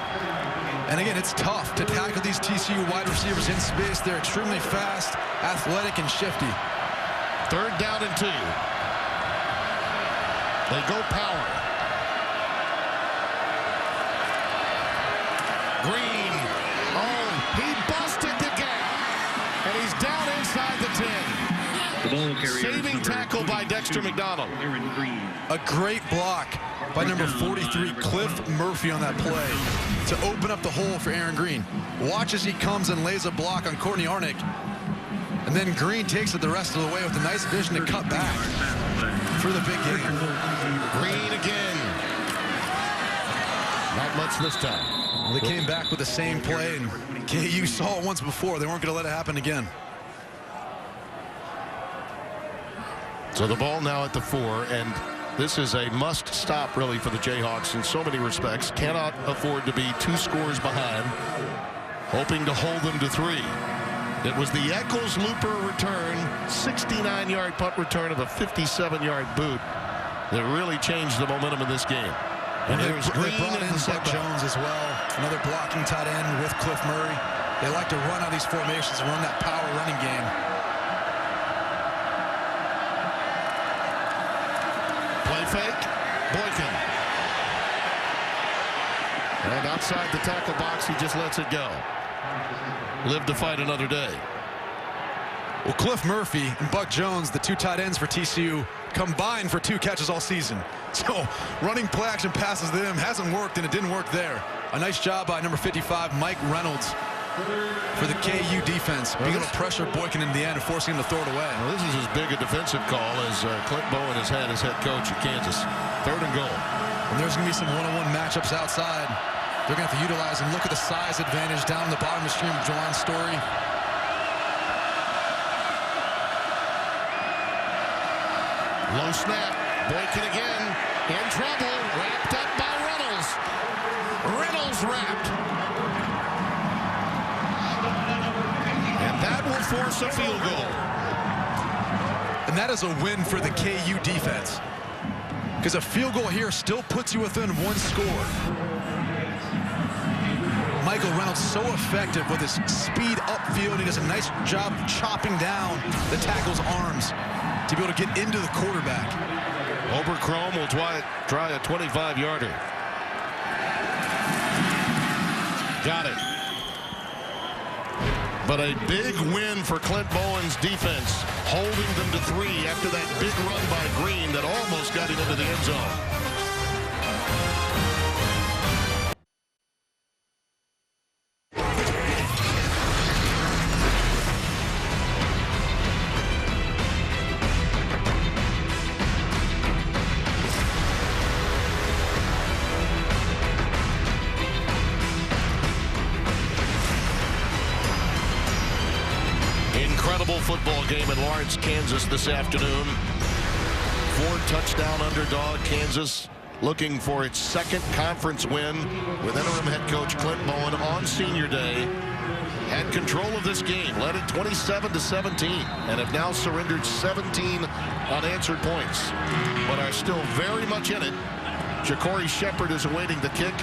And again, it's tough to tackle these TCU wide receivers in space. They're extremely fast, athletic, and shifty. 3rd down and 2. They go power. Green. Oh, he busted the gap. And he's down inside the 10. Saving tackle by Dexter McDonald. A great block by number 43, Cliff Murphy, on that play to open up the hole for Aaron Green. Watch as he comes and lays a block on Courtney Arnick. And then Green takes it the rest of the way with a nice vision to cut back for the big game. Green again. Not much this time. Well, they came back with the same play, and KU saw it once before. They weren't going to let it happen again. So the ball now at the 4, and this is a must-stop, really, for the Jayhawks in so many respects. Cannot afford to be 2 scores behind, hoping to hold them to 3. It was the Eccles Looper return, 69-yard punt return of a 57-yard boot that really changed the momentum of this game. And there's Green and Buck Jones as well. Another blocking tight end with Cliff Murray. They like to run out these formations and run that power running game. Play fake. Boykin. And outside the tackle box, he just lets it go. Live to fight another day. Well, Cliff Murphy and Buck Jones, the 2 tight ends for TCU, combined for 2 catches all season. So running play action passes to them hasn't worked, and it didn't work there. A nice job by number 55, Mike Reynolds, for the KU defense, being able to pressure Boykin in the end and forcing him to throw it away. Well, this is as big a defensive call as Clint Bowen has had as head coach at Kansas. 3rd and goal. And there's going to be some one-on-one matchups outside. They're going to have to utilize and look at the size advantage down in the bottom of the stream of Jawan Story. Low snap. Boykin again. In trouble. Wrapped up by Reynolds. Reynolds wrapped. And that will force a field goal. And that is a win for the KU defense, because a field goal here still puts you within 1 score. Michael Reynolds so effective with his speed upfield. He does a nice job chopping down the tackle's arms to be able to get into the quarterback. Oberchrome will try a 25-yarder. Got it. But a big win for Clint Bowen's defense, holding them to 3 after that big run by Green that almost got him into the end zone. Football game in Lawrence, Kansas this afternoon. 4-touchdown underdog Kansas looking for its second conference win with interim head coach Clint Bowen on senior day. Had control of this game, led it 27-17, and have now surrendered 17 unanswered points, but are still very much in it. Ja'Cory Shepherd is awaiting the kick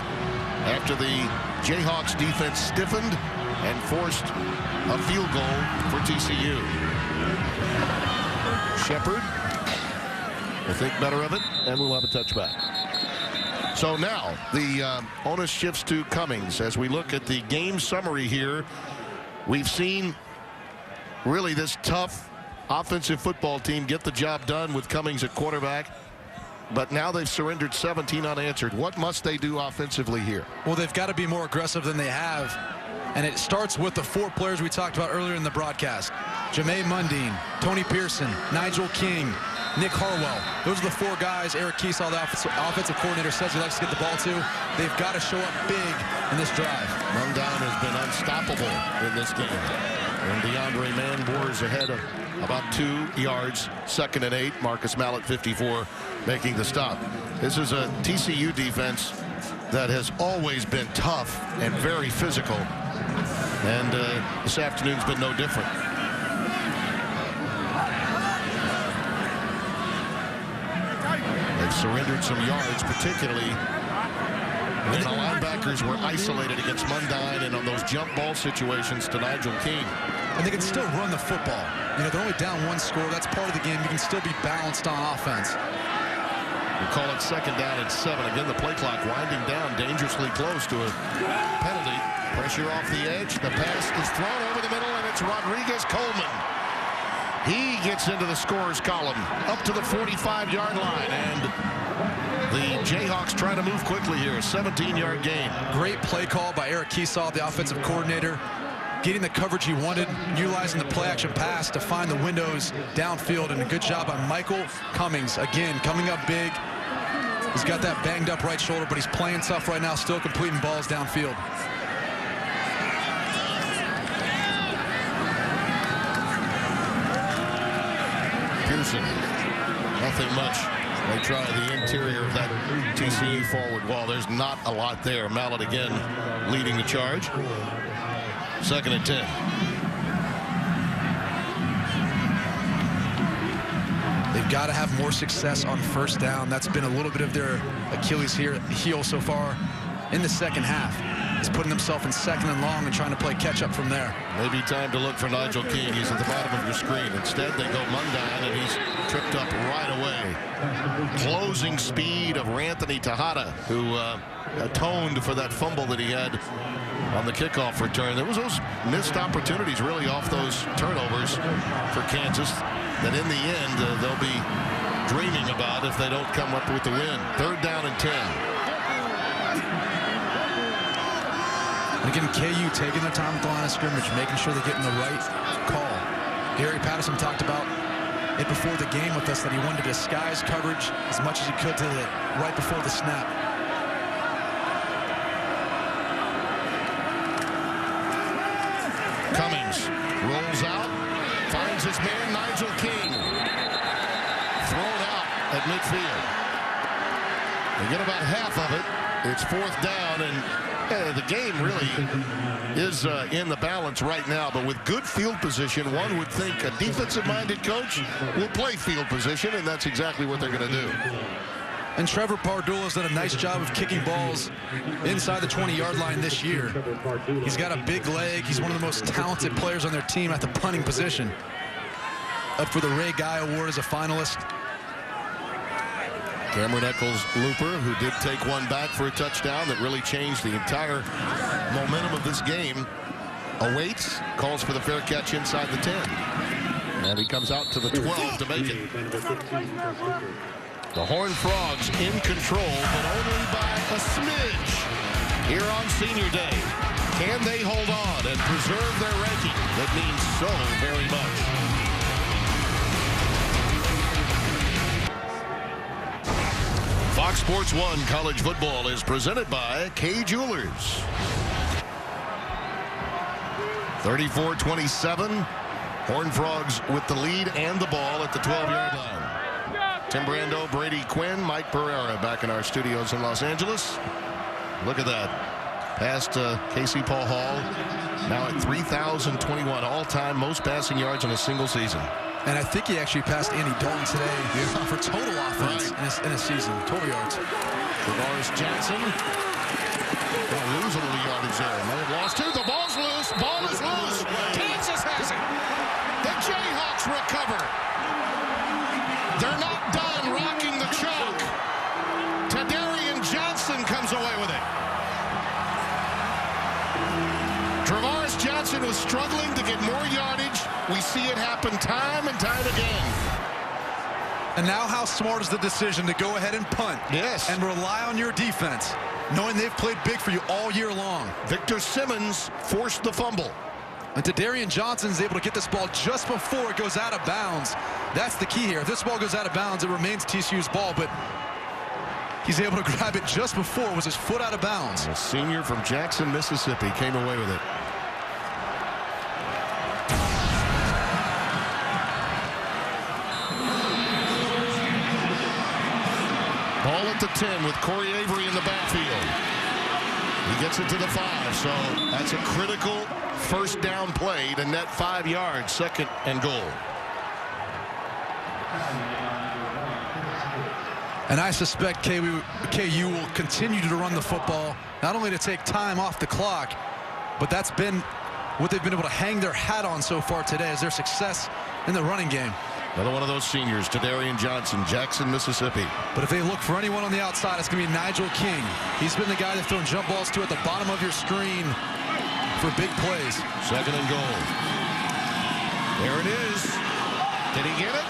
after the Jayhawks defense stiffened and forced a field goal for TCU. Shepherd will think better of it, and we'll have a touchback. So now the onus shifts to Cummings. As we look at the game summary here, we've seen really this tough offensive football team get the job done with Cummings at quarterback. But now they've surrendered 17 unanswered. What must they do offensively here? Well, they've got to be more aggressive than they have. And it starts with the 4 players we talked about earlier in the broadcast. Jermaine Mundine, Tony Pearson, Nigel King, Nick Harwell. Those are the 4 guys Eric Kiesau, the offensive coordinator, says he likes to get the ball to. They've got to show up big in this drive. Mundine has been unstoppable in this game. And DeAndre Manbour is ahead of about 2 yards, 2nd and 8. Marcus Mallett, 54, making the stop. This is a TCU defense that has always been tough and very physical. And this afternoon's been no different. They've surrendered some yards, particularly when the linebackers were isolated against Mundine and on those jump ball situations to Nigel King. And they can still run the football. You know, they're only down 1 score. That's part of the game. You can still be balanced on offense. We call it 2nd down and 7. Again, the play clock winding down dangerously close to a penalty. Pressure off the edge. The pass is thrown over the middle, and it's Rodriguez Coleman. He gets into the scorer's column up to the 45-yard line, and the Jayhawks try to move quickly here. A 17-yard gain. Great play call by Eric Kiesau, the offensive coordinator. Getting the coverage he wanted, utilizing the play-action pass to find the windows downfield, and a good job by Michael Cummings. Again, coming up big. He's got that banged-up right shoulder, but he's playing tough right now, still completing balls downfield. Pearson, nothing much. They try the interior of that TCU forward wall. There's not a lot there. Mallett again leading the charge. 2nd and 10. They've got to have more success on 1st down. That's been a little bit of their Achilles heel so far in the 2nd half. He's putting himself in 2nd and long and trying to play catch up from there. Maybe time to look for Nigel King. He's at the bottom of your screen. Instead, they go Mundine, and he's tripped up right away. Closing speed of Ranthony Tejada, who atoned for that fumble that he had on the kickoff return. There was those missed opportunities really off those turnovers for Kansas that in the end they'll be dreaming about if they don't come up with the win. 3rd down and 10. And again, KU taking their time at the line of scrimmage, making sure they're getting the right call. Gary Patterson talked about it before the game with us that he wanted to disguise coverage as much as he could to right before the snap. Cummings rolls out, finds his man Nigel King. Thrown out at midfield. They get about half of it. It's 4th down, and the game really is in the balance right now. But with good field position, one would think a defensive-minded coach will play field position, and that's exactly what they're going to do. And Trevor Pardula's done a nice job of kicking balls inside the 20-yard line this year. He's got a big leg. He's one of the most talented players on their team at the punting position. Up for the Ray Guy Award as a finalist. Cameron Eccles-Looper, who did take one back for a touchdown that really changed the entire momentum of this game, awaits, calls for the fair catch inside the 10. And he comes out to the 12 to make it. The Horned Frogs in control, but only by a smidge here on Senior Day. Can they hold on and preserve their ranking that means so very much? Fox Sports 1 College Football is presented by Kay Jewelers. 34-27. Horned Frogs with the lead and the ball at the 12-yard line. Tim Brando, Brady Quinn, Mike Pereira back in our studios in Los Angeles. Look at that. Past Casey Paul Hall. Now at 3,021 all-time most passing yards in a single season. And I think he actually passed Andy Dalton today for total offense in a season, total yards. Morris Johnson. Going to lose a little yardage there. May have lost two. The ball's loose. Ball is loose. Kansas has it. The Jayhawks recover. They're not done rocking the chalk. Tadarian Johnson comes away with it. Travaris Johnson was struggling to get more yardage. We see it happen time and time again. And now how smart is the decision to go ahead and punt? Yes. And rely on your defense, knowing they've played big for you all year long. Victor Simmons forced the fumble. And Tadarian Johnson's able to get this ball just before it goes out of bounds. That's the key here. If this ball goes out of bounds, it remains TCU's ball, but he's able to grab it just before it was his foot out of bounds. A senior from Jackson, Mississippi came away with it. Ball at the 10 with Corey Avery in the backfield. He gets it to the 5, so that's a critical first down play to net 5 yards, 2nd and goal. And I suspect KU will continue to run the football, not only to take time off the clock, but that's been what they've been able to hang their hat on so far today is their success in the running game. Another one of those seniors, Tadarian Johnson, Jackson, Mississippi. But if they look for anyone on the outside, it's going to be Nigel King. He's been the guy they've thrown jump balls to at the bottom of your screen for big plays. 2nd and goal. There it is. Did he get it?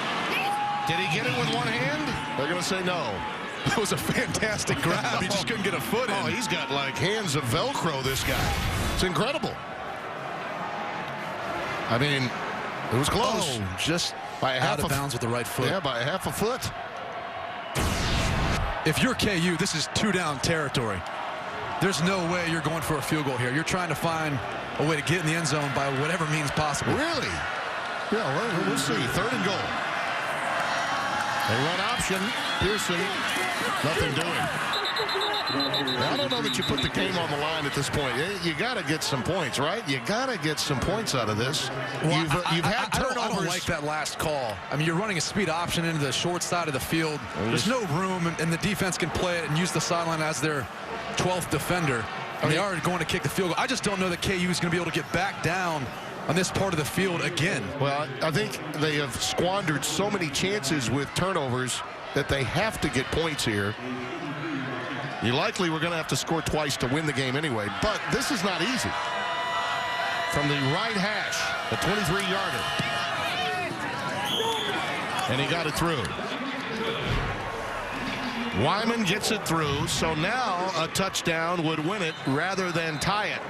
Did he get it with one hand? They're going to say no. That was a fantastic grab. He just couldn't get a foot in. Oh, he's got like hands of Velcro, this guy. It's incredible. I mean, it was close. Oh, just by a half out of bounds with the right foot. Yeah, by a half a foot. If you're KU, this is 2-down territory. There's no way you're going for a field goal here. You're trying to find a way to get in the end zone by whatever means possible. Really? Yeah, well, we'll see. 3rd and goal. They run option. Pearson, nothing doing. Now, I don't know that you put the game on the line at this point. You got to get some points, right? You got to get some points out of this. Well, you've had turnovers. I don't like that last call. I mean, you're running a speed option into the short side of the field. There's no room, and the defense can play it and use the sideline as their 12th defender. And they are going to kick the field goal. I just don't know that KU is going to be able to get back down on this part of the field again. Well, I think they have squandered so many chances with turnovers that they have to get points here. You likely were going to have to score twice to win the game anyway, but this is not easy. From the right hash, a 23-yarder. And he got it through. Wyman gets it through, so now a touchdown would win it rather than tie it.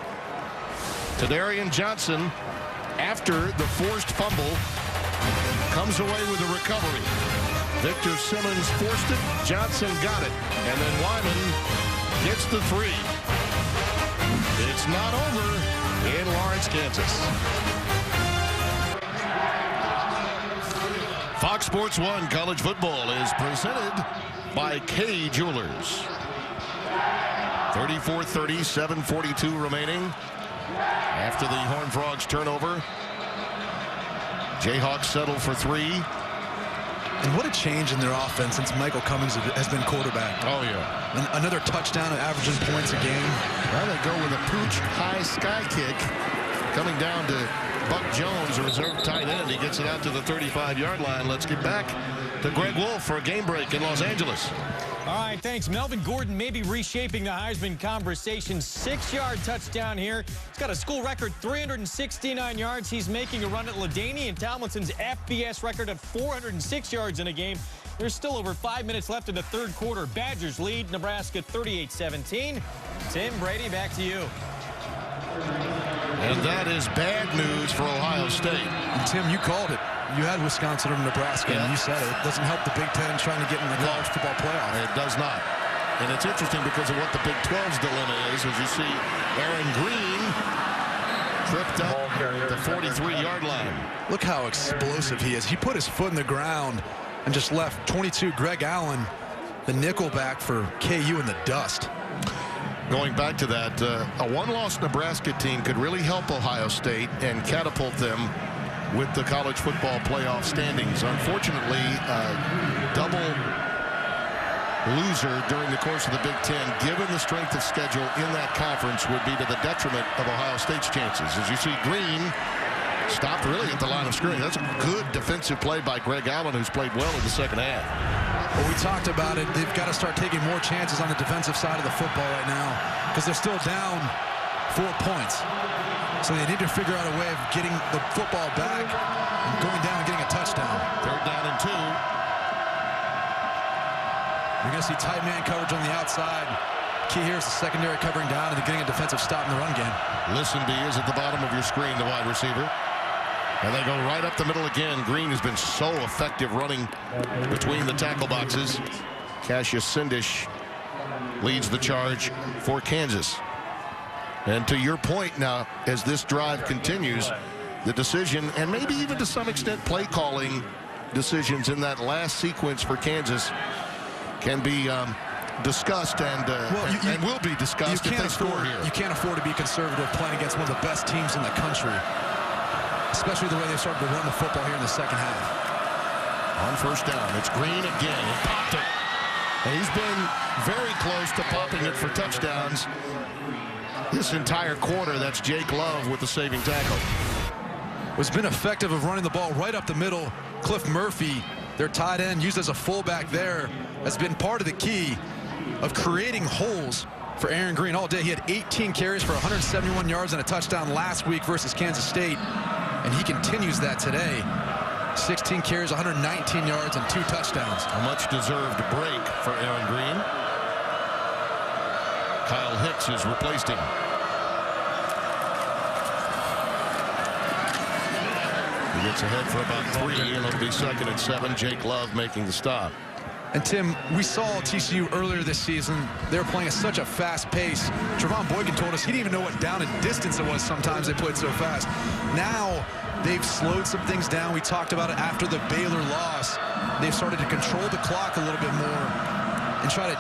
Tadarian Johnson, after the forced fumble, comes away with a recovery. Victor Simmons forced it. Johnson got it. And then Wyman gets the 3. It's not over in Lawrence, Kansas. Fox Sports 1 College Football is presented by Kay Jewelers. 34-30, 7:42 remaining. After the Horned Frogs turnover, Jayhawks settle for 3. And what a change in their offense since Michael Cummings has been quarterback. Oh, yeah. And another touchdown and averaging points a game. Well, they go with a pooch high sky kick coming down to Buck Jones, a reserve tight end. He gets it out to the 35-yard line. Let's get back to Greg Wolf for a game break in Los Angeles. All right, thanks. Melvin Gordon may be reshaping the Heisman conversation. 6-yard touchdown here. He's got a school record 369 yards. He's making a run at LaDainian Tomlinson's FBS record of 406 yards in a game. There's still over 5 minutes left in the 3rd quarter. Badgers lead Nebraska 38-17. Tim Brady, back to you. And that is bad news for Ohio State. And Tim, you called it. You had Wisconsin over Nebraska, and you said it. It doesn't help the Big Ten trying to get in the college football playoff. It does not. And it's interesting because of what the Big 12's dilemma is, as you see Aaron Green tripped up the 43-yard line. Look how explosive he is. He put his foot in the ground and just left 22 Greg Allen, the nickelback for KU, in the dust. Going back to that, a one-loss Nebraska team could really help Ohio State and catapult them with the college football playoff standings. Unfortunately, double loser during the course of the Big Ten, given the strength of schedule in that conference, would be to the detriment of Ohio State's chances. As you see, Green stopped really at the line of scrimmage. That's a good defensive play by Greg Allen, who's played well in the second half. Well, we talked about it. They've got to start taking more chances on the defensive side of the football right now because they're still down 4 points. So they need to figure out a way of getting the football back and going down and getting a touchdown. 3rd down and 2. You're going to see tight man coverage on the outside. Key here is the secondary covering down and getting a defensive stop in the run game. Listenby is at the bottom of your screen, the wide receiver. And they go right up the middle again. Green has been so effective running between the tackle boxes. Cassius Sindish leads the charge for Kansas. And to your point now, as this drive continues, the decision, and maybe even to some extent play calling decisions in that last sequence for Kansas, can be discussed and will be discussed if they score here. You can't afford to be conservative playing against one of the best teams in the country, especially the way they started to run the football here in the second half. On 1st down, it's Green again. He popped it. And he's been very close to popping it for touchdowns this entire quarter. That's Jake Love with the saving tackle. Has been effective of running the ball right up the middle. Cliff Murphy, their tight end, used as a fullback there, has been part of the key of creating holes for Aaron Green all day. He had 18 carries for 171 yards and a touchdown last week versus Kansas State, and he continues that today. 16 carries, 119 yards, and 2 touchdowns. A much-deserved break for Aaron Green. Kyle Hicks has replaced him. He gets ahead for about 3, and it'll be 2nd and 7. Jake Love making the stop. And Tim, we saw TCU earlier this season. They were playing at such a fast pace. Trevon Boykin told us he didn't even know what down and distance it was sometimes. They played so fast. Now they've slowed some things down. We talked about it after the Baylor loss. They've started to control the clock a little bit more and try to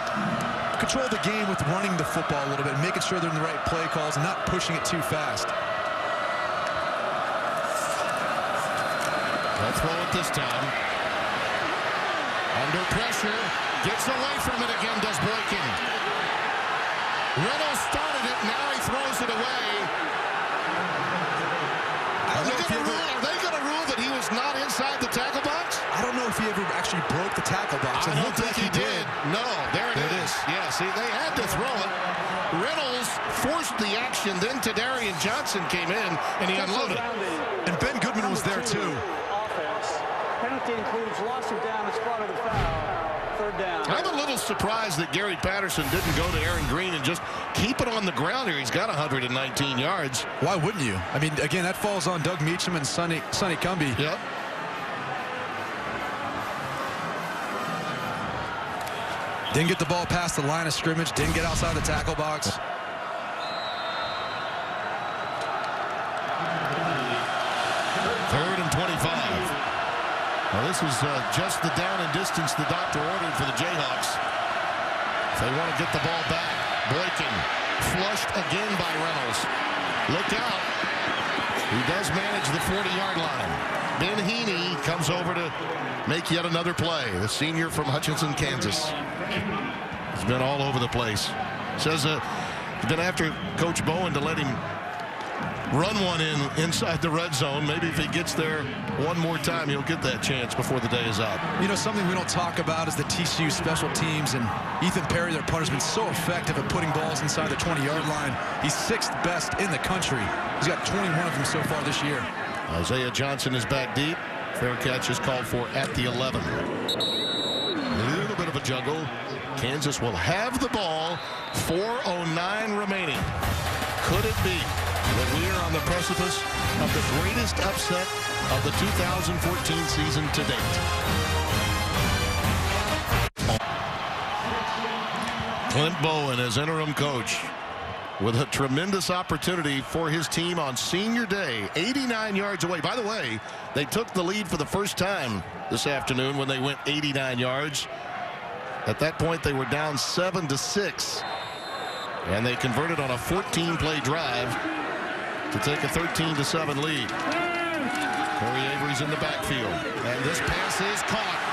control the game with running the football a little bit, making sure they're in the right play calls and not pushing it too fast. They'll throw it this time. Under pressure, gets away from it again, does Boykin. Reynolds started it, now he throws it away. Are they going to rule that he was not inside the tackle box? I don't know if he ever actually broke the tackle box. I don't think he did. No, there it is. Yeah, see, they had to throw it. Reynolds forced the action, then Tadarian Johnson came in, and he unloaded. And Ben Goodman was there, too. Penalty includes loss of down as part of the foul. 3rd down. I'm a little surprised that Gary Patterson didn't go to Aaron Green and just keep it on the ground here. He's got 119 yards. Why wouldn't you? I mean, again, that falls on Doug Meacham and Sonny Cumbie. Yep. Didn't get the ball past the line of scrimmage. Didn't get outside the tackle box. 3rd and 25. Well, this is just the down and distance the doctor ordered for the Jayhawks. If they want to get the ball back, Boykin flushed again by Reynolds. Look out. He does manage the 40-yard line. Ben Heaney comes over to make yet another play. The senior from Hutchinson, Kansas. He's been all over the place. Says he's been after Coach Bowen to let him run one inside the red zone. Maybe if he gets there one more time, he'll get that chance before the day is out. You know, something we don't talk about is the TCU special teams, and Ethan Perry, their punter, has been so effective at putting balls inside the 20-yard line. He's 6th best in the country. He's got 21 of them so far this year. Isaiah Johnson is back deep. Fair catch is called for at the 11. A little bit of a juggle. Kansas will have the ball. 4:09 remaining. Could it be that we are on the precipice of the greatest upset of the 2014 season to date? Clint Bowen as interim coach. with a tremendous opportunity for his team on senior day. 89 yards away. By the way, they took the lead for the first time this afternoon when they went 89 yards. At that point, they were down 7-6. And they converted on a 14-play drive to take a 13-7 lead. Corey Avery's in the backfield. And this pass is caught.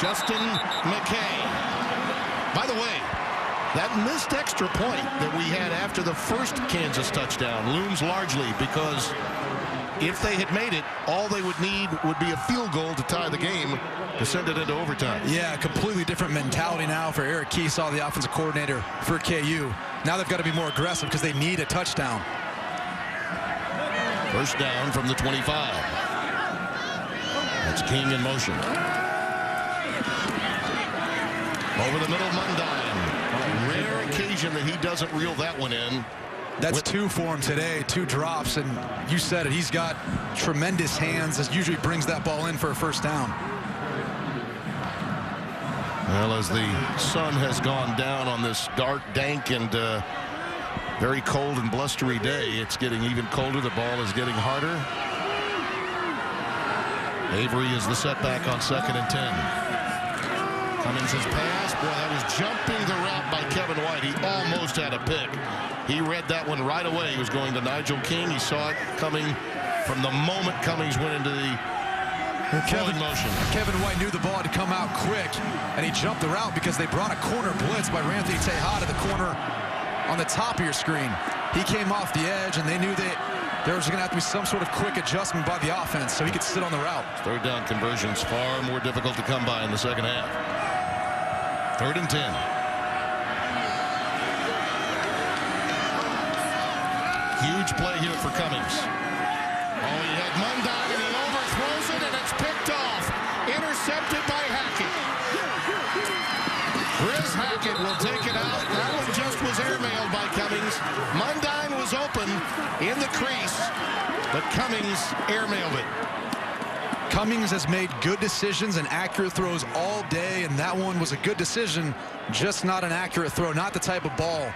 Justin McKay. By the way, that missed extra point that we had after the first Kansas touchdown looms largely because if they had made it, all they would need would be a field goal to tie the game to send it into overtime. Yeah, completely different mentality now for Eric Keesaw, the offensive coordinator for KU. Now they've got to be more aggressive because they need a touchdown. First down from the 25. That's King in motion. Over the middle, Mundine. On a rare occasion that he doesn't reel that one in. That's two for him today, 2 drops, and you said it. He's got tremendous hands. As usually brings that ball in for a first down. Well, as the sun has gone down on this dark, dank, and very cold and blustery day, it's getting even colder. The ball is getting harder. Avery is the setback on 2nd and 10. Cummings' pass. Boy, that was jumping the route by Kevin White. He almost had a pick. He read that one right away. He was going to Nigel King. He saw it coming from the moment Cummings went into the throwing motion. Kevin White knew the ball had to come out quick, and he jumped the route because they brought a corner blitz by Ranthony Tejada to the corner on the top of your screen. He came off the edge, and they knew that there was going to have to be some sort of quick adjustment by the offense so he could sit on the route. Third down conversions far more difficult to come by in the second half. 3rd and 10. Huge play here for Cummings. Oh, he had Mundine, and he overthrows it, and it's picked off. Intercepted by Hackett. Chris Hackett will take it out. That one just was airmailed by Cummings. Mundine was open in the crease, but Cummings airmailed it. Cummings has made good decisions and accurate throws all day, and that one was a good decision, just not an accurate throw, not the type of ball.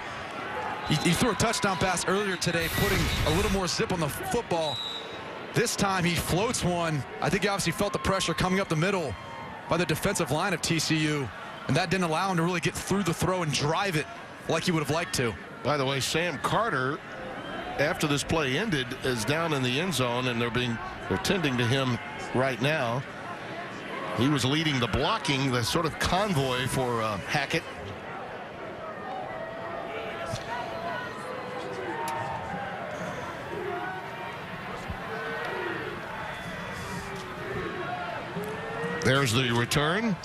He threw a touchdown pass earlier today, putting a little more zip on the football. This time he floats one. I think he obviously felt the pressure coming up the middle by the defensive line of TCU, and that didn't allow him to really get through the throw and drive it like he would have liked to. By the way, Sam Carter, after this play ended, is down in the end zone, and they're tending to him right now. He was leading the blocking, the sort of convoy for Hackett. There's the return.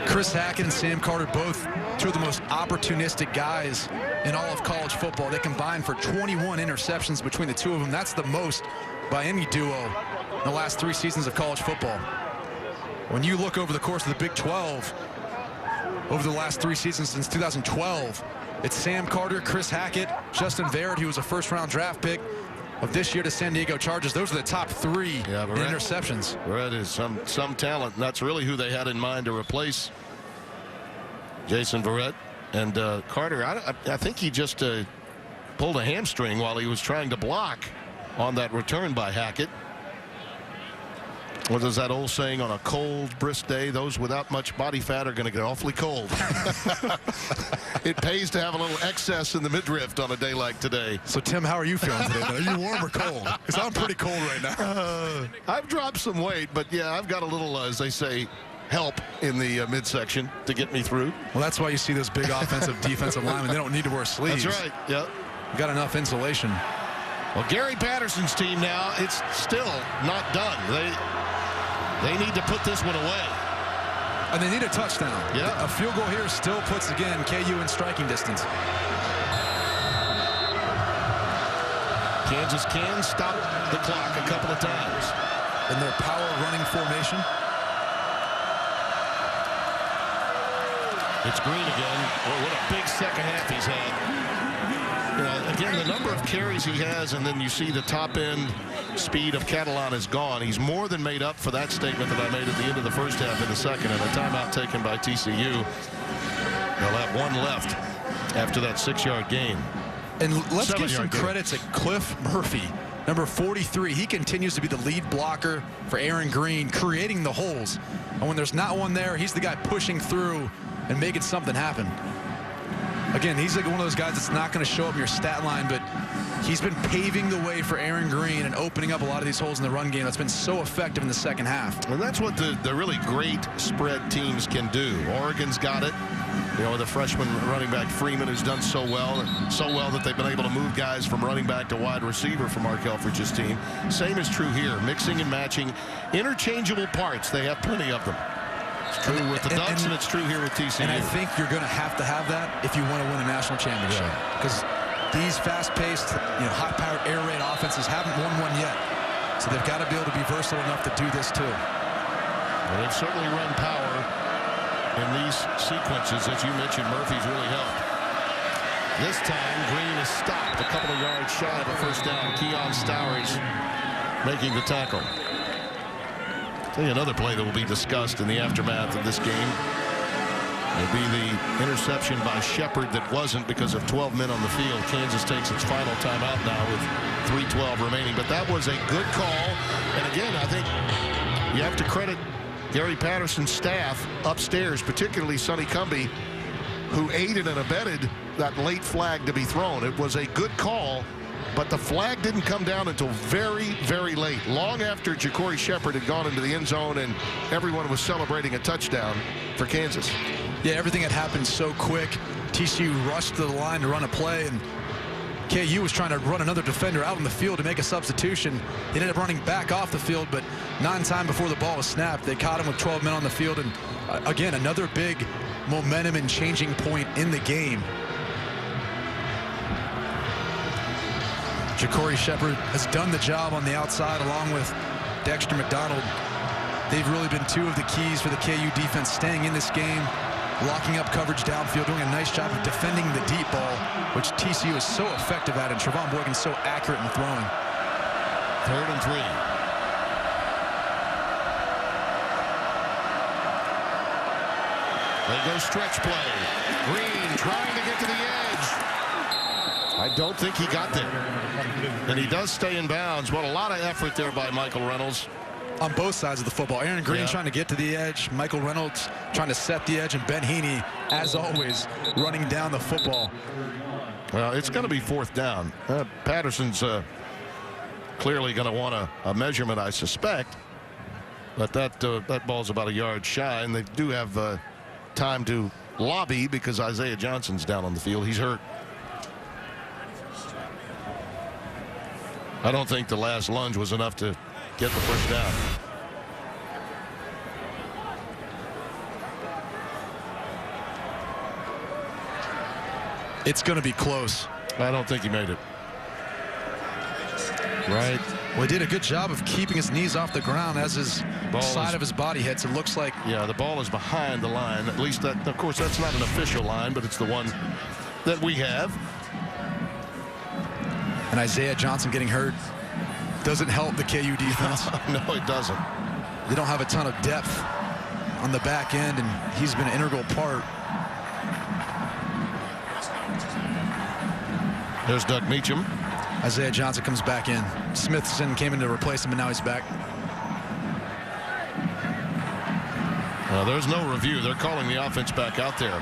Chris Hackett and Sam Carter, both 2 of the most opportunistic guys in all of college football. They combined for 21 interceptions between the 2 of them. That's the most by any duo in the last 3 seasons of college football. When you look over the course of the Big 12, over the last 3 seasons since 2012, it's Sam Carter, Chris Hackett, Justin Verrett, who was a first-round draft pick of this year to San Diego Chargers. Those are the top 3 in interceptions. Verrett is some talent, and that's really who they had in mind to replace Jason Verrett. And Carter, I think he just pulled a hamstring while he was trying to block on that return by Hackett. What is that old saying? On a cold, brisk day, those without much body fat are going to get awfully cold. It pays to have a little excess in the midriff on a day like today. So, Tim, how are you feeling today? Are you warm or cold? Because I'm pretty cold right now. I've dropped some weight, but, yeah, I've got a little, as they say, help in the midsection to get me through. Well, that's why you see those big offensive, defensive linemen. They don't need to wear sleeves. That's right, yep. Got enough insulation. Well, Gary Patterson's team now, it's still not done. They need to put this one away. And they need a touchdown. Yeah. A field goal here still puts, again, KU in striking distance. Kansas can stop the clock a couple of times. In their power running formation. It's Green again. Well, what a big second half he's had. You know, again, the number of carries he has, and then you see the top end speed of Catalan is gone. He's more than made up for that statement that I made at the end of the first half in the second, and a timeout taken by TCU. They'll have one left after that 6-yard gain. And let's give 7-yard some gain. credit to Cliff Murphy, number 43. He continues to be the lead blocker for Aaron Green, creating the holes. And when there's not one there, he's the guy pushing through and making something happen. Again, he's like one of those guys that's not going to show up in your stat line, but he's been paving the way for Aaron Green and opening up a lot of these holes in the run game. That's been so effective in the second half. And that's what the really great spread teams can do. Oregon's got it. You know, the freshman running back Freeman has done so well that they've been able to move guys from running back to wide receiver for Mark Helfrich's team. Same is true here. Mixing and matching interchangeable parts. They have plenty of them. It's true with the Ducks, and it's true here with TCU. And I think you're going to have that if you want to win a national championship. Because these fast-paced, high-powered air raid offenses haven't won one yet. So they've got to be able to be versatile enough to do this too. Well, they've certainly run power in these sequences. As you mentioned, Murphy's really helped. This time, Green is stopped a couple of yards shy of a first down. Keon Stowers making the tackle. I'll tell you another play that will be discussed in the aftermath of this game. It'll be the interception by Shepard that wasn't because of 12 men on the field. Kansas takes its final timeout now with 3:12 remaining. But that was a good call. And again, I think you have to credit Gary Patterson's staff upstairs, particularly Sonny Cumbie, who aided and abetted that late flag to be thrown. It was a good call, but the flag didn't come down until very, very late, long after Ja'Cory Shepard had gone into the end zone and everyone was celebrating a touchdown for Kansas. Yeah, everything had happened so quick. TCU rushed to the line to run a play, and KU was trying to run another defender out on the field to make a substitution. He ended up running back off the field, but not in time before the ball was snapped. They caught him with 12 men on the field, and again, another big momentum and changing point in the game. Ja'Cory Shepard has done the job on the outside along with Dexter McDonald. They've really been two of the keys for the KU defense staying in this game, locking up coverage downfield, doing a nice job of defending the deep ball, which TCU is so effective at, and Trevon Boykin's so accurate in throwing. 3rd and 3. They go stretch play. Green trying to get to the edge. I don't think he got there. And he does stay in bounds. What a lot of effort there by Michael Reynolds. On both sides of the football. Aaron Green trying to get to the edge. Michael Reynolds trying to set the edge. And Ben Heaney, as always, running down the football. Well, it's going to be 4th down. Patterson's clearly going to want a measurement, I suspect. But that ball's about a yard shy. And they do have time to lobby because Isaiah Johnson's down on the field. He's hurt. I don't think the last lunge was enough to get the first down. It's going to be close. I don't think he made it. Right. Well, he did a good job of keeping his knees off the ground as his side of his body hits. It looks like. Yeah, the ball is behind the line. At least that, of course, that's not an official line, but it's the one that we have. And Isaiah Johnson getting hurt doesn't help the KU defense. No, it doesn't. They don't have a ton of depth on the back end, and he's been an integral part. There's Doug Meacham. Isaiah Johnson comes back in. Smithson came in to replace him, and now he's back. There's no review. They're calling the offense back out there.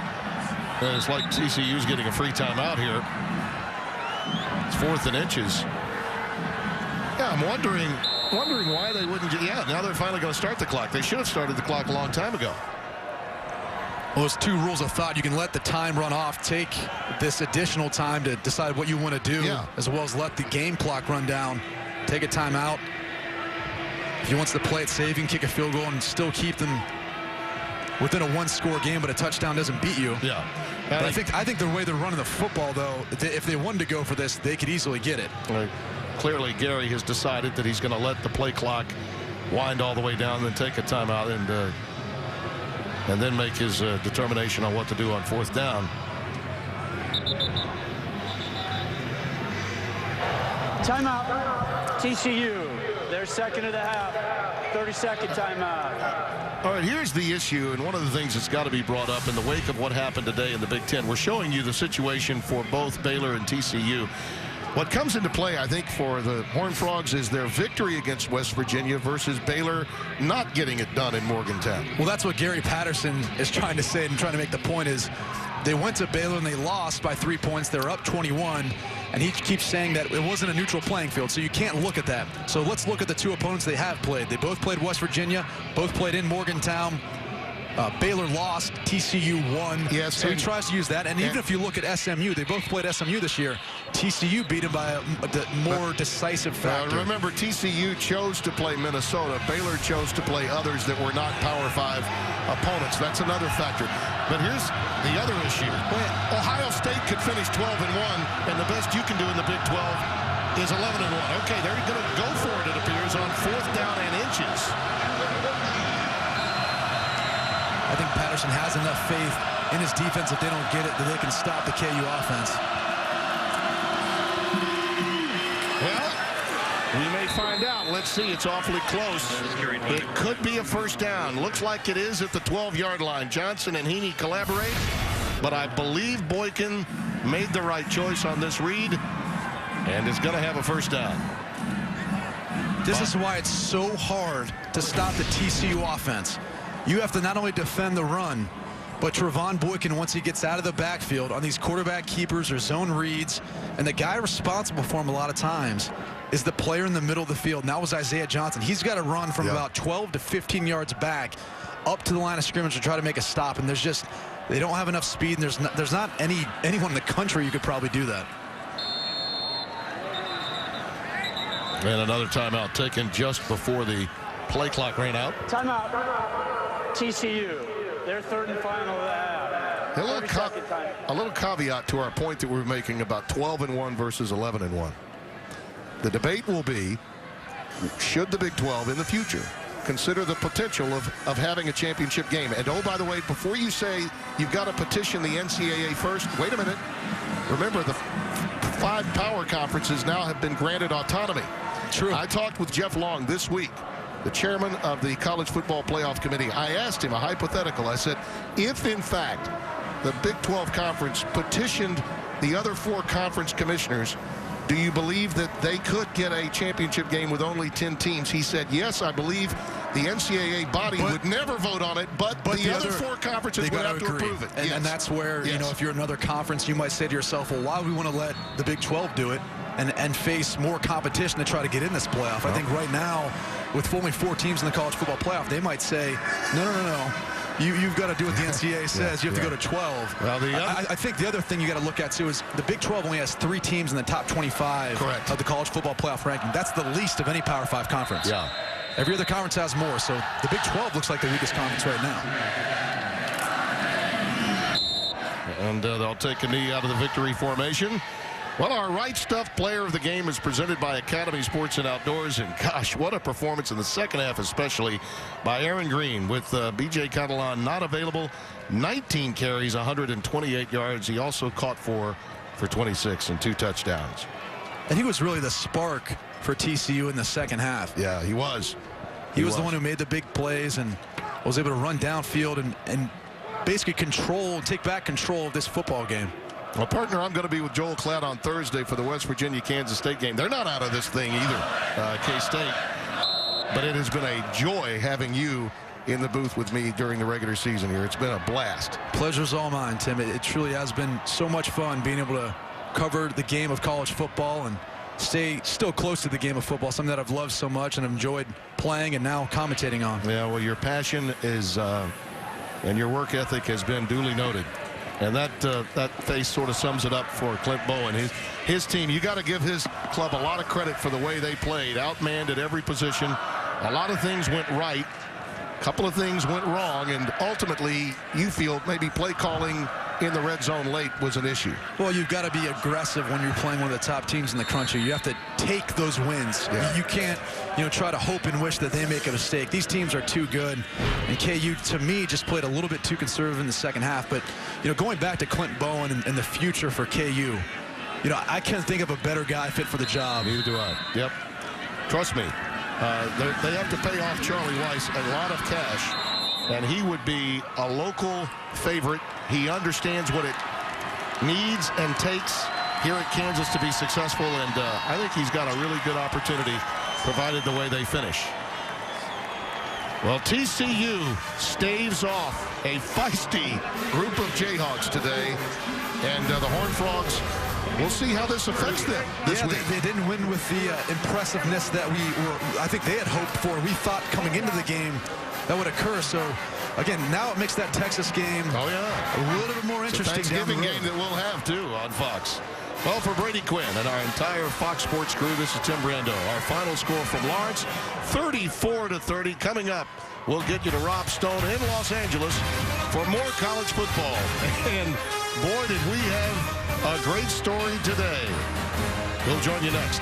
And it's like TCU's getting a free timeout here. It's 4th and inches. Yeah, I'm wondering why they wouldn't. Yeah, now they're finally going to start the clock. They should have started the clock a long time ago. Well, there's 2 rules of thought. You can let the time run off, take this additional time to decide what you want to do, as well as let the game clock run down, take a timeout. If he wants to play it safe, you can kick a field goal and still keep them within a 1-score game, but a touchdown doesn't beat you. Yeah. But I think the way they're running the football, though, if they wanted to go for this, they could easily get it. Clearly, Gary has decided that he's going to let the play clock wind all the way down, then take a timeout and then make his determination on what to do on 4th down. Timeout. TCU. Their second of the half. 30-second timeout. All right, here's the issue, and one of the things that's got to be brought up in the wake of what happened today in the Big Ten. We're showing you the situation for both Baylor and TCU. What comes into play, I think, for the Horned Frogs is their victory against West Virginia versus Baylor not getting it done in Morgantown. Well, that's what Gary Patterson is trying to say and trying to make the point is they went to Baylor and they lost by 3 points. They're up 21, and he keeps saying that it wasn't a neutral playing field, so you can't look at that. So let's look at the two opponents they have played. They both played West Virginia, both played in Morgantown. Baylor lost, TCU won. Yes, so he tries to use that. And even if you look at SMU, they both played SMU this year. TCU beat him by a more decisive factor. Remember, TCU chose to play Minnesota. Baylor chose to play others that were not Power 5 opponents. That's another factor. But here's the other issue. Ohio State could finish 12-1, and the best you can do in the Big 12 is 11-1. Okay, they're going to go for it appears, on 4th down and inches. I think Patterson has enough faith in his defense if they don't get it that they can stop the KU offense. Well, we may find out. Let's see. It's awfully close. It could be a first down. Looks like it is at the 12-yard line. Johnson and Heaney collaborate, but I believe Boykin made the right choice on this read and is going to have a first down. This is why it's so hard to stop the TCU offense. You have to not only defend the run, but Trevon Boykin, once he gets out of the backfield on these quarterback keepers or zone reads, and the guy responsible for him a lot of times is the player in the middle of the field, and that was Isaiah Johnson. He's got to run from about 12 to 15 yards back up to the line of scrimmage to try to make a stop, and there's just, they don't have enough speed, and there's not anyone in the country who could probably do that. And another timeout taken just before the play clock ran out. Timeout. TCU, their third and final of the half. A little caveat to our point that we're making about 12-1 versus 11-1. The debate will be, should the Big 12 in the future consider the potential of having a championship game? And oh, by the way, before you say you've got to petition the NCAA first, wait a minute. Remember, the 5 power conferences now have been granted autonomy. True. I talked with Jeff Long this week, the chairman of the College Football Playoff Committee. I asked him a hypothetical. I said, if in fact the Big 12 Conference petitioned the other 4 conference commissioners, do you believe that they could get a championship game with only 10 teams? He said, yes, I believe the NCAA body would never vote on it, but the other 4 conferences would have to approve it. And that's where, you know, if you're another conference, you might say to yourself, well, why would we want to let the Big 12 do it and face more competition to try to get in this playoff? I think right now, with only 4 teams in the college football playoff, they might say, no. You've got to do what the NCAA says. You have to go to 12. Well, I think the other thing you got to look at, too, is the Big 12 only has 3 teams in the top 25 of the college football playoff ranking. That's the least of any Power 5 conference. Yeah. Every other conference has more, so the Big 12 looks like the weakest conference right now. And they'll take a knee out of the victory formation. Well, our Right Stuff player of the game is presented by Academy Sports and Outdoors. And gosh, what a performance in the second half, especially by Aaron Green, with B.J. Catalan not available. 19 carries, 128 yards. He also caught 4 for 26 and 2 touchdowns. And he was really the spark for TCU in the second half. Yeah, he was. He was the one who made the big plays and was able to run downfield and basically take back control of this football game. Well, partner, I'm going to be with Joel Klatt on Thursday for the West Virginia-Kansas State game. They're not out of this thing either, K-State. But it has been a joy having you in the booth with me during the regular season here. It's been a blast. Pleasure's all mine, Tim. It truly has been so much fun being able to cover the game of college football and stay still close to the game of football, something that I've loved so much and enjoyed playing and now commentating on. Yeah, well, your passion is and your work ethic has been duly noted. And that face sort of sums it up for Clint Bowen. His team, you got to give his club a lot of credit for the way they played. Outmanned at every position. A lot of things went right. A couple of things went wrong. And ultimately, you feel maybe play calling in the red zone late was an issue. Well, you've got to be aggressive when you're playing one of the top teams in the country. You have to take those wins. Yeah. You can't, try to hope and wish that they make a mistake. These teams are too good. And KU, to me, just played a little bit too conservative in the second half. But, going back to Clint Bowen and the future for KU, I can't think of a better guy fit for the job. Neither do I. Yep. Trust me. They have to pay off Charlie Weiss a lot of cash, and he would be a local favorite. He understands what it needs and takes here at Kansas to be successful, and I think he's got a really good opportunity, provided the way they finish. Well, TCU staves off a feisty group of Jayhawks today, and the Horned Frogs, we'll see how this affects them this week. They didn't win with the impressiveness that I think they had hoped for. We thought coming into the game that would occur. So, again, now it makes that Texas game a little bit more interesting. It's a Thanksgiving game that we'll have, too, on Fox. Well, for Brady Quinn and our entire Fox Sports crew, this is Tim Brando. Our final score from Lawrence, 34-30. Coming up, we'll get you to Rob Stone in Los Angeles for more college football. And, boy, did we have a great story today. We'll join you next.